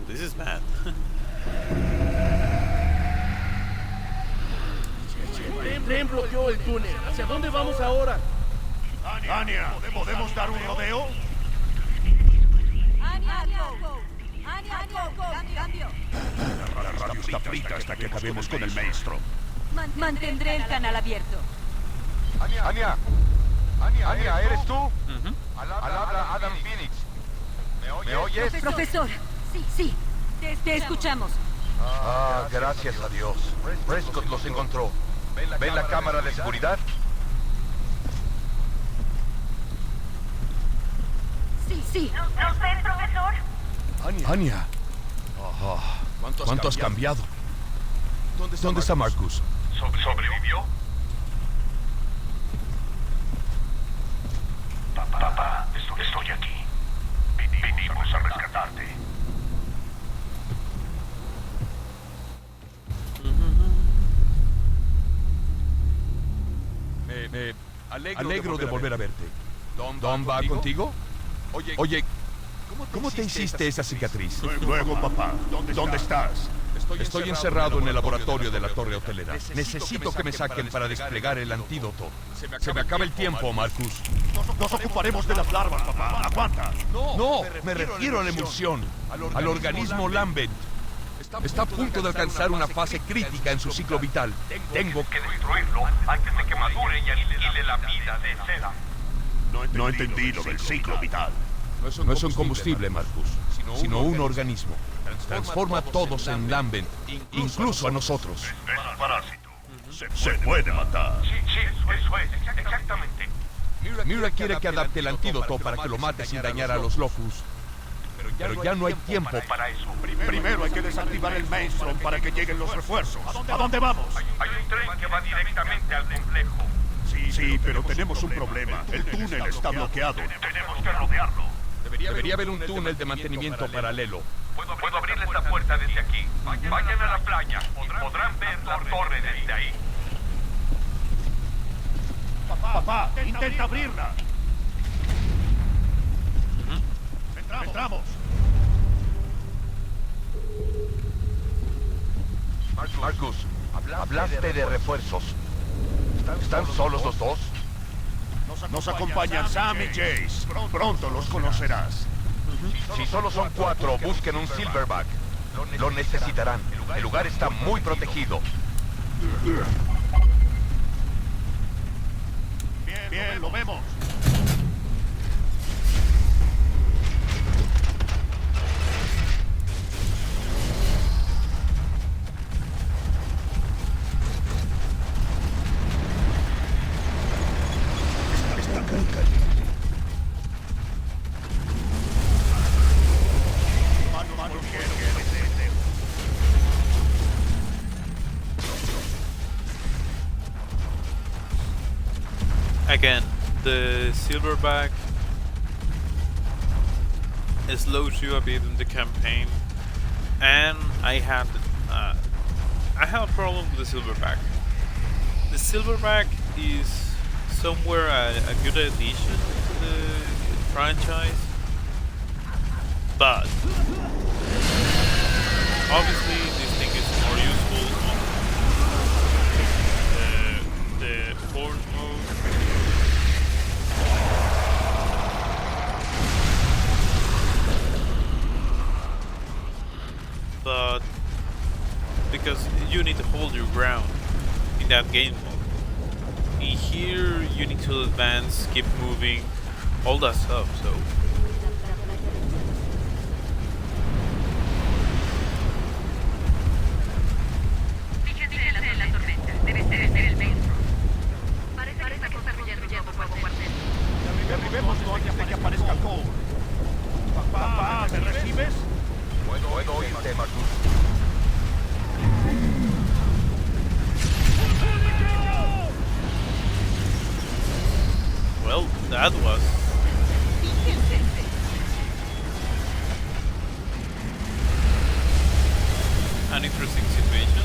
This is bad. Tren bloqueó el túnel. ¿Hacia dónde vamos ahora? Anya, ¿podemos dar un rodeo? Cambio. La radio está frita hasta que acabemos con el maestro. Mantendré el canal abierto. Anya, ¿eres tú? Al habla Adam Phoenix. ¿Me oyes? Profesor, sí, te escuchamos. Ah, gracias a Dios. Prescott los encontró. ¿Ven la cámara de seguridad? Sí. ¿Nos ven, profesor? Anya. ¿Cuánto has cambiado? ¿Dónde está Marcus? ¿Sobrevivió? Papá, estoy aquí. Vinimos a rescatarte. Me alegro de volver a verte. ¿Dom va contigo? Oye, ¿cómo te hiciste esa cicatriz? Luego, papá, ¿dónde estás? Estoy encerrado en el laboratorio de la torre hotelera. Necesito que me saquen para desplegar el antídoto. Se me acaba el tiempo, Marcus. Nos ocuparemos de las larvas, papá. ¡Aguanta! No, me refiero a la emulsión, al organismo Lambent. Está a punto de alcanzar una fase crítica en su ciclo vital. Tengo que Destruirlo antes de que madure y aniquile la vida de Seda. No entendí lo del ciclo vital. No es un combustible, Marcus, sino un organismo. Transforma a todos en Lambent, incluso a nosotros. Es un parásito. Se puede matar. Sí, eso es, exactamente. Mira quiere que adapte el antídoto para que lo mate sin dañar a los Locus. Pero ya no hay tiempo Para eso. Primero hay que desactivar el Maelstrom para que lleguen los refuerzos. ¿A dónde vamos? Hay un tren que va directamente al complejo. Sí, pero tenemos un problema. El túnel está bloqueado. Tenemos que rodearlo. Debería haber un túnel de mantenimiento paralelo. Puedo abrirles la puerta desde aquí. Vayan a la playa. Podrán ver la torre desde ahí. Papá, intenta abrirla. Entramos. Marcus, Hablaste de refuerzos. ¿Están solos los dos? Nos acompañan Sam y Jace. Pronto los conocerás. Si solo son 4, busquen un silverback. Lo necesitarán. El lugar está muy protegido. Bien, lo vemos. Again, the silverback slows you a bit in the campaign, and I had a problem with the silverback. The silverback is somewhere a good addition to the franchise, but obviously this thing is more useful on the force mode. But because you need to hold your ground in that game mode. In here you need to advance, keep moving, all that stuff, so Fíjate en la tormenta. Debe ser el maestro. Parece que está construyendo un nuevo cuartel. Derribémoslo antes de que aparezca el Cole. Papá, ¿me recibes? Puedo oírte, Marcus. well, that was an interesting situation.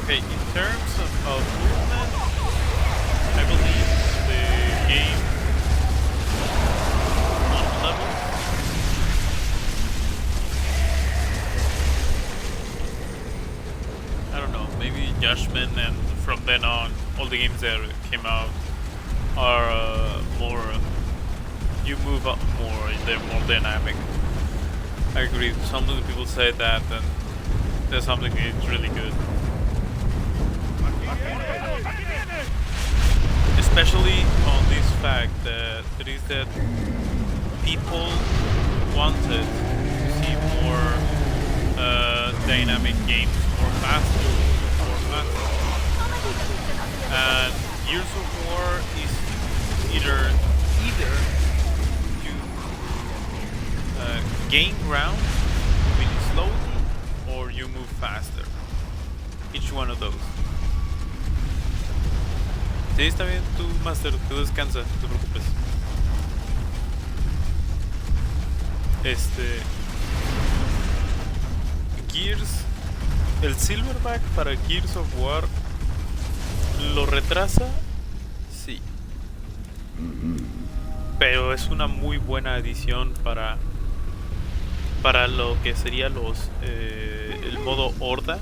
Okay, in terms of movement, I believe the game on levels I don't know, maybe Judgment, and from then on all the games that came out are more you move up more, they're more dynamic. I agree, some of the people say that, and there's something that's really good. Especially on this fact that people wanted to see more dynamic games, more faster. And Gears of War is either you gain ground moving slowly, or you move faster. Each one of those. Sí, está bien, tú, Master, tú descansa, no te preocupes. Gears, el Silverback para Gears of War lo retrasa, sí. Pero es una muy buena adición para lo que sería el modo horda.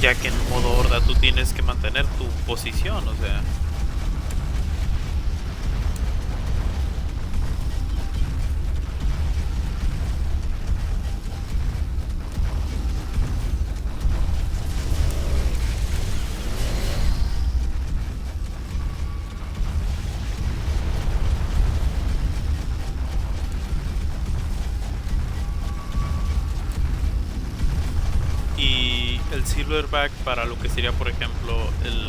Ya que en modo horda tú tienes que mantener tu posición, o sea. Silverback para lo que sería, por ejemplo,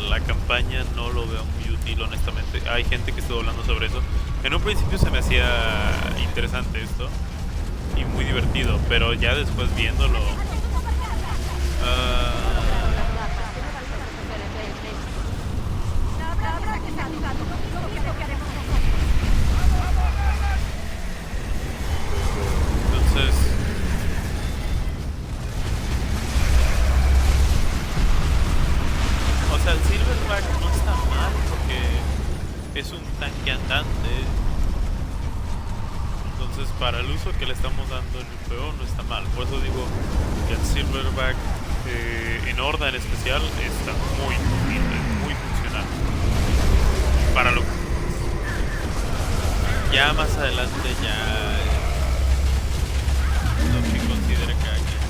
la campaña no lo veo muy útil, honestamente. Hay gente que estuvo hablando sobre eso. En un principio se me hacía interesante esto y muy divertido, pero ya después viéndolo... entonces... O sea, el Silverback no está mal porque es un tanque andante. Entonces, para el uso que le estamos dando en el juego no está mal. Por eso digo que el Silverback en Horda en especial está muy funcional. Para lo ya más adelante ya lo que considere cada quien.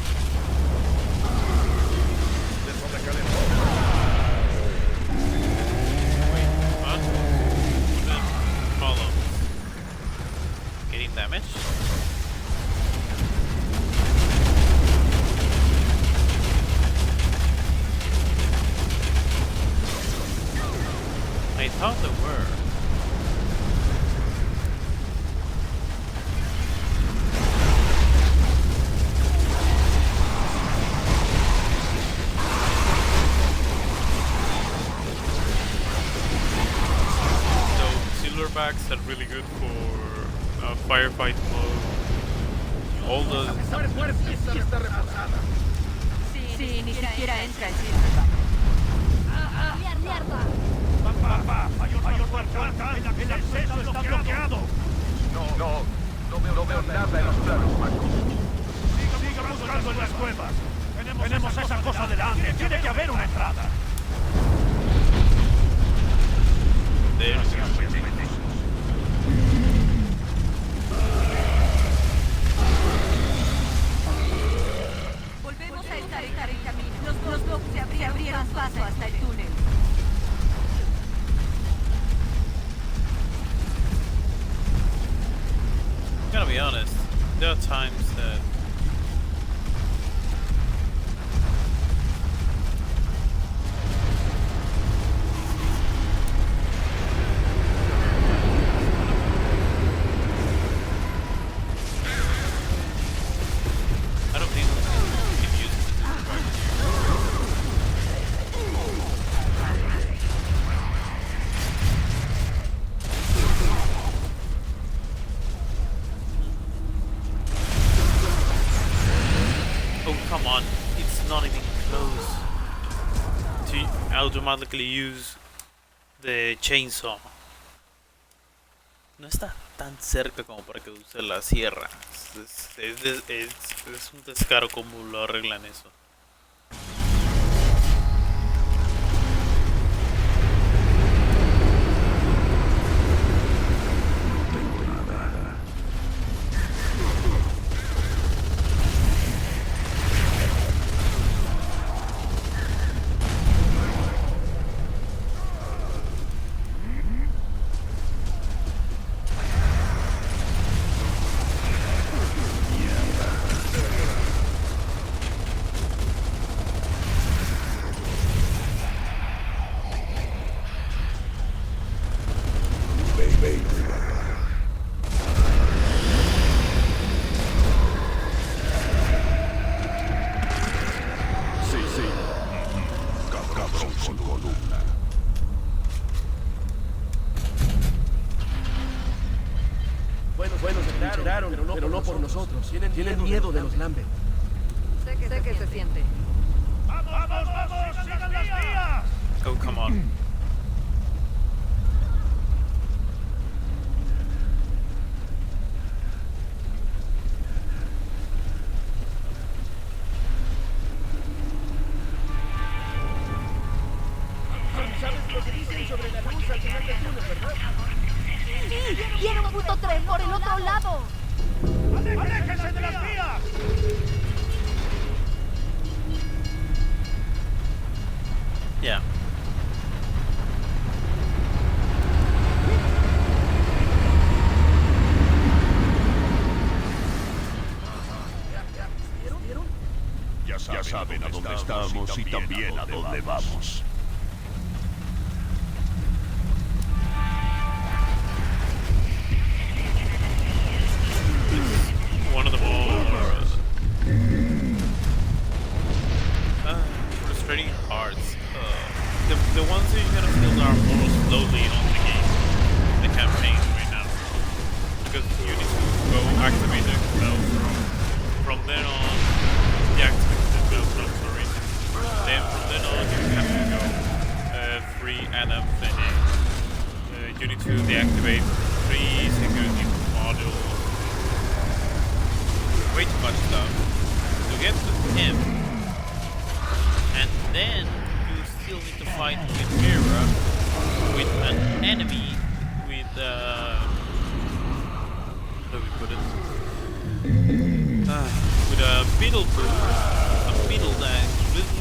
Getting damage. I thought there were. So silverbacks are really good for firefight mode. All the Sí, ni siquiera entra el Silverback. ¡Mierda! ¡Papá! ¡Hay otra puerta! ¡El acceso está bloqueado! No veo nada en los planos, Marcos. Siga buscando en las cuevas. Tenemos esa cosa delante. Tiene que haber una entrada. Volvemos a estar en camino. Los blocks se abrieron paso hasta el túnel. I'm gonna be honest, there are times that I don't think we can use this oh, come on. It's not even close to automatically use the chainsaw. No está tan cerca como para que use la sierra. Es un descaro como lo arreglan eso. Bueno, se trincheraron, pero no por nosotros. Tienen miedo de los Lambert. Sé que se siente. ¡Vamos! ¡Sigan las vías! Oh, come on. ¿Sabes lo que dicen sobre la luz al final del túnel, verdad? ¡Sí! ¡Viene un puto tren por el otro lado! ¡Aléjense de las vías! Yeah. Ya saben a dónde estamos y también a dónde vamos. One of the more frustrating parts. The ones that you're gonna feel are more slowly on the campaign right now, because you need to go activate the spell from then on. Deactivate the spell from sorry. Then from then on you have to go free Adam thingy. You need to deactivate 3 security modules. Way too much stuff to get to him, and then you still need to fight with Mira, with an enemy, with how do we put it? With a beetle that is really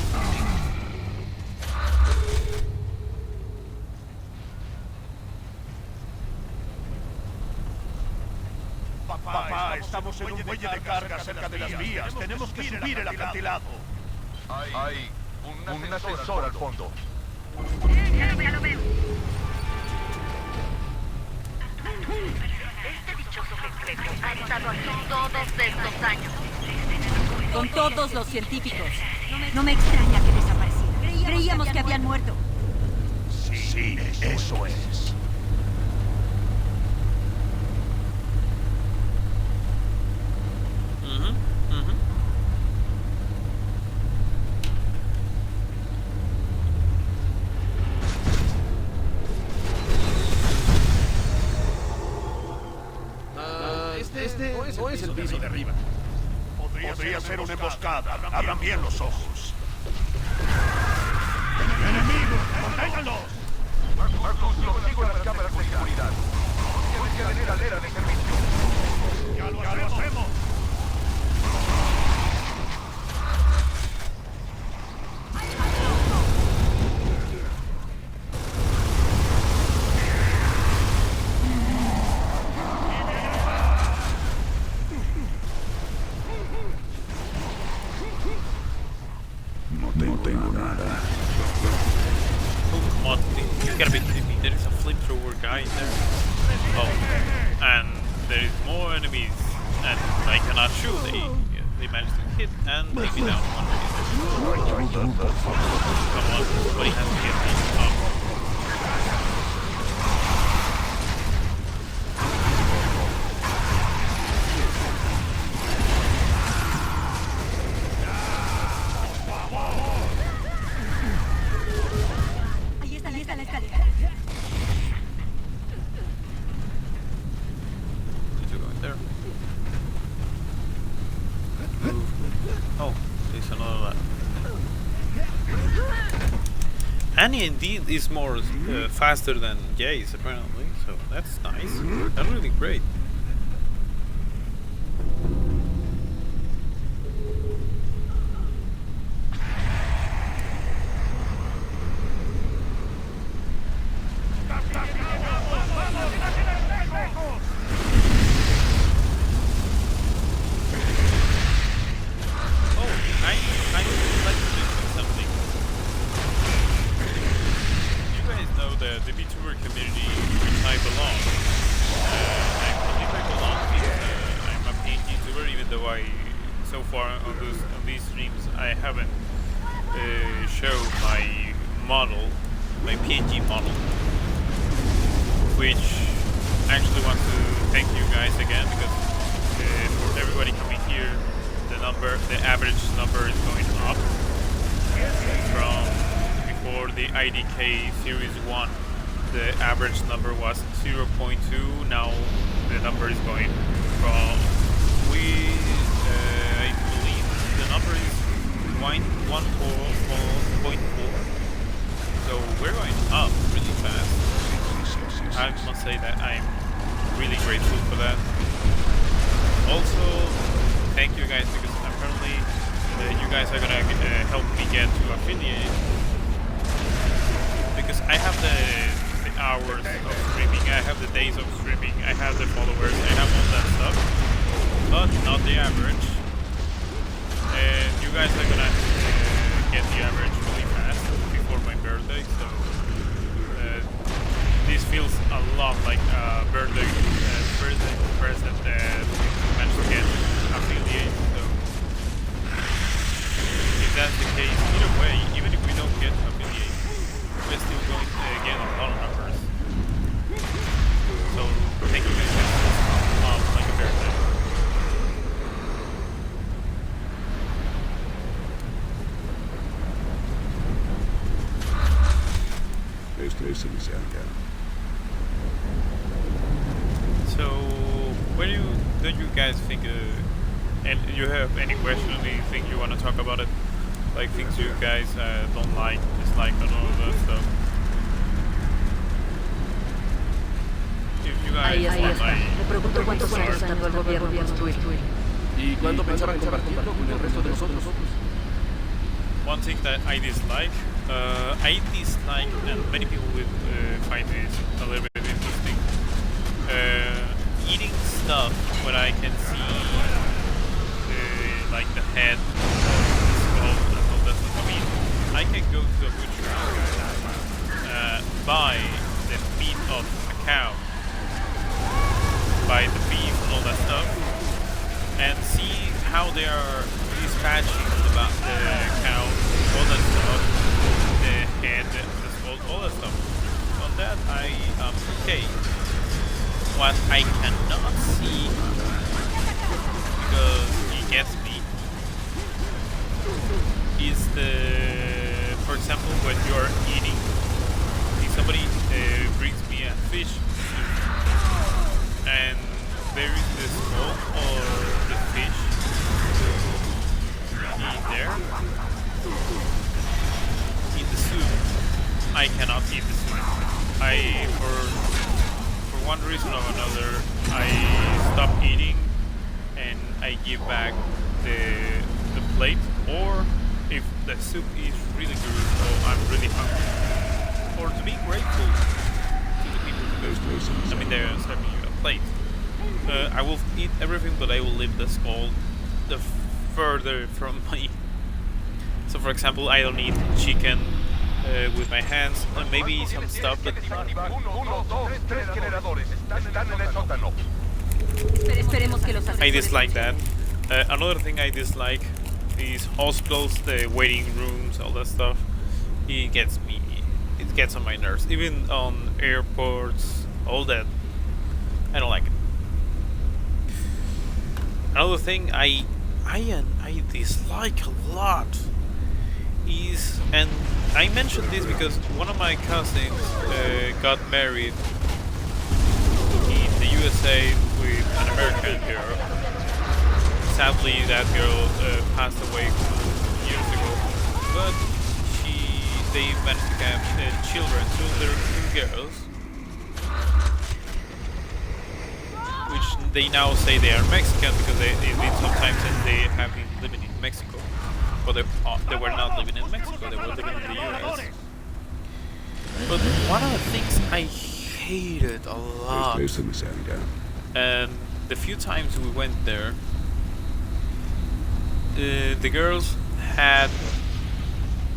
Papá, estamos en un muelle de carga cerca de las vías. Tenemos que subir el acantilado. Hay un ascensor al fondo. Ya lo veo. Este dichoso secreto ha estado aquí todos estos años. Con todos los científicos. No me extraña que desaparecieran. Creíamos que habían muerto. Sí, eso es. No es el piso de arriba. Podría ser una emboscada. Abran bien los ojos. ¡Enemigos! ¡Conténganlos! Marcus, lo sigo en las cámaras de seguridad. Tienes que tener alera de servicio. ¡Ya lo hacemos! No tengo nada. Oh, come on. You gotta be kidding me. There is a flamethrower guy in there. Oh, and there is more enemies. And I cannot shoot. They managed to hit and take me down one. Come on, somebody has to get me up. Ahí está la escalera. Need to go in there. Oh, there's another one. Annie indeed is more faster than Jace apparently, so that's nice. That's really great. The VTuber community which I belong. I believe I belong because I'm a PNG tuber, even though so far on these streams I haven't shown my model, my PNG model, which I actually want to thank you guys again, because for everybody coming here, the average number is going up from before the IDK Series 1. The average number was 0.2. Now the number is going from, I believe the number is 1.4. So we're going up really fast. I must say that I'm really grateful for that. Also, thank you guys, because apparently you guys are gonna help me get to affiliate, because I have the hours of streaming, I have the days of streaming, I have the followers, I have all that stuff, but not the average. And you guys are gonna get the average really fast before my birthday, so this feels a lot like a birthday present that you managed to get affiliate. So if that's the case, either way, even if we don't get affiliate, we're still going to get a lot of numbers. So thank you guys like a birthday. So, what do you guys think? And you have any question, anything you want to talk about it? Like things you guys don't like, dislike, and all of that stuff. If you guys Ahí want está. Me pregunto cuántos años tardó el gobierno en construirlo. ¿Y cuándo pensaban compartirlo con el resto de nosotros? One thing that I dislike, and many people will find this a little bit interesting, eating stuff when I can see like the head, the skull, and all that stuff. I mean, I can go to a butcher, buy the meat of a cow, buy the beef, all that stuff, and see how they are dispatching the cow, all that stuff, the head, the skull, all that stuff. On that I am okay. What I cannot see, because it gets me, is for example, when you are eating, if somebody brings me a fish soup, and there is the skull or the fish in there, in the soup, I cannot eat the soup. For one reason or another, I stop eating and I give back the plate, or if the soup is really good or I'm really hungry, or to be grateful to the people who they're serving you a plate. I will eat everything, but I will leave the skull the further from me. So for example, I don't eat chicken with my hands, and maybe some stuff that I dislike that. Another thing I dislike is hospitals, the waiting rooms, all that stuff. It gets me. It gets on my nerves. Even on airports, all that. I don't like it. Another thing I dislike a lot is, and I mentioned this because one of my cousins got married in the USA with an American girl. Sadly, that girl passed away years ago, but they managed to have children, two girls, which they now say they are Mexican because they've been sometimes and they have been living in Mexico, but they were not living in Mexico, they were living in the US. But one of the things I hated a lot, and the few times we went there, the girls had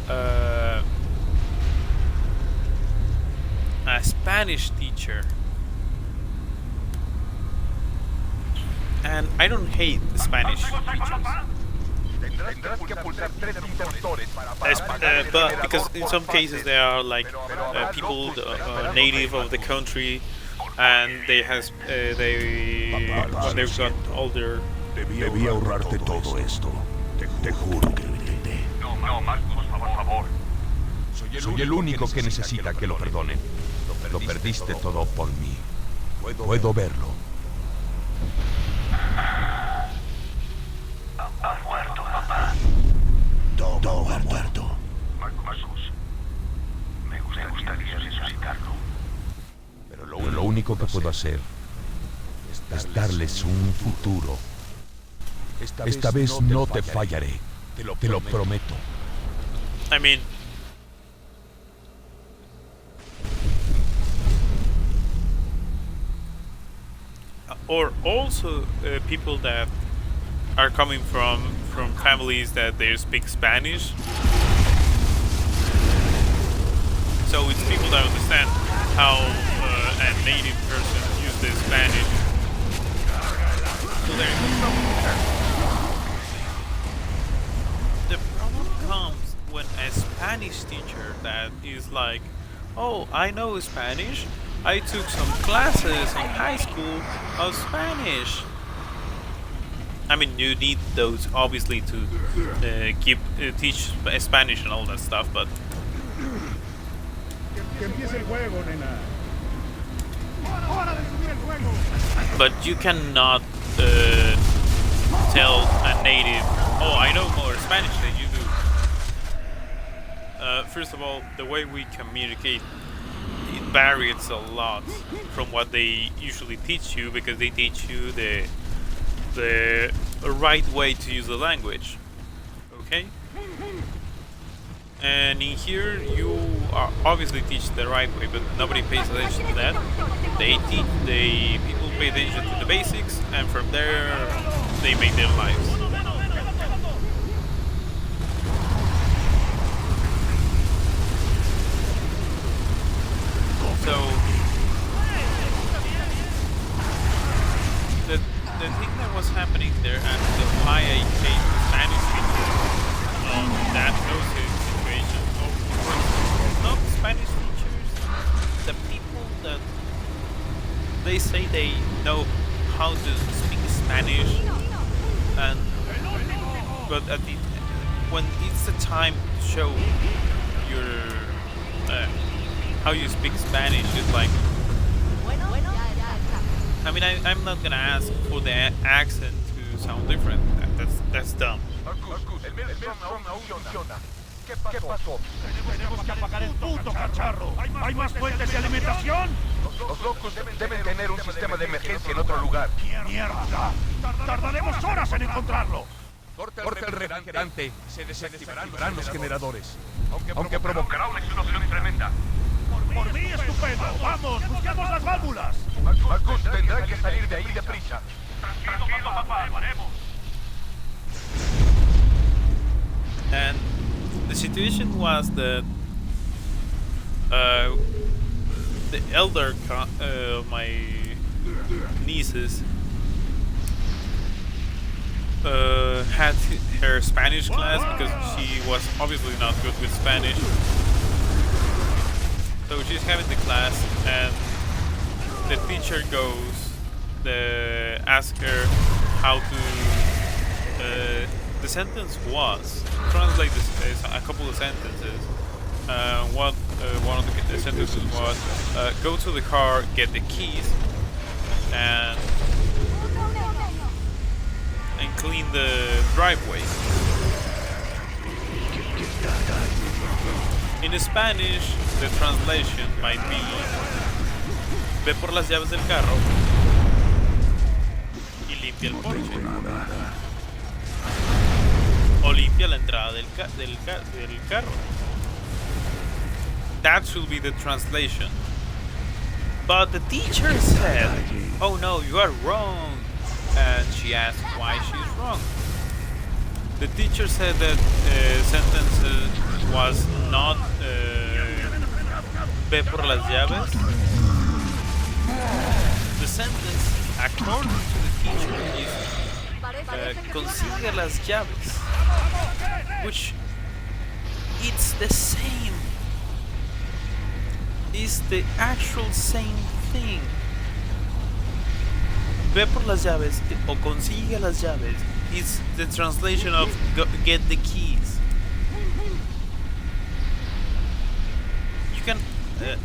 a Spanish teacher, and I don't hate the Spanish teachers, but because in some cases they are like people native of the country, and when they've got older. Debí ahorrarte todo esto. Te juro que lo intenté. No, Marcos, por favor. Soy el único que necesita que lo perdonen. Lo perdiste todo por mí. Puedo verlo. Ha muerto, papá. Todo ha muerto. Marcos, me gustaría resucitarlo. Pero lo único que puedo hacer es darles un futuro. Esta vez no te fallaré. Te lo prometo. I mean, or also people that are coming from families that they speak Spanish, I understand how a native person uses Spanish. So there. The problem comes when a Spanish teacher that is like, oh, I know Spanish. I took some classes in high school of Spanish. I mean, you need those obviously to teach Spanish and all that stuff, but you cannot tell a native, oh, I know more Spanish than you do. First of all, the way we communicate, it varies a lot from what they usually teach you, because they teach you the right way to use the language. Okay? And in here you are obviously teach the right way, but nobody pays attention to that. People pay attention to the basics, and from there they make their lives. So the thing that was happening there, and why I came to Spanish teacher that knows his situation, not Spanish teachers, the people that they say they know how to speak Spanish, and but when it's the time to show your how you speak Spanish, it's like, I mean, I'm not gonna ask for the accent to sound different. That's dumb. ¿Qué pasó? Tenemos que apagar el puto cacharro. ¿Hay más fuentes de alimentación? Los locos deben tener un sistema de emergencia en otro lugar. ¡Mierda! Tardaremos horas en encontrarlo. Corta el refrigerante. Se desactivarán los generadores. Aunque provocará una explosión tremenda. Por mí, estupendo. ¡Vamos, busquemos las válvulas! Marcus tendrá que salir de ahí deprisa. Tranquilo, papá. And the situation was that the elder my nieces had her Spanish class because she was obviously not good with Spanish. So she's having the class, and the teacher goes, ask her how to. The sentence was, translate this, a couple of sentences. One of the sentences was, go to the car, get the keys, and clean the driveway. In Spanish, the translation might be, ve por las llaves del carro y limpia el porche. O limpia la entrada del carro. That should be the translation. But the teacher said, oh no, you are wrong. And she asked why she's wrong. The teacher said that sentence was not ve por las llaves. The sentence, according to the teacher, is consigue las llaves, which it's the same. It's the actual same thing. Ve por las llaves o consigue las llaves is the translation of get the keys. You can,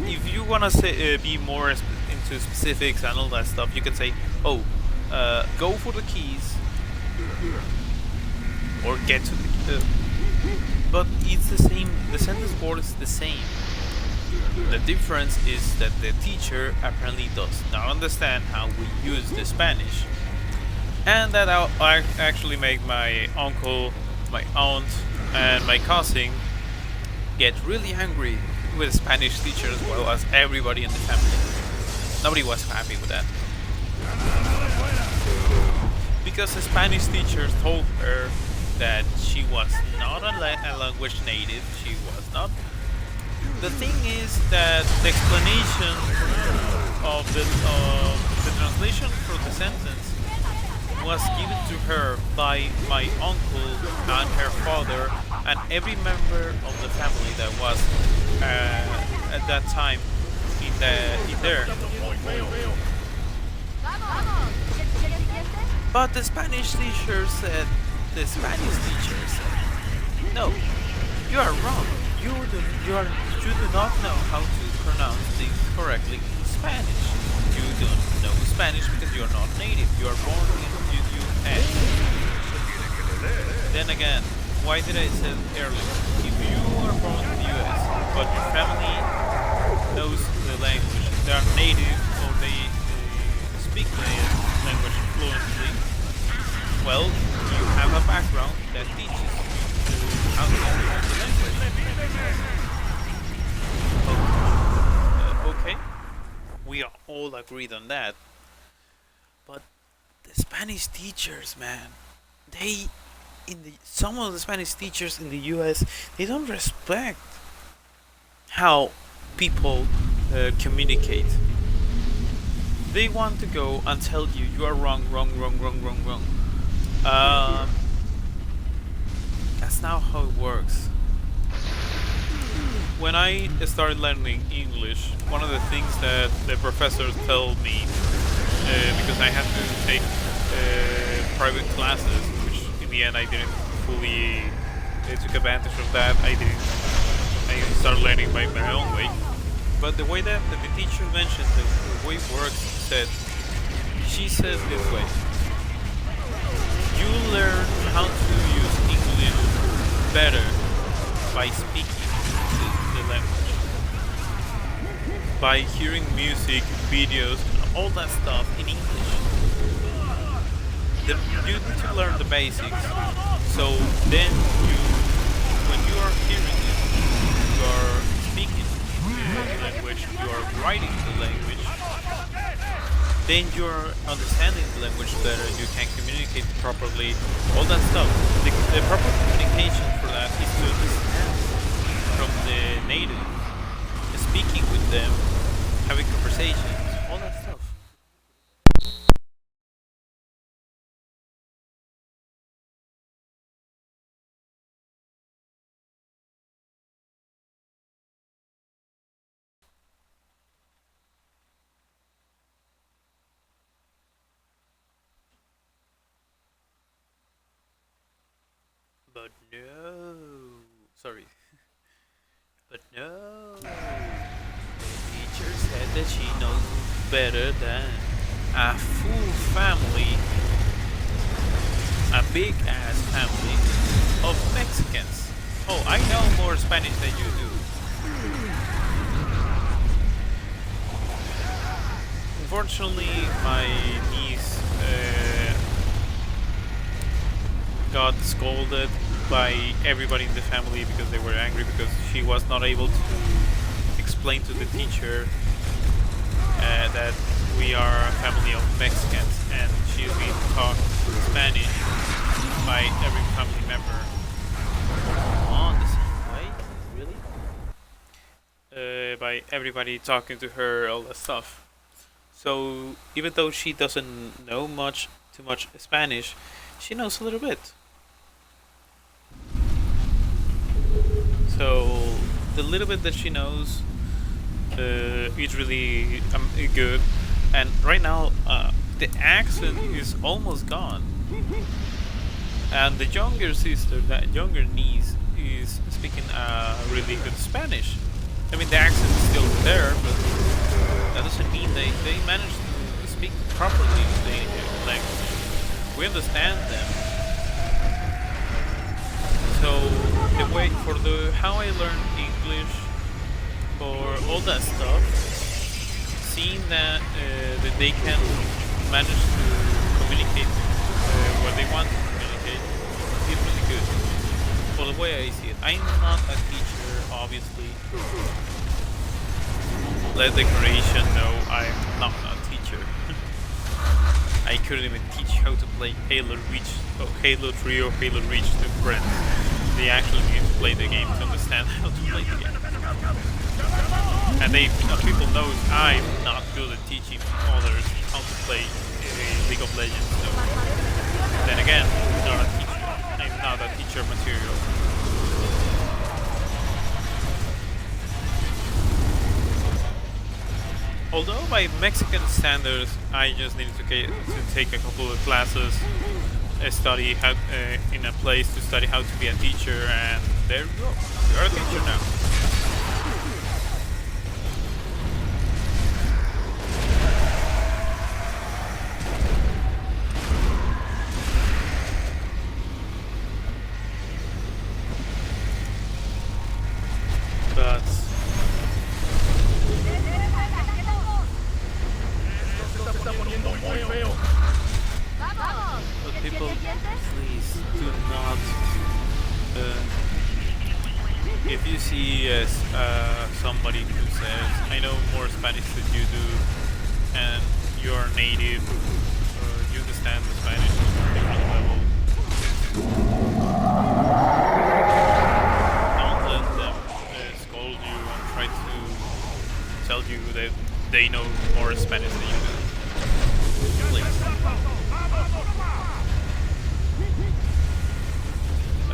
if you wanna say, be more into specifics and all that stuff, you can say, oh, go for the keys or get to the. But it's the same. The sentence board is the same. The difference is that the teacher apparently does not understand how we use the Spanish, and that I actually make my uncle, my aunt, and my cousin get really angry with the Spanish teacher as well as everybody in the family. Nobody was happy with that. Because the Spanish teacher told her that she was not a language native, she was not The thing is that the explanation of the translation for the sentence was given to her by my uncle and her father and every member of the family that was at that time in there. But the Spanish teacher said, no, you are wrong. You do not know how to pronounce things correctly in Spanish. You don't know Spanish because you are not native. You are born in the US. Then again, why did I say earlier? If you are born in the US, but your family knows the language, they are native or they speak the language fluently, well, you have a background that teaches you how to learn the language. Okay, we are all agreed on that. But the Spanish teachers, man, some of the Spanish teachers in the US, they don't respect how people communicate. They want to go and tell you you are wrong. That's not how it works. When I started learning English, one of the things that the professors told me, because I had to take private classes, which in the end I didn't fully took advantage of that. I started learning by my own way. But the way that the teacher mentioned the way it works, she says this way: you learn how to use English better by speaking the language, by hearing music, videos, all that stuff in English. You need to learn the basics, so then when you are hearing it, you are speaking the language, you are writing the language, then you are understanding the language better, you can communicate properly, all that stuff. The proper communication for that is to understand from the native, speaking with them, having conversations, all that stuff. But no, sorry. But no, the teacher said that she knows better than a full family, a big ass family of Mexicans. Oh, I know more Spanish than you do. Unfortunately, my niece got scolded by everybody in the family because they were angry because she was not able to explain to the teacher that we are a family of Mexicans and she's being taught Spanish by every family member. On the same way? Really? By everybody talking to her, all that stuff. So even though she doesn't know too much Spanish, she knows a little bit. So the little bit that she knows is really good, and right now the accent is almost gone. And the younger sister, that younger niece, is speaking really good Spanish. I mean, the accent is still there, but that doesn't mean they manage to speak properly the language. We understand them. So the way for how I learned English or all that stuff, seeing that they can manage to communicate what they want to communicate is really good. For the way I see it, I'm not a teacher, obviously. Let the creation know I'm not a teacher. I couldn't even teach how to play Halo Reach, or Halo 3 or Halo Reach to friends. They actually need to play the game to understand how to play the game. and people know I'm not good at teaching others how to play League of Legends. So then again, I'm not a teacher material. Although by Mexican standards, I just needed to take a couple of classes, study how, in a place to study how to be a teacher, and there you go. You're a teacher now. But people, please do not. If you see somebody who says, "I know more Spanish than you do," and you're native, you understand the Spanish on a different level, don't let them scold you and try to tell you that they know more Spanish than you do. Please.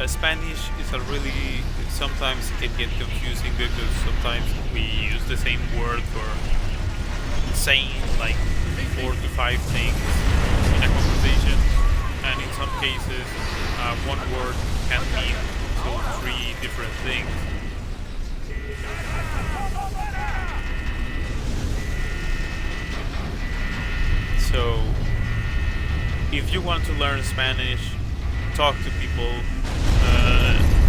Spanish is a really, sometimes it can get confusing because sometimes we use the same word for saying like 4 to 5 things in a conversation, and in some cases one word can mean 2 or 3 different things. So if you want to learn Spanish, talk to people,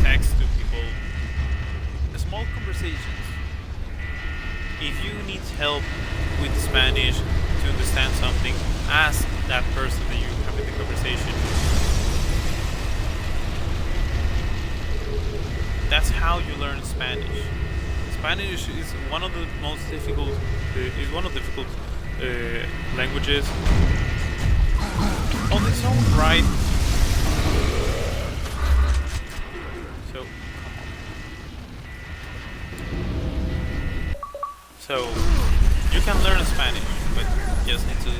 text to people, small conversations. If you need help with Spanish to understand something, ask that person that you're having the conversation. That's how you learn Spanish. Spanish is one of the most difficult, languages on its own right. So you can learn Spanish, but you just need to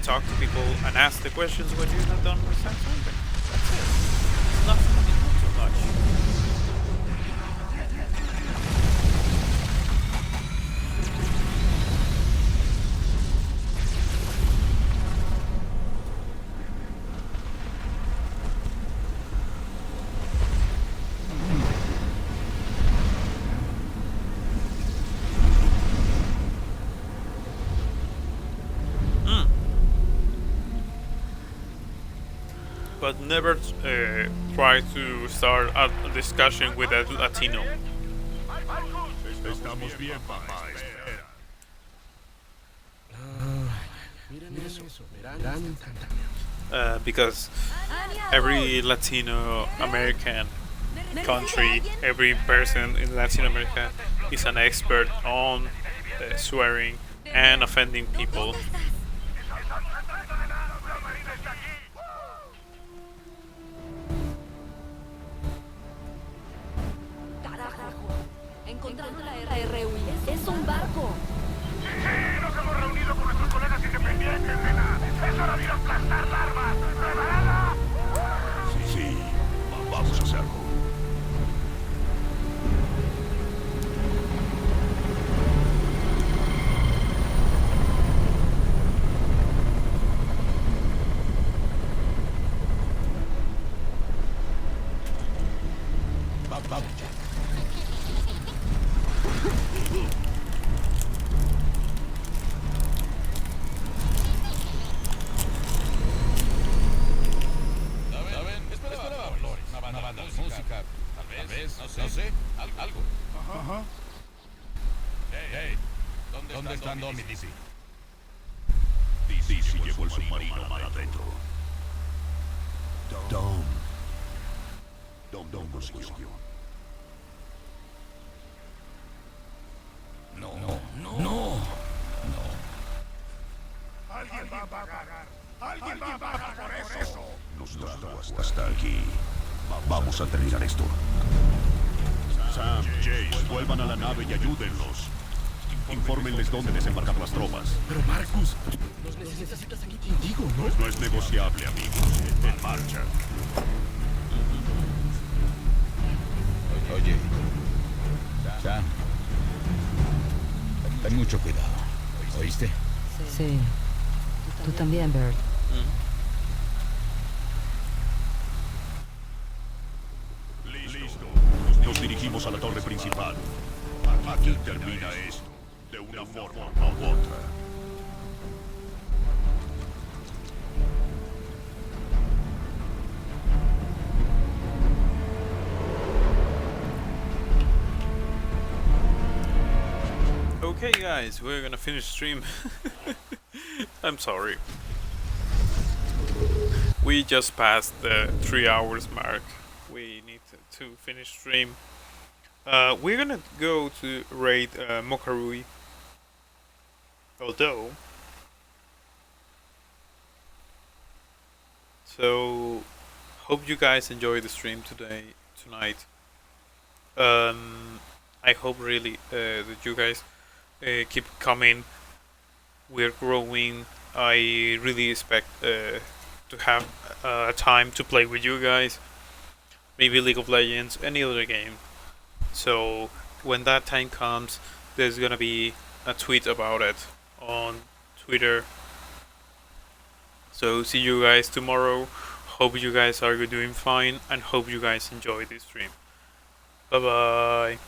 talk to people and ask the questions when you don't understand something. That's it. It's nothing too much. But never try to start a discussion with a Latino. Estamos bien, papá. Espera. Because every Latino American country, every person in Latin America is an expert on swearing and offending people. Encontrando la RUI. Es un barco. Sí, nos hemos reunido con nuestros colegas independientes, nena. Es hora de ir a aplastar larvas. ¿Preparada? Sí, vamos a hacerlo. Vamos. Una banda de música. Tal vez, no sé, algo. Ajá. Hey, ¿dónde están Dom y DC? DC llevó el submarino mar adentro. Dom consiguió. No. Alguien va a pagar. Alguien va a pagar por eso. Nos trajo hasta aquí. Vamos a terminar esto. Sam, Jace, vuelvan a la nave y ayúdenlos. Infórmenles dónde desembarcar las tropas. Pero Marcus, nos necesitas aquí contigo, ¿no? Pues no es negociable, amigos. En marcha. Oye, Sam, ten mucho cuidado. ¿Oíste? Sí. Tú también, Bert. Listo. Nos dirigimos a la torre principal. Aquí termina esto, de una forma u otra. Okay guys, we're gonna finish stream. I'm sorry. We just passed the 3 hours mark. We need to finish stream. We're gonna go to raid Mokarui. Although, so hope you guys enjoy the stream tonight. I hope really that you guys keep coming. We're growing. I really expect to have time to play with you guys. Maybe League of Legends, any other game. So when that time comes, there's gonna be a tweet about it on Twitter. So see you guys tomorrow. Hope you guys are doing fine and hope you guys enjoy this stream. Bye bye.